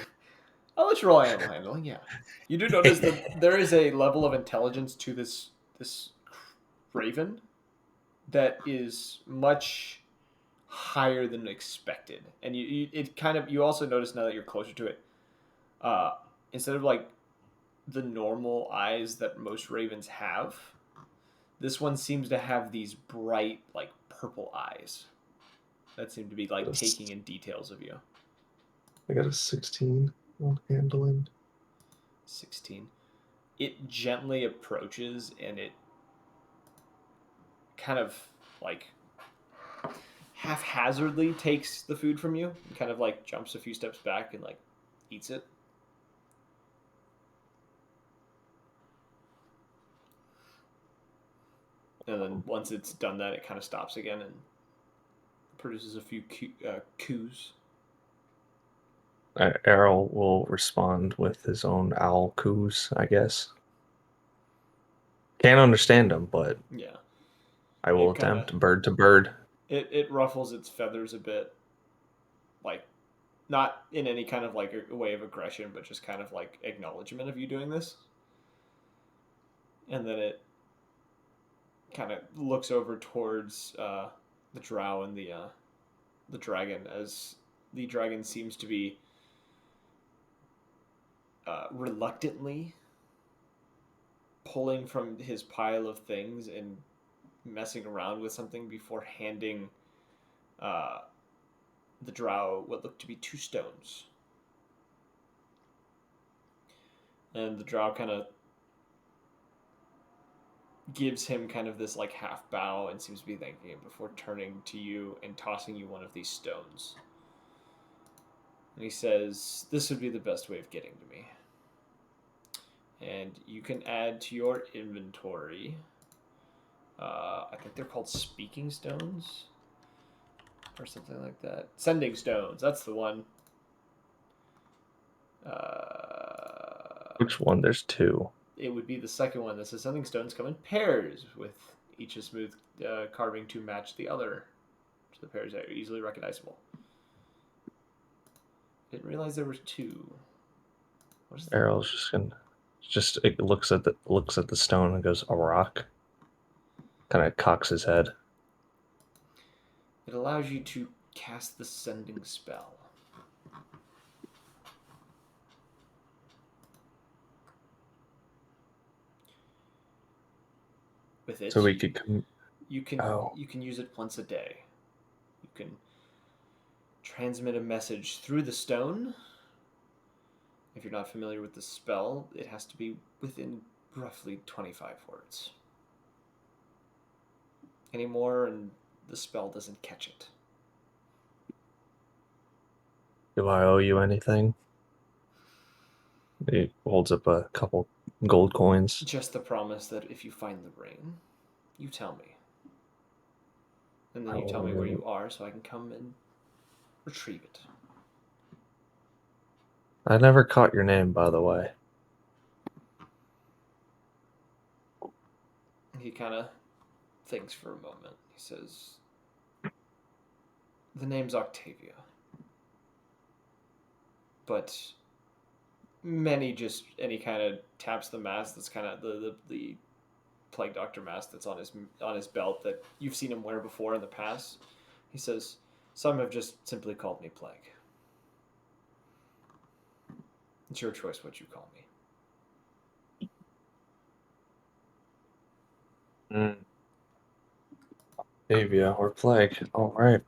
I'll let you roll animal handling. Yeah. You do notice that there is a level of intelligence to this raven that is much higher than expected, and you also notice now that you're closer to it. Instead of like the normal eyes that most ravens have, this one seems to have these bright, like purple eyes that seem to be like taking in details of you. I got a 16 on handling. 16. It gently approaches and it kind of like haphazardly takes the food from you and kind of like jumps a few steps back and like eats it. And then once it's done that, it kind of stops again and produces a few coos. Errol will respond with his own owl coos, I guess. Can't understand them, but Yeah. I will It kinda- attempt bird to bird. It ruffles its feathers a bit, like not in any kind of like a way of aggression, but just kind of like acknowledgement of you doing this. And then it kind of looks over towards the drow and the dragon, as the dragon seems to be reluctantly pulling from his pile of things and messing around with something before handing the drow what looked to be 2 stones. And the drow kind of gives him kind of this like half bow and seems to be thanking him before turning to you and tossing you one of these stones. And he says, "This would be the best way of getting to me. And you can add to your inventory, I think they're called speaking stones or something like that. Sending stones, that's the one. Which one? There's 2. It would be the second one that says sending stones come in pairs, with each a smooth carving to match the other. So the pairs are easily recognizable. Didn't realize there were 2. What is that? Errol's it looks at the stone and goes, a rock. Kind of cocks his head. It allows you to cast the sending spell. With it, So we could you can use it once a day. You can transmit a message through the stone. If you're not familiar with the spell, it has to be within roughly 25 words. Any more, and the spell doesn't catch it. Do I owe you anything? He holds up a couple gold coins. Just the promise that if you find the ring, you tell me. And then you tell me where you are so I can come and retrieve it. I never caught your name, by the way. He kind of thinks for a moment. He says, "The name's Octavia, but many just," and he kind of taps the mask that's kind of the plague doctor mask that's on his belt that you've seen him wear before in the past. He says, "Some have just simply called me Plague. It's your choice what you call me." Avia or Plague. All right.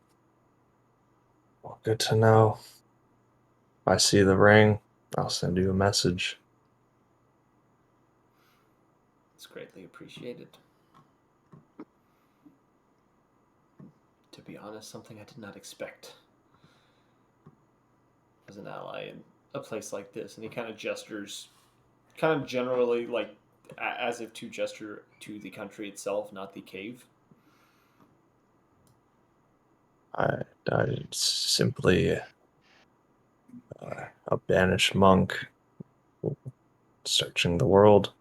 Well, good to know. If I see the ring, I'll send you a message. It's greatly appreciated. To be honest, something I did not expect as an ally in a place like this. And he kind of gestures, kind of generally like as if to gesture to the country itself, not the cave. I simply a banished monk searching the world.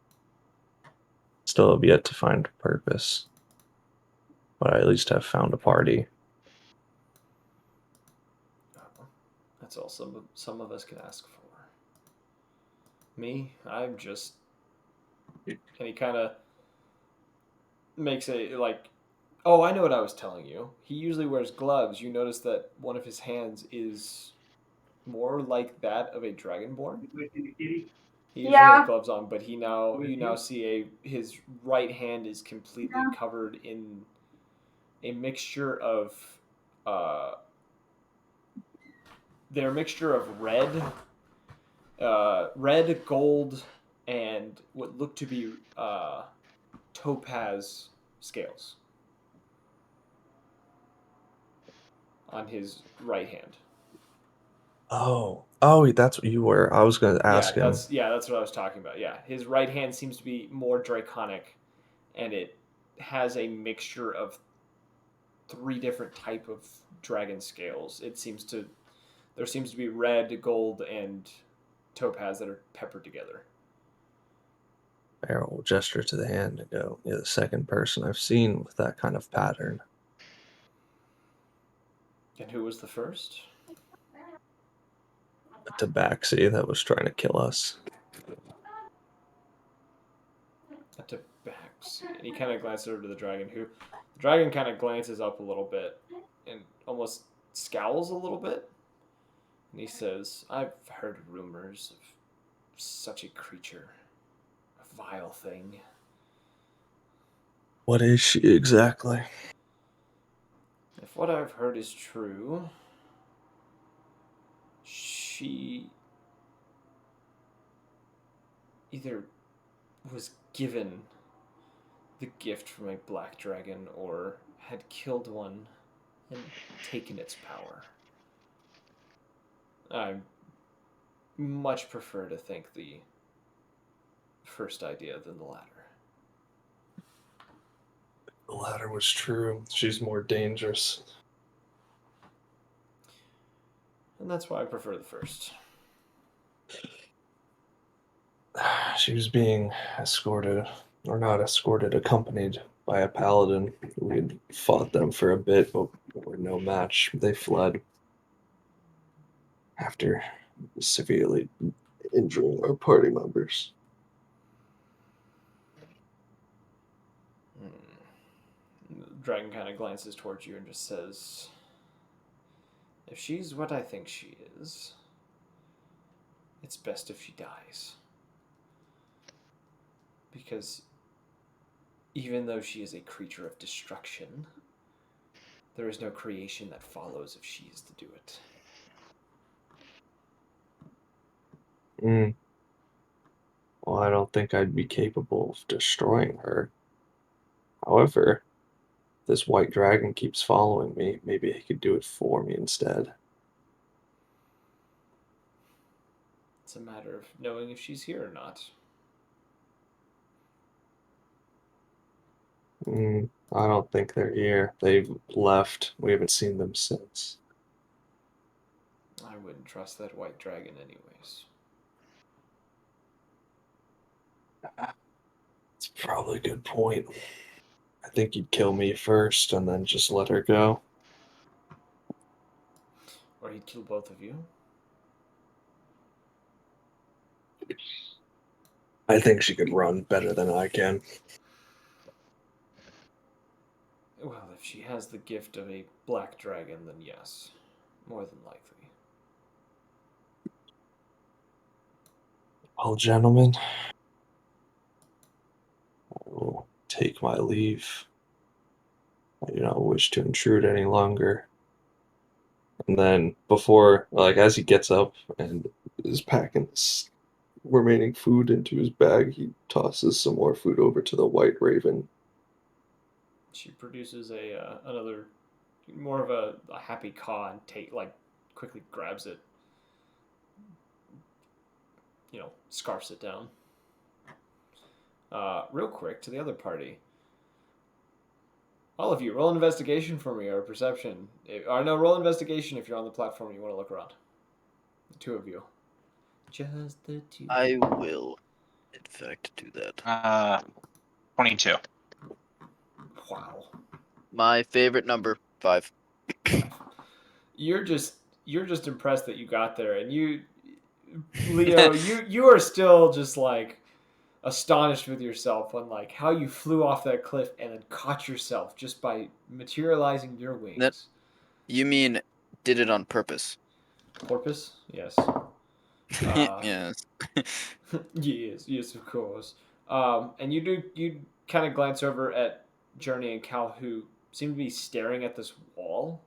Still have yet to find purpose, but I at least have found a party. That's all some of us can ask for. Me, I'm just, and he kind of makes a like, oh, I know what I was telling you. He usually wears gloves. You notice that one of his hands is more like that of a dragonborn. He usually has gloves on, but you now see his right hand is completely covered in a mixture of they're a mixture of red, gold, and what look to be topaz scales on his right hand. Oh, that's what you were. I was going to ask him. That's what I was talking about. Yeah, his right hand seems to be more draconic, and it has a mixture of 3 different type of dragon scales. There seems to be red, gold, and topaz that are peppered together. Errol will gesture to the hand and go, "You're the second person I've seen with that kind of pattern." And who was the first? A tabaxi that was trying to kill us. A tabaxi. And he kind of glances over to the dragon, the dragon kind of glances up a little bit and almost scowls a little bit. And he says, "I've heard rumors of such a creature. A vile thing. What is she exactly? If what I've heard is true, she either was given the gift from a black dragon or had killed one and taken its power. I much prefer to think the first idea than the latter." The latter was true. She's more dangerous. And that's why I prefer the first. She was being escorted, or not escorted, accompanied by a paladin. We had fought them for a bit, but were no match. They fled after severely injuring our party members. The dragon kind of glances towards you and just says, "If she's what I think she is, it's best if she dies. Because even though she is a creature of destruction, there is no creation that follows if she is to do it." Well, I don't think I'd be capable of destroying her. However, if this white dragon keeps following me, maybe he could do it for me instead. It's a matter of knowing if she's here or not. I don't think they're here. They've left. We haven't seen them since. I wouldn't trust that white dragon anyways. It's probably a good point. I think you'd kill me first and then just let her go. Or he'd kill both of you. I think she could run better than I can. Well, if she has the gift of a black dragon, then yes. More than likely. Well, gentlemen, I will take my leave. I do not wish to intrude any longer. And then before, like, as he gets up and is packing his remaining food into his bag, he tosses some more food over to the White Raven. She produces another, more of a happy caw and quickly grabs it. Scarfs it down. Real quick to the other party. All of you, roll investigation for me or perception. No, roll investigation if you're on the platform and you want to look around. The two of you. Just the two. I will, in fact, do that. 22. Wow. My favorite number, 5. You're just impressed that you got there, and you, Leo, you are still just like astonished with yourself on like how you flew off that cliff and then caught yourself just by materializing your wings. You mean did it on purpose? Porpoise? Yes. Yes. yes, of course. And you kind of glance over at Journey and Cal, who seem to be staring at this wall.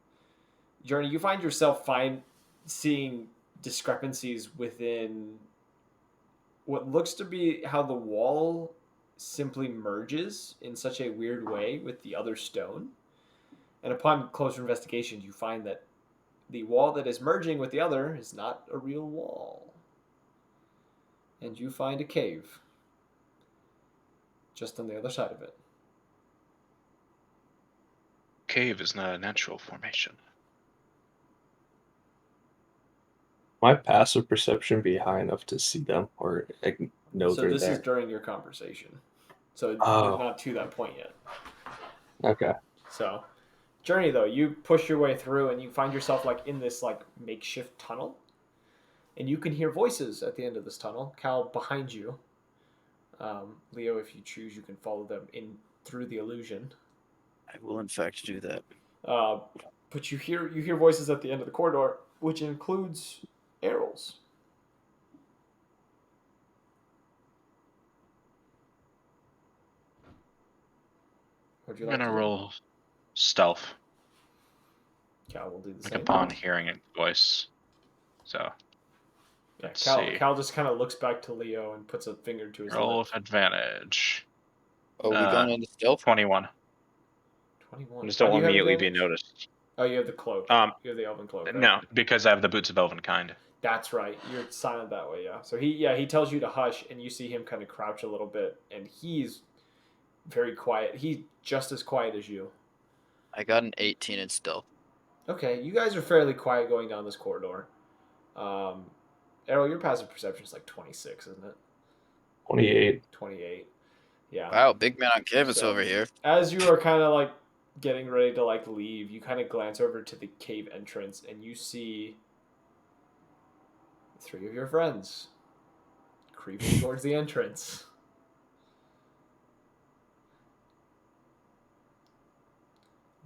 Journey, you find yourself seeing discrepancies within what looks to be how the wall simply merges in such a weird way with the other stone. And upon closer investigation, you find that the wall that is merging with the other is not a real wall. And you find a cave just on the other side of it. Cave is not a natural formation. My passive perception be high enough to see them or know So they're this there? is during your conversation. So Oh. you're not to that point yet. Okay. So, Journey though, you push your way through and you find yourself like in this like makeshift tunnel. And you can hear voices at the end of this tunnel. Cal, behind you. Leo, if you choose, you can follow them in through the illusion. I will, in fact, do that. But you hear voices at the end of the corridor, which includes Errol's. Would you I'm like gonna to do? roll stealth, Cal will do the like same. upon hearing its voice. So Yeah, let's see. Cal just kind of looks back to Leo and puts a finger to his Roll lip. with advantage. Oh, we going into stealth? 21. 21. Just Why don't do you have immediately be advantage? noticed. Oh, you have the cloak. Um, You have the elven cloak. Right? No, because I have the boots of elven kind. That's right. You're silent that way, yeah. So he tells you to hush, and you see him kind of crouch a little bit, and he's very quiet. He's just as quiet as you. I got an 18 in stealth. Okay, you guys are fairly quiet going down this corridor. Errol, your passive perception is like 26, isn't it? 28. 28. Yeah. Wow, big man on canvas So, over here. As you are kind of like getting ready to like leave, you kind of glance over to the cave entrance, and you see 3 of your friends creeping towards the entrance.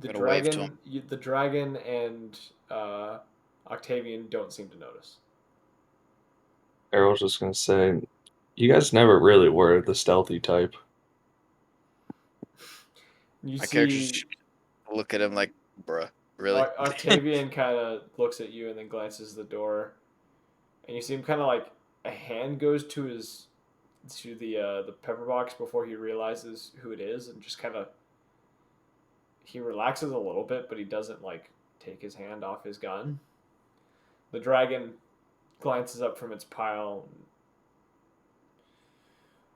The I'm gonna wave to dragon, the dragon, and Octavian don't seem to notice. Errol's just gonna say, you guys never really were the stealthy type. You My see, characters look at him like, bruh, really? Octavian kind of looks at you and then glances at the door, and you see him kind of like a hand goes to the pepper box before he realizes who it is, and just kind of he relaxes a little bit, but he doesn't like take his hand off his gun. The dragon glances up from its pile, and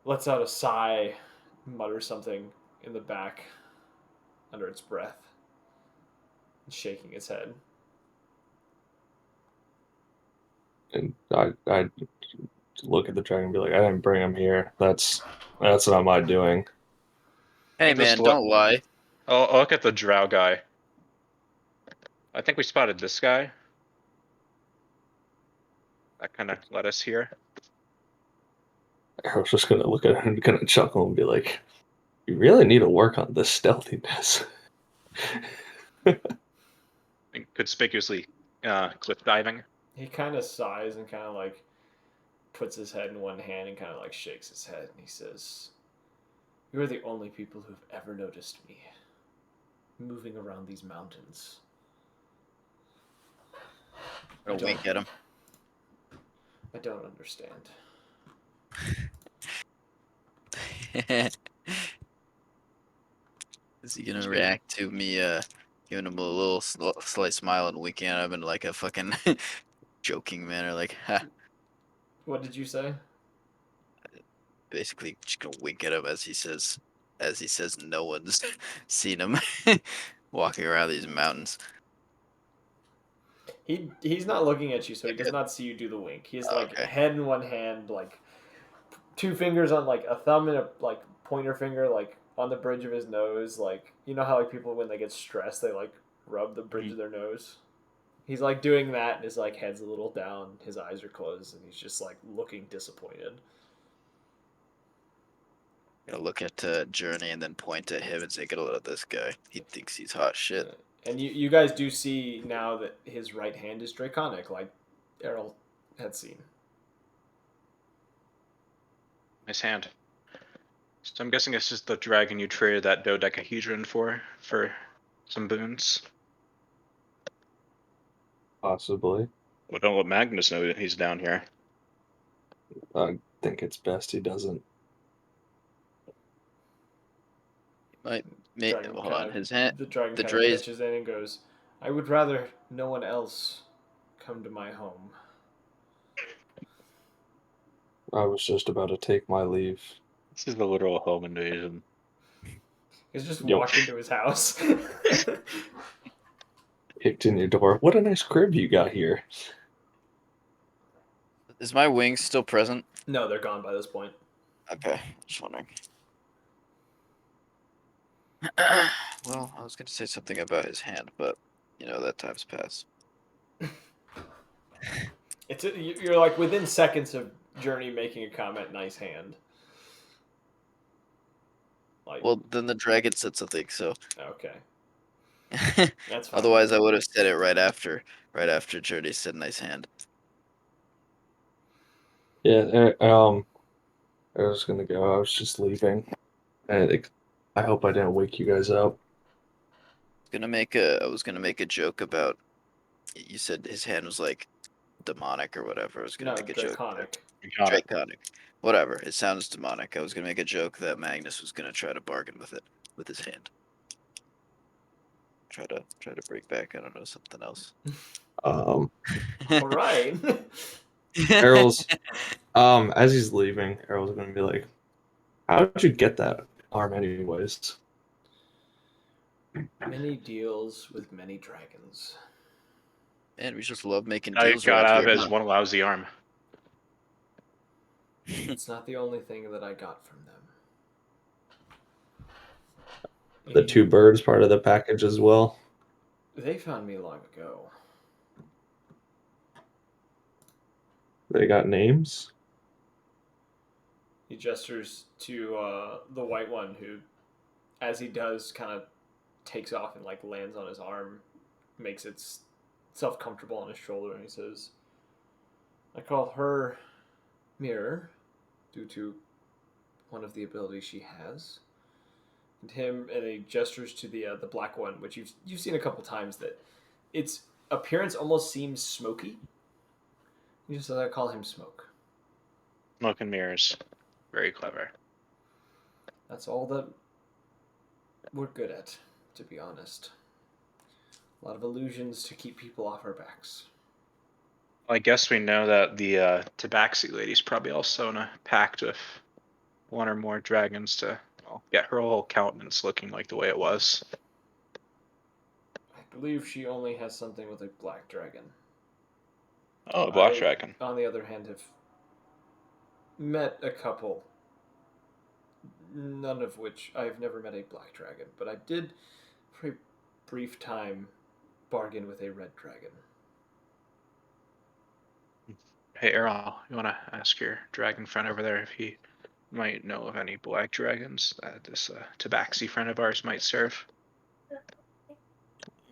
lets out a sigh, mutters something in the back under its breath, shaking its head. And I look at the dragon and be like, I didn't bring him here. That's not my doing. Hey I'll just man, don't lie. I'll look at the drow guy. I think we spotted this guy. That kind of led us here. I was just gonna look at him and kind of chuckle and be like, "You really need to work on this stealthiness." And conspicuously cliff diving. He kind of sighs and kind of like puts his head in one hand and kind of like shakes his head and he says, "You are the only people who've ever noticed me moving around these mountains." I'll wink at him. I don't understand. Is he gonna react to me giving him a little slight smile and winking at him in like a fucking joking manner, like, ha? What did you say? Basically, just gonna wink at him as he says no one's seen him walking around these mountains. He's not looking at you, so he does Okay. not see you do the wink. He's Oh, like okay. head in one hand, like two fingers on like a thumb and a like pointer finger like on the bridge of his nose, like you know how like people when they get stressed they like rub the bridge of their nose. He's like doing that and his like head's a little down, his eyes are closed, and he's just like looking disappointed. Gonna look at Journey and then point at him and say, "Get a load of this guy. He thinks he's hot shit." And you guys do see now that his right hand is draconic, like Errol had seen. Nice hand. So I'm guessing it's just the dragon you traded that dodecahedron for some boons. Possibly. Well, don't let Magnus know that he's down here. I think it's best he doesn't. Might, Dragon hold on. kinda, His hand, the dragon the kind of Dre's. pitches in and goes, "I would rather no one else come to my home." I was just about to take my leave. This is the literal home invasion. He's just Yo. walked into his house. Kicked in your door. What a nice crib you got here. Is my wings still present? No, they're gone by this point. Okay, just wondering. Well, I was gonna say something about his hand, but you know that time's passed. You're like within seconds of Journey making a comment. Nice hand. Like, Well, then the dragon said something, so okay, that's fine. otherwise I would have said it right after Journey said nice hand. Yeah, I was gonna go. I was just leaving. I hope I didn't wake you guys up. I was gonna make a joke about. You said his hand was like demonic or whatever. I was gonna No, make a joke. draconic. Draconic. Whatever. It sounds demonic. I was gonna make a joke that Magnus was gonna try to bargain with it with his hand. Try to break back. I don't know, something else. All right. Errol's as he's leaving, Errol's gonna be like, "How did you get that arm, anyways?" Many deals with many dragons. Man, we just love making I deals got around out of here. it as one lousy arm. It's not the only thing that I got from them. The two birds part of the package as well. They found me long ago. They got names. He gestures to the white one, who, as he does, kind of takes off and like lands on his arm, makes itself comfortable on his shoulder, and he says, "I call her Mirror due to one of the abilities she has." And he gestures to the black one, which you've seen a couple times, that its appearance almost seems smoky. He just says, "I call him Smoke." Smoke and mirrors. Very clever. That's all that we're good at, to be honest. A lot of illusions to keep people off our backs. Well, I guess we know that the Tabaxi lady's probably also in a pact with one or more dragons to get her whole countenance looking like the way it was. I believe she only has something with a black dragon. Oh, a black I, dragon. On the other hand, have met a couple None of which I've never met a black dragon, but I did, for a brief time, bargain with a red dragon. Hey, Errol, you want to ask your dragon friend over there if he might know of any black dragons that this tabaxi friend of ours might serve? I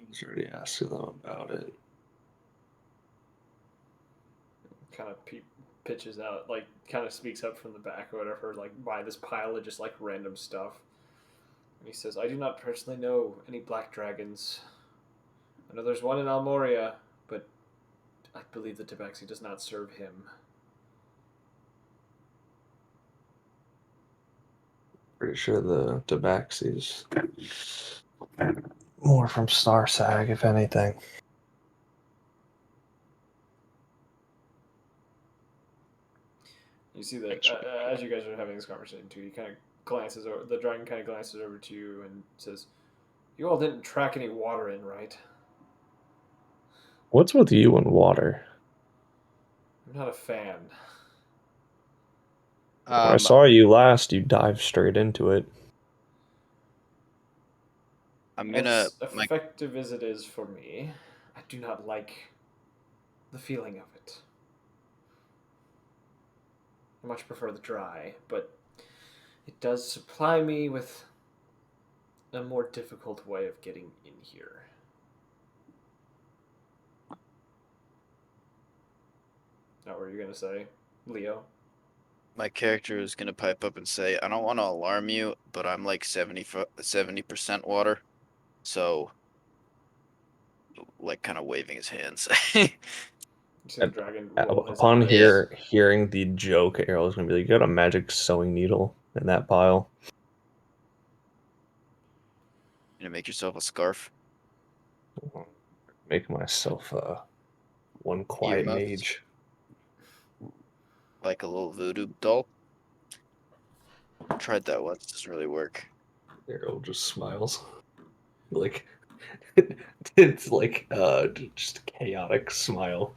was already asking them about it. Kind of pitches out, like, kind of speaks up from the back or whatever, like, by this pile of just, like, random stuff. And he says, I do not personally know any black dragons. I know there's one in Almoria, but I believe the tabaxi does not serve him. Pretty sure the Tabaxi's more from Star Sag, if anything. You see that as you guys are having this conversation too, he kind of glances over. The dragon kind of glances over to you and says, "You all didn't track any water in, right?" What's with you and water? I'm not a fan. When I Um, saw you last, you dived straight into it. I'm gonna As my effective as it is for me, I do not like the feeling of it. I much prefer the dry, but it does supply me with a more difficult way of getting in here. Now, what were you gonna say, Leo? my character is gonna pipe up and say, I don't want to alarm you, but I'm like 70% water, so like kind of waving his hands. You see the dragon roll his Upon eyes. hearing the joke, Arrow's gonna be like, "You got a magic sewing needle in that pile." You know, make yourself a scarf. Make myself one quiet Earmuffs. mage. Like a little voodoo doll. Tried that once, doesn't really work. Arrow just smiles, like it's like just a chaotic smile.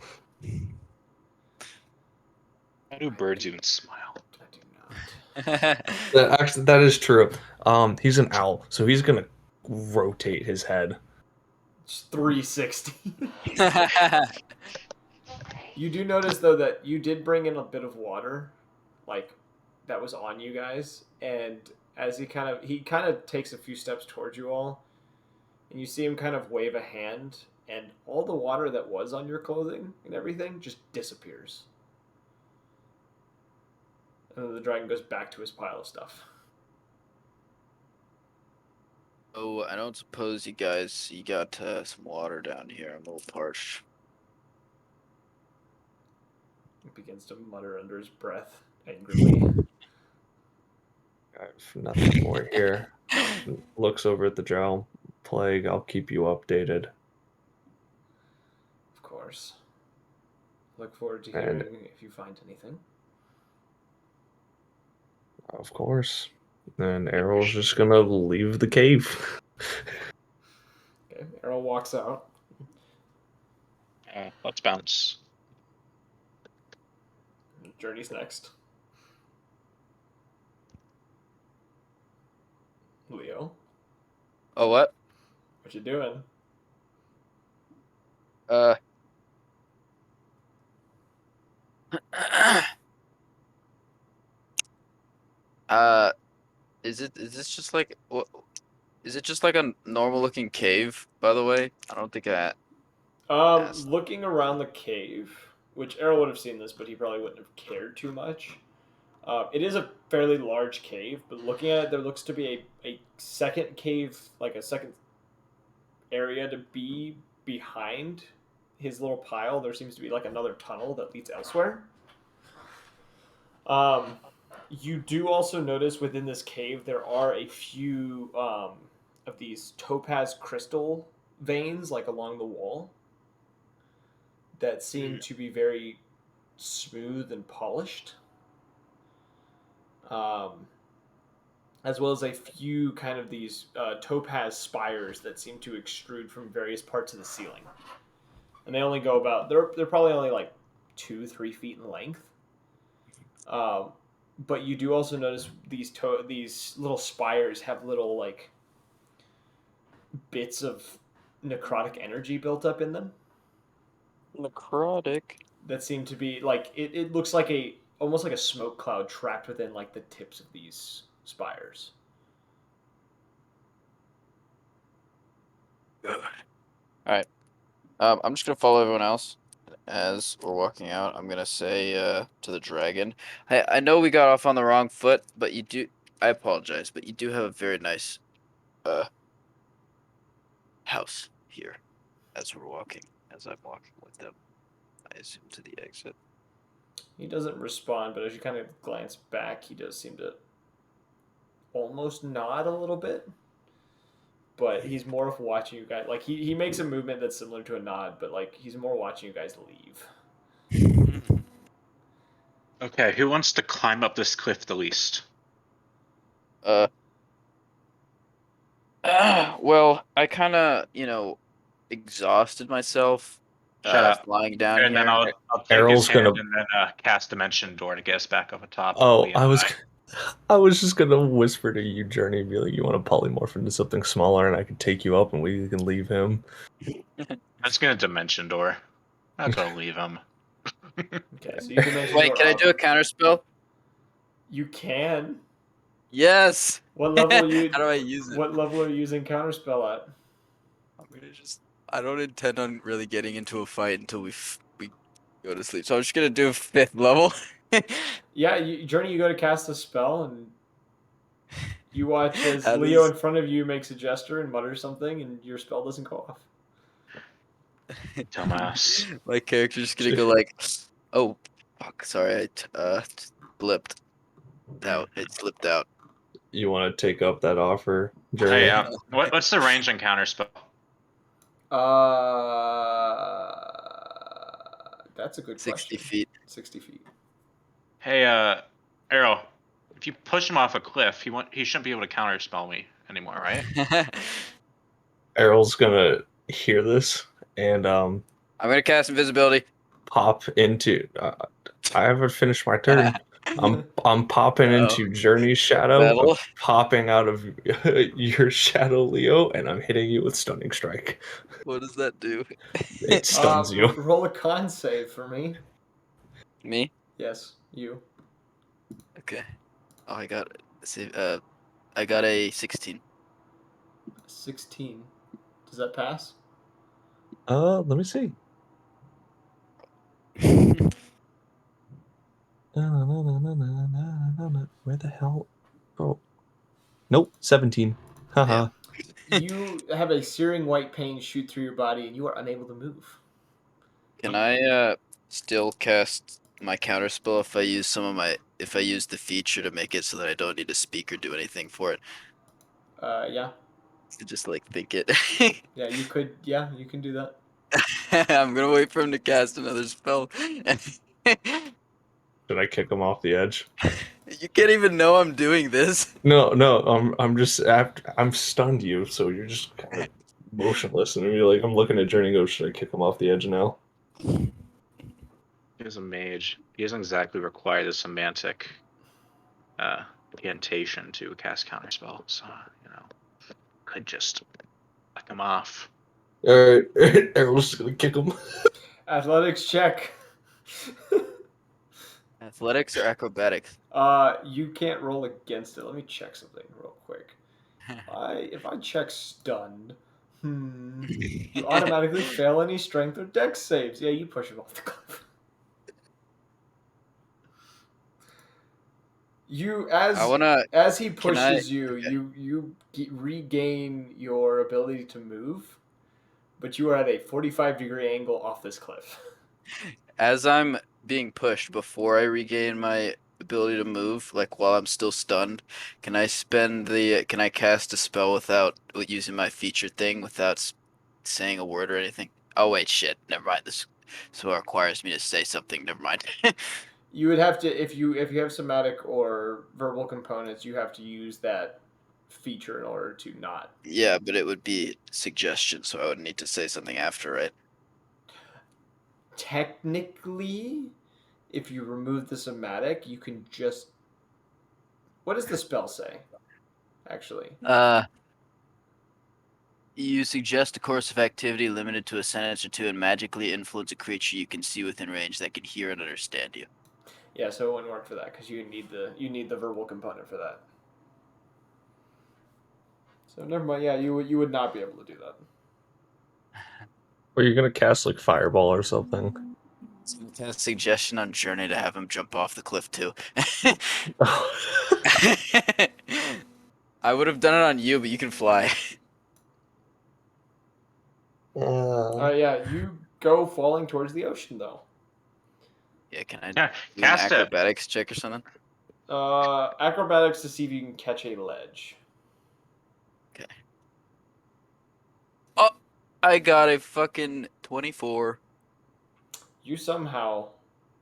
How do birds even smile? I do not. That is true. He's an owl, so he's gonna rotate his head. It's 360. You do notice though that you did bring in a bit of water, like that was on you guys, and as he kind of takes a few steps towards you all, and you see him kind of wave a hand, and all the water that was on your clothing and everything just disappears. And then the dragon goes back to his pile of stuff. Oh, I don't suppose you got some water down here. I'm a little parched. He begins to mutter under his breath angrily. I have nothing more here. Looks over at the drow. Plague, I'll keep you updated. Of course. Look forward to And hearing if you find anything. of course. And Arrow's just gonna leave the cave. Okay, Errol walks out. Let's bounce. Journey's next. Leo, Oh, what? what you doing? Uh. uh, is this just like what? Is it just like a normal looking cave? By the way, I don't think I asked. Looking around the cave, which Errol would have seen this, but he probably wouldn't have cared too much. It is a fairly large cave, but looking at it, there looks to be a second cave, like a second area to be behind his little pile. There seems to be like another tunnel that leads elsewhere. You do also notice within this cave there are a few of these topaz crystal veins, like along the wall, that seem to be very smooth and polished. As well as a few kind of these topaz spires that seem to extrude from various parts of the ceiling. And they only go about, they're probably only like 2-3 feet in length. but you do also notice these little spires have little like bits of necrotic energy built up in them Necrotic. that seem to be like it looks like a almost like a smoke cloud trapped within like the tips of these spires. All right. I'm just gonna follow everyone else as we're walking out. I'm gonna say to the dragon, I know we got off on the wrong foot, but you do. I apologize, but you do have a very nice uh house here. As we're walking, as I'm walking with them, I assume to the exit. He doesn't respond, but as you kind of glance back, he does seem to almost nod a little bit. But he's more of watching you guys. Like he makes a movement that's similar to a nod, but like he's more watching you guys leave. Okay, who wants to climb up this cliff the least? Well, I kind of, exhausted myself Shut up. flying down And then here. I'll take his Errol's hand gonna. and then cast Dimension Door to get us back up on top. Oh, Leo and I was just gonna whisper to you, Journey, and be like, "You want to polymorph into something smaller, and I can take you up, and we can leave him." I'm just gonna Dimension Door. That's gonna leave him. Okay, so you dimension Wait, door can I up. do a counter spell? You can. Yes. What level are you? How do I use it? What level are you using counterspell at? I'm gonna just. I don't intend on really getting into a fight until we go to sleep. So I'm just gonna do 5th level. Yeah, Journey, you go to cast a spell, and you watch as How Leo does- in front of you makes a gesture and mutters something, and your spell doesn't go off. Dumbass. My character's gonna go like, oh, fuck, sorry, blipped out. It slipped out. You want to take up that offer, Journey? Hey, what's the range on Counterspell? That's a good 60 question. feet. 60 feet. Hey, Arrow, if you push him off a cliff, he shouldn't be able to Counterspell me anymore, right? Errol's gonna hear this and I'm gonna cast invisibility. pop into. I haven't finished my turn. I'm popping into Journey's shadow. I'm Metal. popping out of your shadow, Leo, and I'm hitting you with stunning strike. What does that do? It stuns you. Roll a con save for me. Me? Yes, you. Okay. Oh, I got a 16. 16. Does that pass? Let me see. Where the hell? Oh, nope. 17. Haha. You have a searing white pain shoot through your body, and you are unable to move. Can I still cast my counter spell if I use the feature to make it so that I don't need to speak or do anything for it? Yeah. To just like think it. Yeah, you could. Yeah, you can do that. I'm gonna wait for him to cast another spell. Should I kick him off the edge? You can't even know I'm doing this. No. I'm just I'm stunned you, so you're just kind of motionless, and you're like, I'm looking at Journey. And go, should I kick him off the edge now? He's a mage. He doesn't exactly require the semantic incantation to cast Counterspell, so could just knock him off. All right, Errol's just gonna kick him. Athletics check. Athletics or acrobatics? You can't roll against it. Let me check something real quick. If I check stunned, you automatically fail any strength or dex saves. Yeah, you push him off the cliff. As he pushes you, you regain your ability to move, but you are at a 45-degree angle off this cliff. As I'm being pushed before I regain my ability to move, like while I'm still stunned, can I cast a spell without using my feature thing without saying a word or anything? Oh wait, shit. Never mind. This so it requires me to say something. Never mind. You would have to if you have somatic or verbal components, you have to use that feature in order to not. Yeah, but it would be suggestion, so I would need to say something after, right? Technically, if you remove the somatic, you can just What does the spell say? Actually, You suggest a course of activity limited to a sentence or two and magically influence a creature you can see within range that can hear and understand you. yeah. So it wouldn't work for that because you need the verbal component for that. So never mind. Yeah, you would not be able to do that. Or you're gonna cast like fireball or something. Some kind of suggestion on Journey to have him jump off the cliff too. I would have done it on you, but you can fly. Yeah, you go falling towards the ocean though. Yeah, can I Yeah, do an cast it. acrobatics check or something? Acrobatics to see if you can catch a ledge. Okay. Oh, I got a fucking 24. You somehow,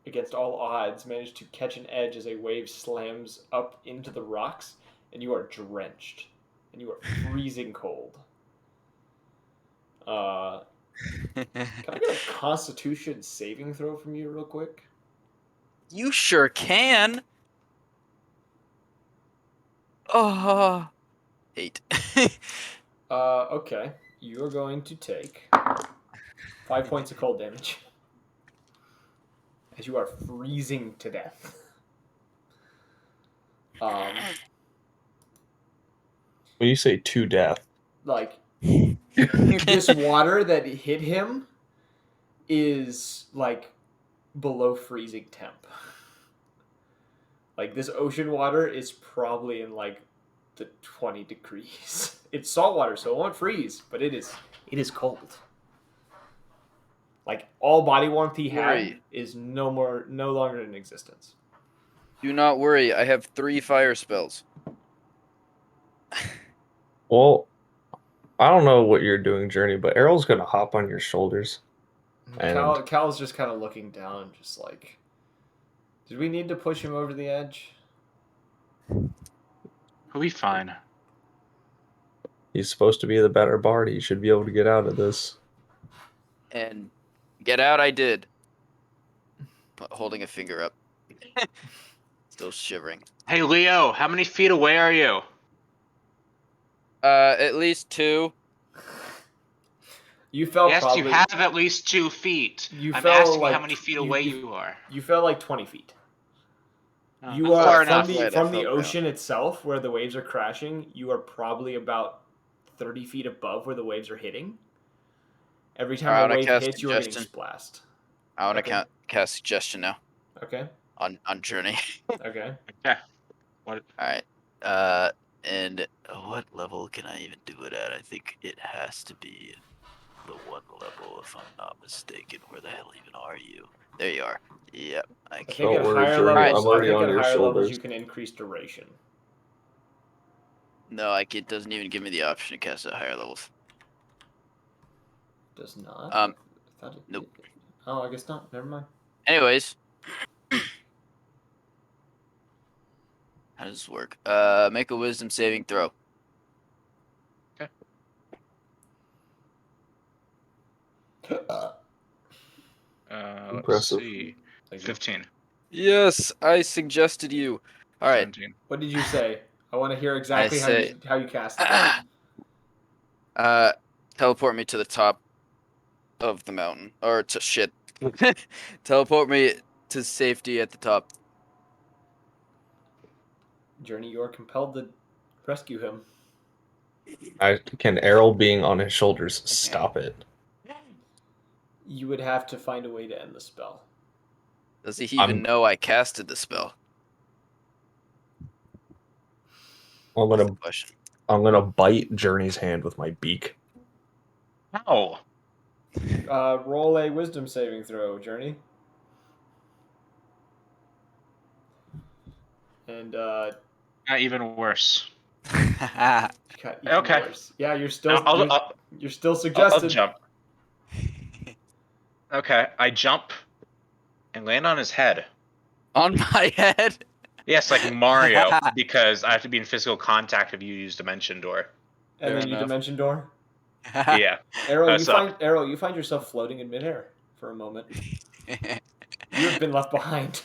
against all odds, manage to catch an edge as a wave slams up into the rocks, and you are drenched, and you are freezing cold. Can I get a Constitution saving throw from you real quick? You sure can. Oh, 8. Okay. You are going to take 5 points of cold damage as you are freezing to death. When you say to death, Like this water that hit him is like below freezing temp. Like this ocean water is probably in like the 20 degrees. It's salt water, so it won't freeze, but it is cold. Like all body warmth he had Worry. is no longer in existence. Do not worry, I have 3 fire spells. well, I don't know what you're doing, Journey, but Errol's gonna hop on your shoulders. And Cal's just kind of looking down, just like, did we need to push him over the edge? He'll be fine. he's supposed to be the better bard. He should be able to get out of this. And get out I did. Holding a finger up. Still shivering. Hey, Leo, how many feet away are you? At least 2. You fell Yes, probably. you have at least 2 feet. You I'm fell, asking like, how many feet away you are. You fell like 20 feet. Oh, You far are enough. from the ocean itself, where the waves are crashing. You are probably about 30 feet above where the waves are hitting. Every time a wave hits, you are getting splashed. I want to cast suggestion now. Okay. On Journey. Okay. Okay. What? All right. And what level can I even do it at? I think it has to be the 1 level, if I'm not mistaken. Where the hell even are you? There you are. Yep. I think Don't at worry, higher Journey, levels, I'm already I think on at your higher levels shoulders. you can increase duration. No, like it doesn't even give me the option to cast at higher levels. Does not. I thought it nope. did. Oh, I guess not. Never mind. Anyways. How does this work? Make a wisdom saving throw. Okay. Let's Impressive. see. 15. Yes, I suggested you. All right. 17. What did you say? I want to hear exactly how you cast it. Teleport me to the top of the mountain. Or to shit. Teleport me to safety at the top. Journey, you are compelled to rescue him. Can Errol being on his shoulders stop it? You would have to find a way to end the spell. Does he even know I casted the spell? I'm gonna bite Journey's hand with my beak. Ow. Roll a wisdom saving throw, Journey. And Not even worse. got even Okay. worse. Yeah, you're still you're still I'll suggested. jump. Okay, I jump and land on his head. On my head? Yes, like Mario, because I have to be in physical contact if you use Dimension Door. And Fair then you enough. dimension door. Yeah. Arrow, you find yourself floating in midair for a moment. You have been left behind.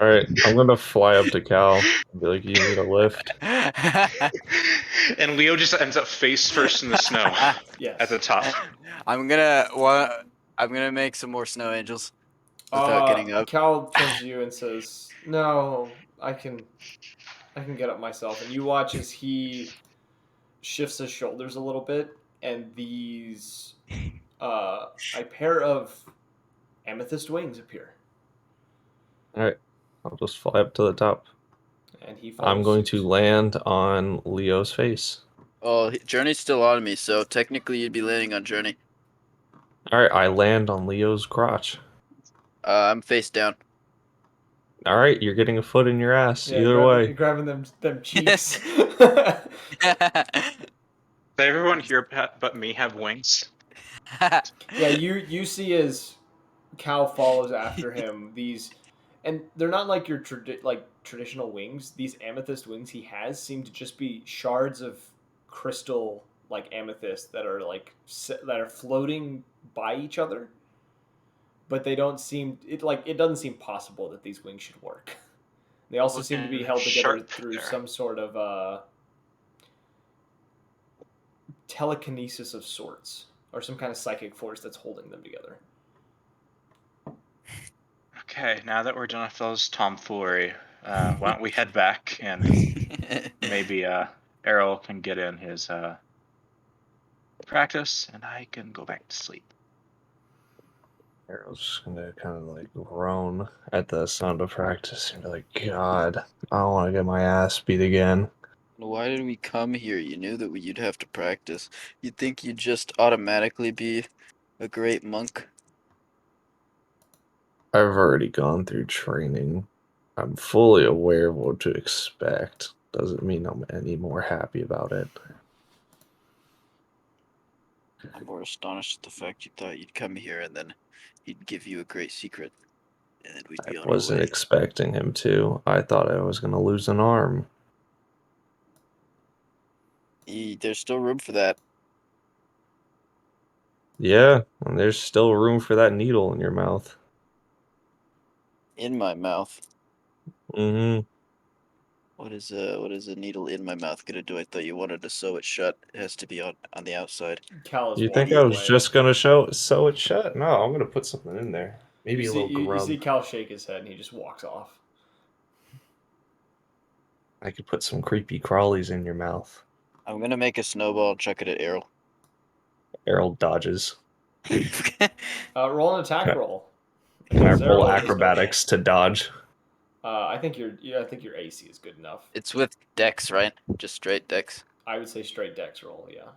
All right, I'm gonna fly up to Cal and be like, "You need a lift?" And Leo just ends up face first in the snow Yes. at the top. I'm gonna make some more snow angels without getting up. Cal turns to you and says, "No, I can get up myself." And you watch as he shifts his shoulders a little bit, and these a pair of amethyst wings appear, All right, I'll just fly up to the top. and he follows. I'm going to suit. land on Leo's face. Oh, Journey's still on me, so technically you'd be landing on Journey. All right, I land on Leo's crotch. I'm face down. All right, you're getting a foot in your ass. Yeah, Either way. you're grabbing them cheeks. Does everyone here but me have wings? Yeah, you see as Cal follows after him these, and they're not like your traditional wings. These amethyst wings he has seem to just be shards of crystal like amethyst that are that are floating by each other, but they don't seem it doesn't seem possible that these wings should work. They also seem to be Looking held together sharp through there. some sort of telekinesis of sorts, or some kind of psychic force that's holding them together. Okay, now that we're done with those tomfoolery, why don't we head back and maybe Errol can get in his practice and I can go back to sleep. Errol's just gonna kind of like groan at the sound of practice and be like, "God, I don't want to get my ass beat again." Why did we come here? You knew that you'd have to practice. You'd think you'd just automatically be a great monk. I've already gone through training. I'm fully aware of what to expect. Doesn't mean I'm any more happy about it. I'm more astonished at the fact you thought you'd come here and then he'd give you a great secret. And then we'd I be on our wasn't way. expecting him to. I thought I was going to lose an arm. There's still room for that. Yeah, and there's still room for that needle in your mouth. In my mouth. Mm-hmm. What is a needle in my mouth gonna do? I thought you wanted to sew it shut. It has to be on the outside. Cal is You think walking I was away. just going to sew it shut? No, I'm going to put something in there. Maybe a little you grub. see Cal shake his head and he just walks off. I could put some creepy crawlies in your mouth. I'm gonna make a snowball and chuck it at Errol. Errol dodges. Roll an attack roll. Can I Because Errol roll has no acrobatics to dodge? I think your AC is good enough. It's with Dex, right? Just straight Dex. I would say straight dex roll, yeah.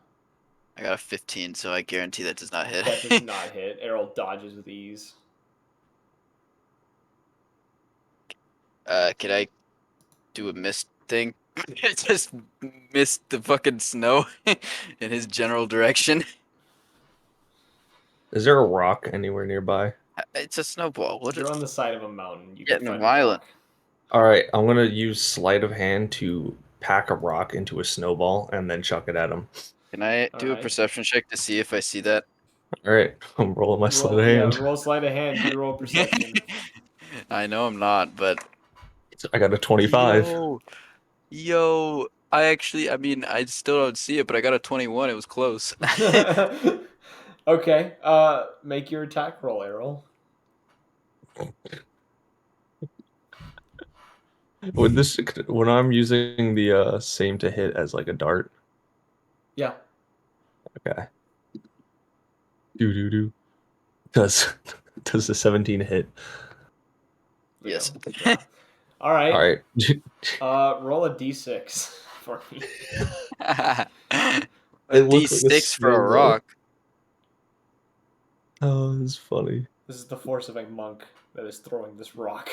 I got a 15, so I guarantee that does not hit. That does not hit. Errol dodges with ease. Can I do a mist thing? Just mist the fucking snow in his general direction. Is there a rock anywhere nearby? It's a snowball. What You're is on the side of a mountain. You getting can find violent? a rock. Alright, I'm gonna use sleight of hand to pack a rock into a snowball and then chuck it at him. Can I do a Alright. perception check to see if I see that? Alright, I'm rolling my sleight of hand. Roll sleight of hand. Do roll perception. I know I'm not, but I got a 25. Yo, I mean, I still don't see it, but I got a 21. It was close. Okay. Make your attack roll, Errol. When I'm using the same to hit as like a dart? Yeah. Okay. Do. Does the 17 hit? Yes. Yeah. All right. Alright. Roll a d6 for me. A It looks like a D6 for a snowball. rock. Oh, it's funny. This is the force of a monk that is throwing this rock.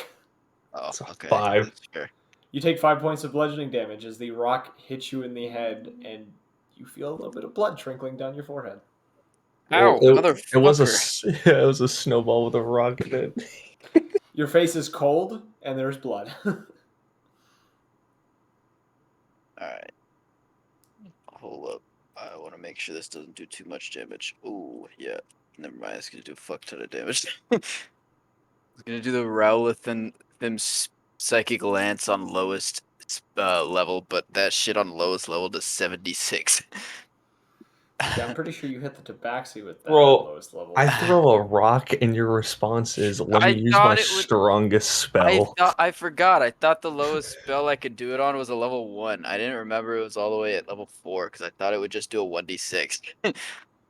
Oh, It's a okay. 5. That's fair. You take 5 points of bludgeoning damage as the rock hits you in the head, and you feel a little bit of blood trickling down your forehead. Ow, it was motherfucker. it was a snowball with a rock in it. Your face is cold, and there's blood. Alright. Hold up. I want to make sure this doesn't do too much damage. Ooh, yeah. Never mind. It's going to do a fuck ton of damage. It's going to do the Rowleth and them Psychic Lance on lowest level, but that shit on lowest level to 76. Yeah, I'm pretty sure you hit the tabaxi with that Bro, at lowest level. I throw a rock and your response is, let me I use thought my it would- strongest I spell. thought I forgot. I thought the lowest spell I could do it on was a level 1. I didn't remember it was all the way at level 4 because I thought it would just do a 1d6.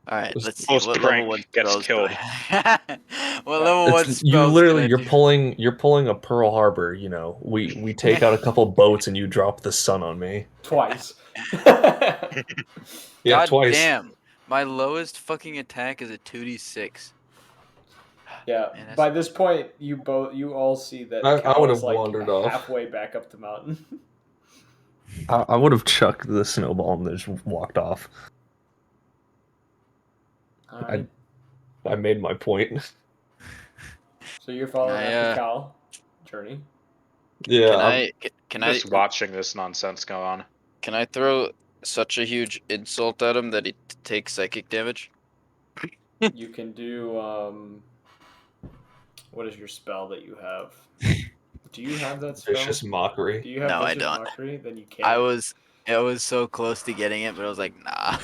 All right, Just- let's see Most what prank level 1 gets spells. killed. What level 1 It's, you spells literally can I do? you're pulling a Pearl Harbor, you know. We take out a couple boats and you drop the sun on me. Twice. Yeah, God twice. damn. My lowest fucking attack is a 2d6. Yeah. Man, that's- By this point, you all see that I Cal would is have like wandered off. halfway back up the mountain. I would have chucked the snowball and just walked off. All right. I made my point. So you're following I, after Cal journey. Yeah, Can I'm just I watching this nonsense go on. can I throw such a huge insult at him that he takes psychic damage? You can do what is your spell that you have? Do you have that spell? vicious mockery. Do you have No, I vicious don't. mockery? Then you can't. I was so close to getting it, but I was like, nah.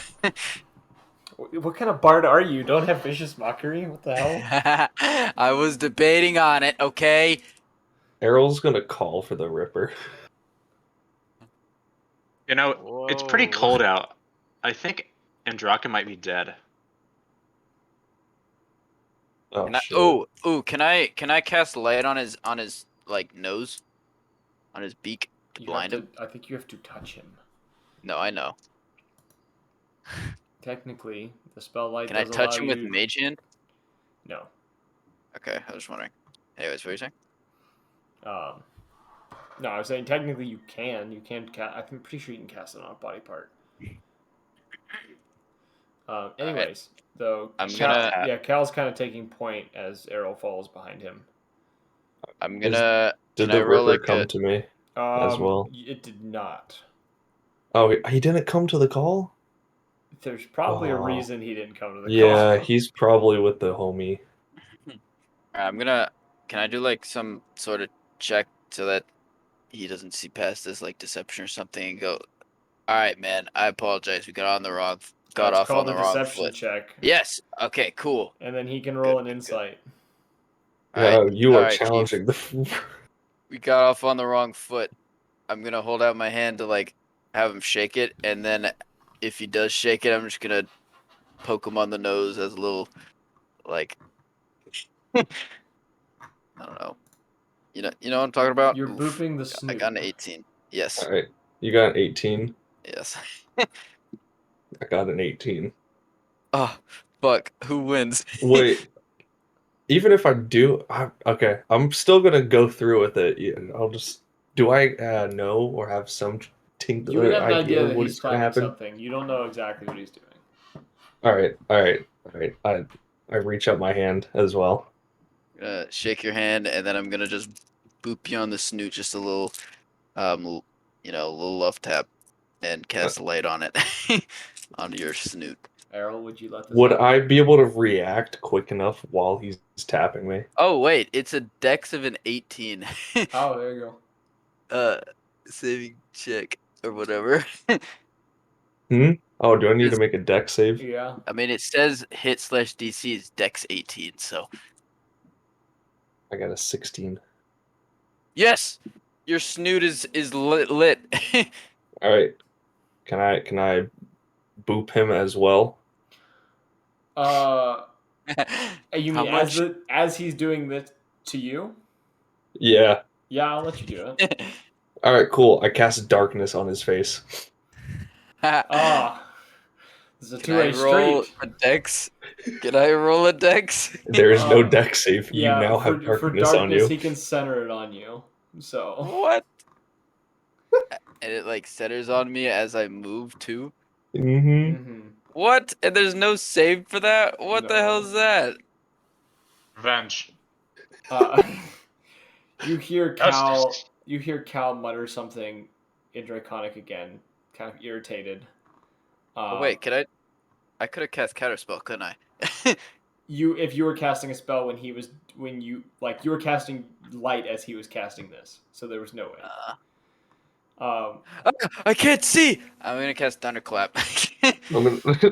What kind of bard are you? Don't have vicious mockery? What the hell? I was debating on it, okay? Errol's gonna call for the Ripper. You know, it's pretty Whoa. cold out. I think Andraka might be dead. Oh Can I, shit! can I cast light on his like nose? On his beak to blind him? I think you have to touch him. No, I know. Technically, the spell light Can I does touch allow him with you. Mage Hand? No. Okay, I was just wondering. Anyways, what are you saying? No, I was saying technically you can. You can cast. I'm pretty sure you can cast it on a body part. Anyways, though, I'm gonna Cal's kind of taking point as Errol falls behind him. Did can I the roll Ripper like come a to me as well? It did not. Oh, he didn't come to the call? There's probably a Oh. reason he didn't come to the Yeah, call. he's probably with the homie. can I do like some sort of check so that he doesn't see past this like deception or something and go, all right, man, I apologize. We got That's off on called the a wrong deception foot. check. Yes. Okay, cool. And then he can roll Good, an good, good. insight. All right. You all are right, Chief. challenging the. We got off on the wrong foot. I'm gonna hold out my hand to like have him shake it, and then if he does shake it, I'm just gonna poke him on the nose as a little like I don't know. You know what I'm talking about? You're Oof. booping the I snoot. got an 18. Yes. All right, you got an 18. Yes. I got an 18. Oh, fuck. Who wins? Wait, even if I do, okay, I'm still gonna go through with it. I'll just. Do I know or have some You would have an idea of that what he's is gonna planning happen? something. You don't know exactly what he's doing. All right. I reach out my hand as well. Shake your hand, and then I'm gonna just boop you on the snoot, just a little, a little love tap, and cast a light on it, onto your snoot. Errol, would you let this Would happen? I be able to react quick enough while he's tapping me? Oh wait, it's a dex of an 18. Oh, there you go. Saving check or whatever. Oh, do I need to Is- make a deck save? Yeah. I mean, it says hit/DC is dex 18, so I got a 16. yes, your snoot is lit. All right. Can I boop him as well? You How mean much? as he's doing this to you? Yeah. Yeah, I'll let you do it. All right, cool. I cast darkness on his face. Ah, this is a Can I two-way roll street. a dex? Can I roll a dex? There is no deck save. You Yeah, now for have darkness, darkness on you. he can center it on you. So What? And it like centers on me as I move too. Mm-hmm. What? And there's no save for that? What the hell No. is that? Revenge. You hear Justice. Cal mutter something in Draconic again, kind of irritated. Oh wait, I could have cast counterspell, couldn't I? if you were casting a spell when you were casting light as he was casting this, so there was no way. I can't see. I'm gonna cast Thunderclap. I'm gonna. Okay.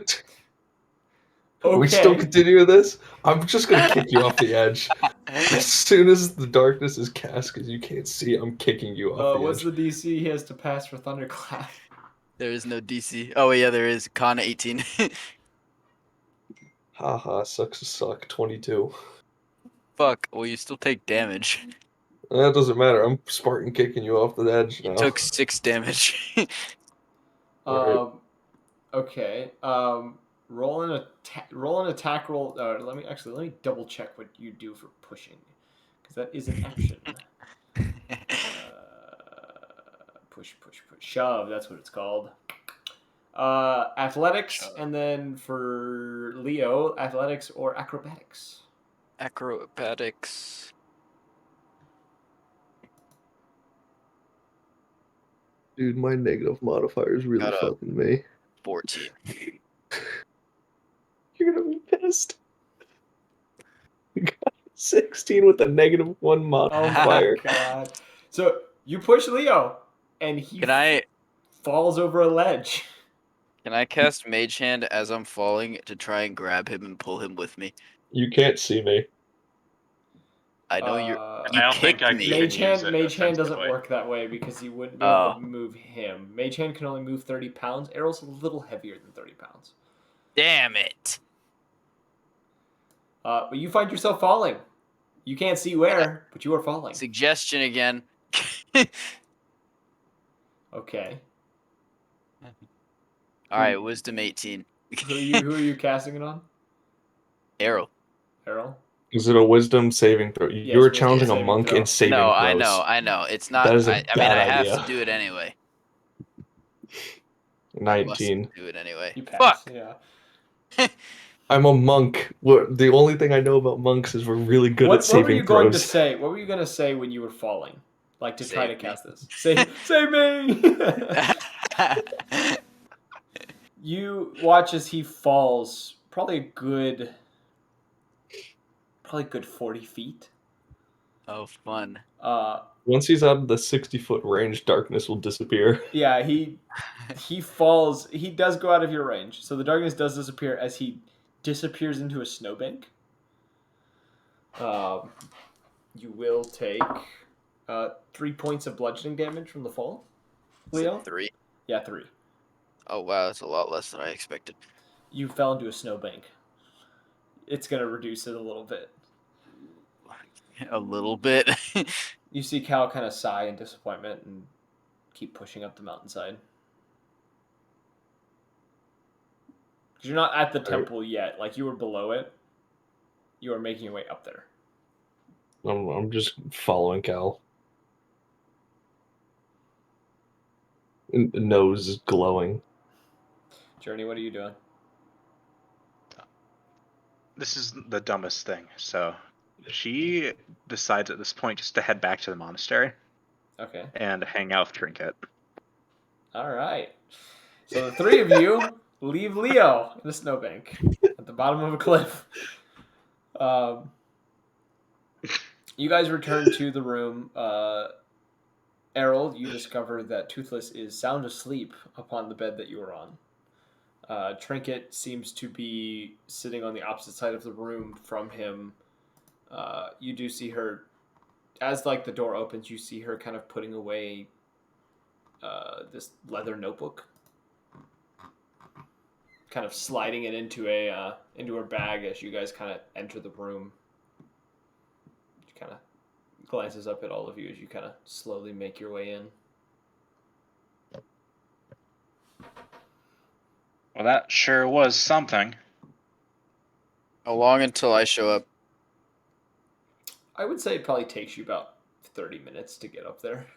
We still continue this? I'm just gonna kick you off the edge. As soon as the darkness is cast, because you can't see, I'm kicking you off the What's edge. the DC he has to pass for Thunderclap? There is no DC. Oh yeah, there is. Con 18. Haha, sucks to suck. 22. Fuck. Well, you still take damage. That doesn't matter. I'm Spartan kicking you off the edge You now. took 6 damage. Alright. Okay. Roll an attack roll. Let me double check what you do for pushing, because that is an action. Push. Shove. That's what it's called. Athletics, Shove. and then for Leo, athletics or acrobatics. Acrobatics. Dude, my negative modifier is really Got a- fucking me. 14. You're gonna be pissed. You got 16 with a -1 Oh my modifier. god! So you push Leo, and he Can I falls over a ledge. cast Mage Hand as I'm falling to try and grab him and pull him with me? You can't see me. I know you're. I You don't think kicked I me. can use it Mage Hand doesn't offensively. work that way because you wouldn't be able to Oh. move him. Mage Hand can only move 30 pounds. Arrow's a little heavier than 30 pounds. Damn it. But you find yourself falling. You can't see where, but you are falling. Suggestion again. Okay. All right, Wisdom 18. Who are you casting it on? Arrow. Arrow? Is it a wisdom saving throw? Yes, You're wisdom challenging a saving monk throw. in saving No, throws. I know. It's not. That is a I mean, bad I have idea. to do it anyway. I must 19. do it anyway. You pass. Fuck. Yeah. I'm a monk. The only thing I know about monks is we're really good at What were saving you going to throws. say? What were you going to say when you were falling? Like to try to Save me. cast this? Save me! You watch as he falls probably a good 40 feet. Oh, fun. Once he's out of the 60-foot range, darkness will disappear. Yeah, he falls. He does go out of your range, so the darkness does disappear as he disappears into a snowbank. You will take 3 points of bludgeoning damage from the fall. Is it Leo? 3? Yeah, 3. Oh wow, that's a lot less than I expected. You fell into a snowbank. It's gonna reduce it a little bit. A little bit. You see Cal kind of sigh in disappointment and keep pushing up the mountainside. Because you're not at the temple yet. Like, you were below it. You are making your way up there. I'm just following Cal. Nose is glowing. Journey, what are you doing? This is the dumbest thing. So she decides at this point just to head back to the monastery Okay. and hang out with Trinket. All right. So the 3 of you leave Leo in the snowbank at the bottom of a cliff. You guys return to the room. Errol, you discover that Toothless is sound asleep upon the bed that you were on. Trinket seems to be sitting on the opposite side of the room from him. You do see her, as the door opens, you see her kind of putting away this leather notebook, kind of sliding it into her bag as you guys kind of enter the room. She kind of glances up at all of you as you kind of slowly make your way in. Well, that sure was something. How long until I show up? I would say it probably takes you about 30 minutes to get up there.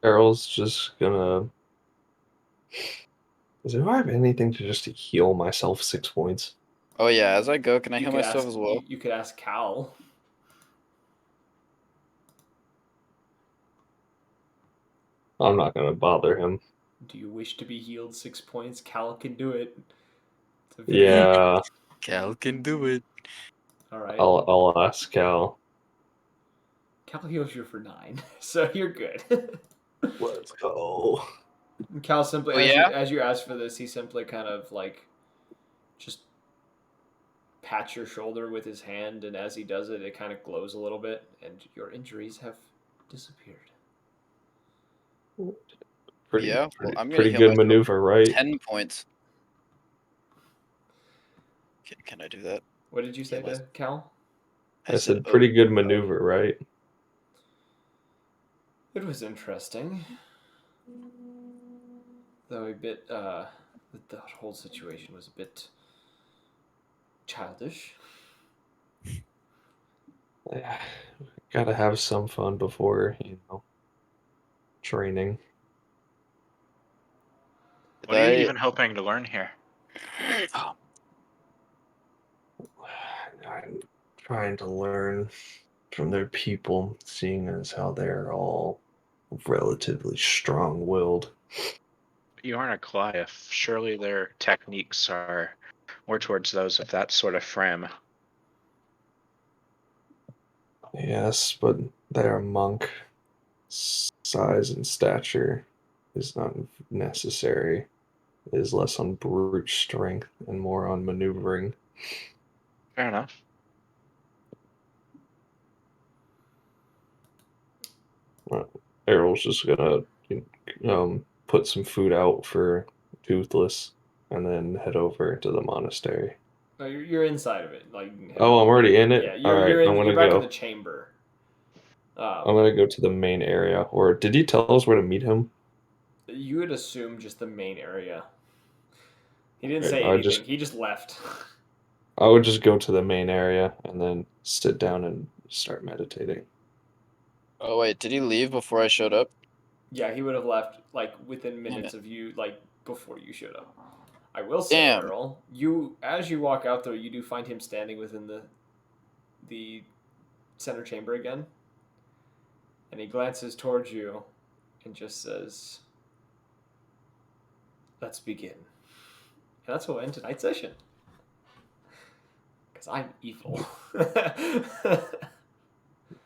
Errol's just gonna... Do I have anything to just heal myself 6 points? Oh yeah, as I go, can I You heal could myself ask, as well? You could ask Cal. I'm not gonna bother him. Do you wish to be healed 6 points? Cal can do it. It's a Yeah. Cal can do it. All right. I'll ask Cal. Cal heals you for 9, so you're good. Let's go. Cal simply, Oh, as yeah? you ask for this, he simply kind of like just pats your shoulder with his hand, and as he does it, it kind of glows a little bit, and your injuries have disappeared. Pretty, Yeah, well, pretty, I'm gonna pretty heal good myself maneuver, right? 10 points. Can I do that? What did you say Yeah, to Cal? I said pretty good maneuver, right? It was interesting, though a bit. The whole situation was a bit childish. Yeah, gotta have some fun before, training. What are you even hoping to learn here? I'm trying to learn from their people, seeing as how they're all relatively strong-willed. You aren't a Goliath. Surely their techniques are more towards those of that sort of frame. Yes, but they're a monk. Size and stature is not necessary. It is less on brute strength and more on maneuvering. Fair enough. Errol's just gonna put some food out for Toothless and then head over to the monastery. No, you're inside of it. Like, you can head Oh, I'm over. already in it? Yeah, All right, I'm you're gonna back in go. the chamber. I'm gonna go to the main area. Or did he tell us where to meet him? You would assume just the main area. He didn't Right, say anything. He just left. I would just go to the main area and then sit down and start meditating. Oh wait, did he leave before I showed up? Yeah, he would have left like within minutes of you, like before you showed up. I will say, Damn. Earl, as you walk out there, you do find him standing within the center chamber again, and he glances towards you and just says, "Let's begin." And that's what will end tonight's session. Because I'm evil.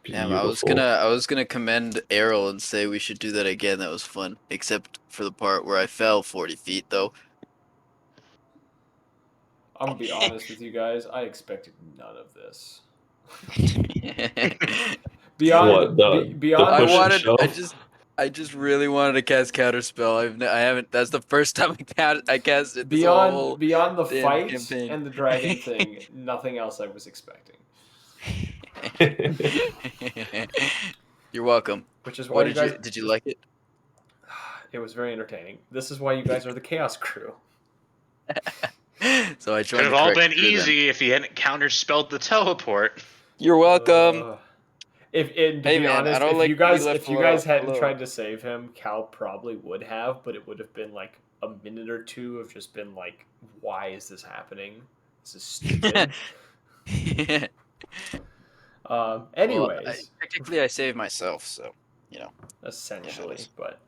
Damn, Beautiful. I was gonna commend Errol and say we should do that again. That was fun, except for the part where I fell 40 feet, though. I'm gonna be honest with you guys. I expected none of this. Beyond, What, beyond. I push and wanted, shove? I just really wanted to cast Counterspell. I haven't. That's the first time I cast it this whole beyond the damn fight campaign. and the dragon thing, nothing else I was expecting. You're welcome. Which is why Did you like it? It was very entertaining. This is why you guys are the Chaos Crew. So I Could joined have the all correct been crew then. easy if he hadn't counterspelled the teleport. You're welcome. To Hey, be man, honest, I don't like to be left if you guys hadn't alone. tried to save him, Cal probably would have, but it would have been like a minute or two of just been like, why is this happening? This is stupid. Anyways, Well, technically I saved myself, so essentially, but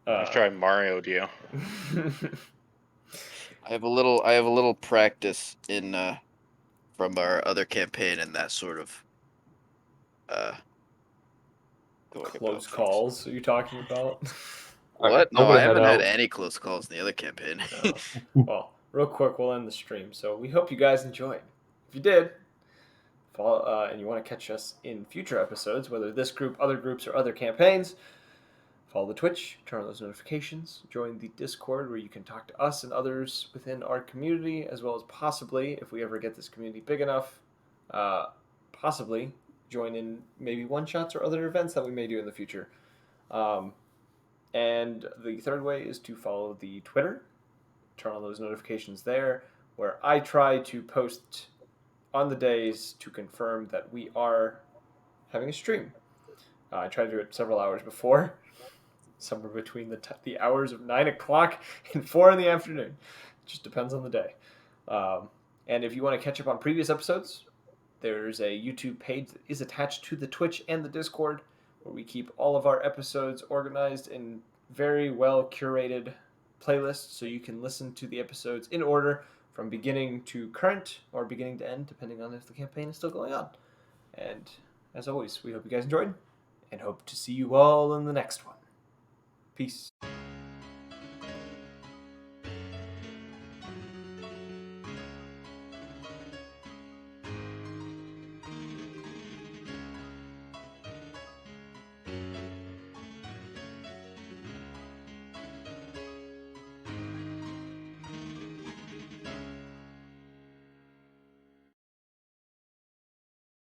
After I Mario'd you. I have a little practice in from our other campaign and that sort of going about close things. calls. Are you talking about? What? I'm No, I gonna head haven't had out. any close calls in the other campaign. Well, real quick, we'll end the stream. So we hope you guys enjoyed. If you did, follow, and you want to catch us in future episodes, whether this group, other groups, or other campaigns, follow the Twitch, turn on those notifications, join the Discord where you can talk to us and others within our community, as well as possibly, if we ever get this community big enough, possibly join in maybe one-shots or other events that we may do in the future. And the third way is to follow the Twitter, turn on those notifications there, where I try to post on the days to confirm that we are having a stream. I try to do it several hours before, somewhere between the hours of 9 o'clock and 4 in the afternoon. It just depends on the day. And if you want to catch up on previous episodes, there's a YouTube page that is attached to the Twitch and the Discord, where we keep all of our episodes organized in very well curated playlists, so you can listen to the episodes in order from beginning to current or beginning to end, depending on if the campaign is still going on. And as always, we hope you guys enjoyed and hope to see you all in the next one. Peace.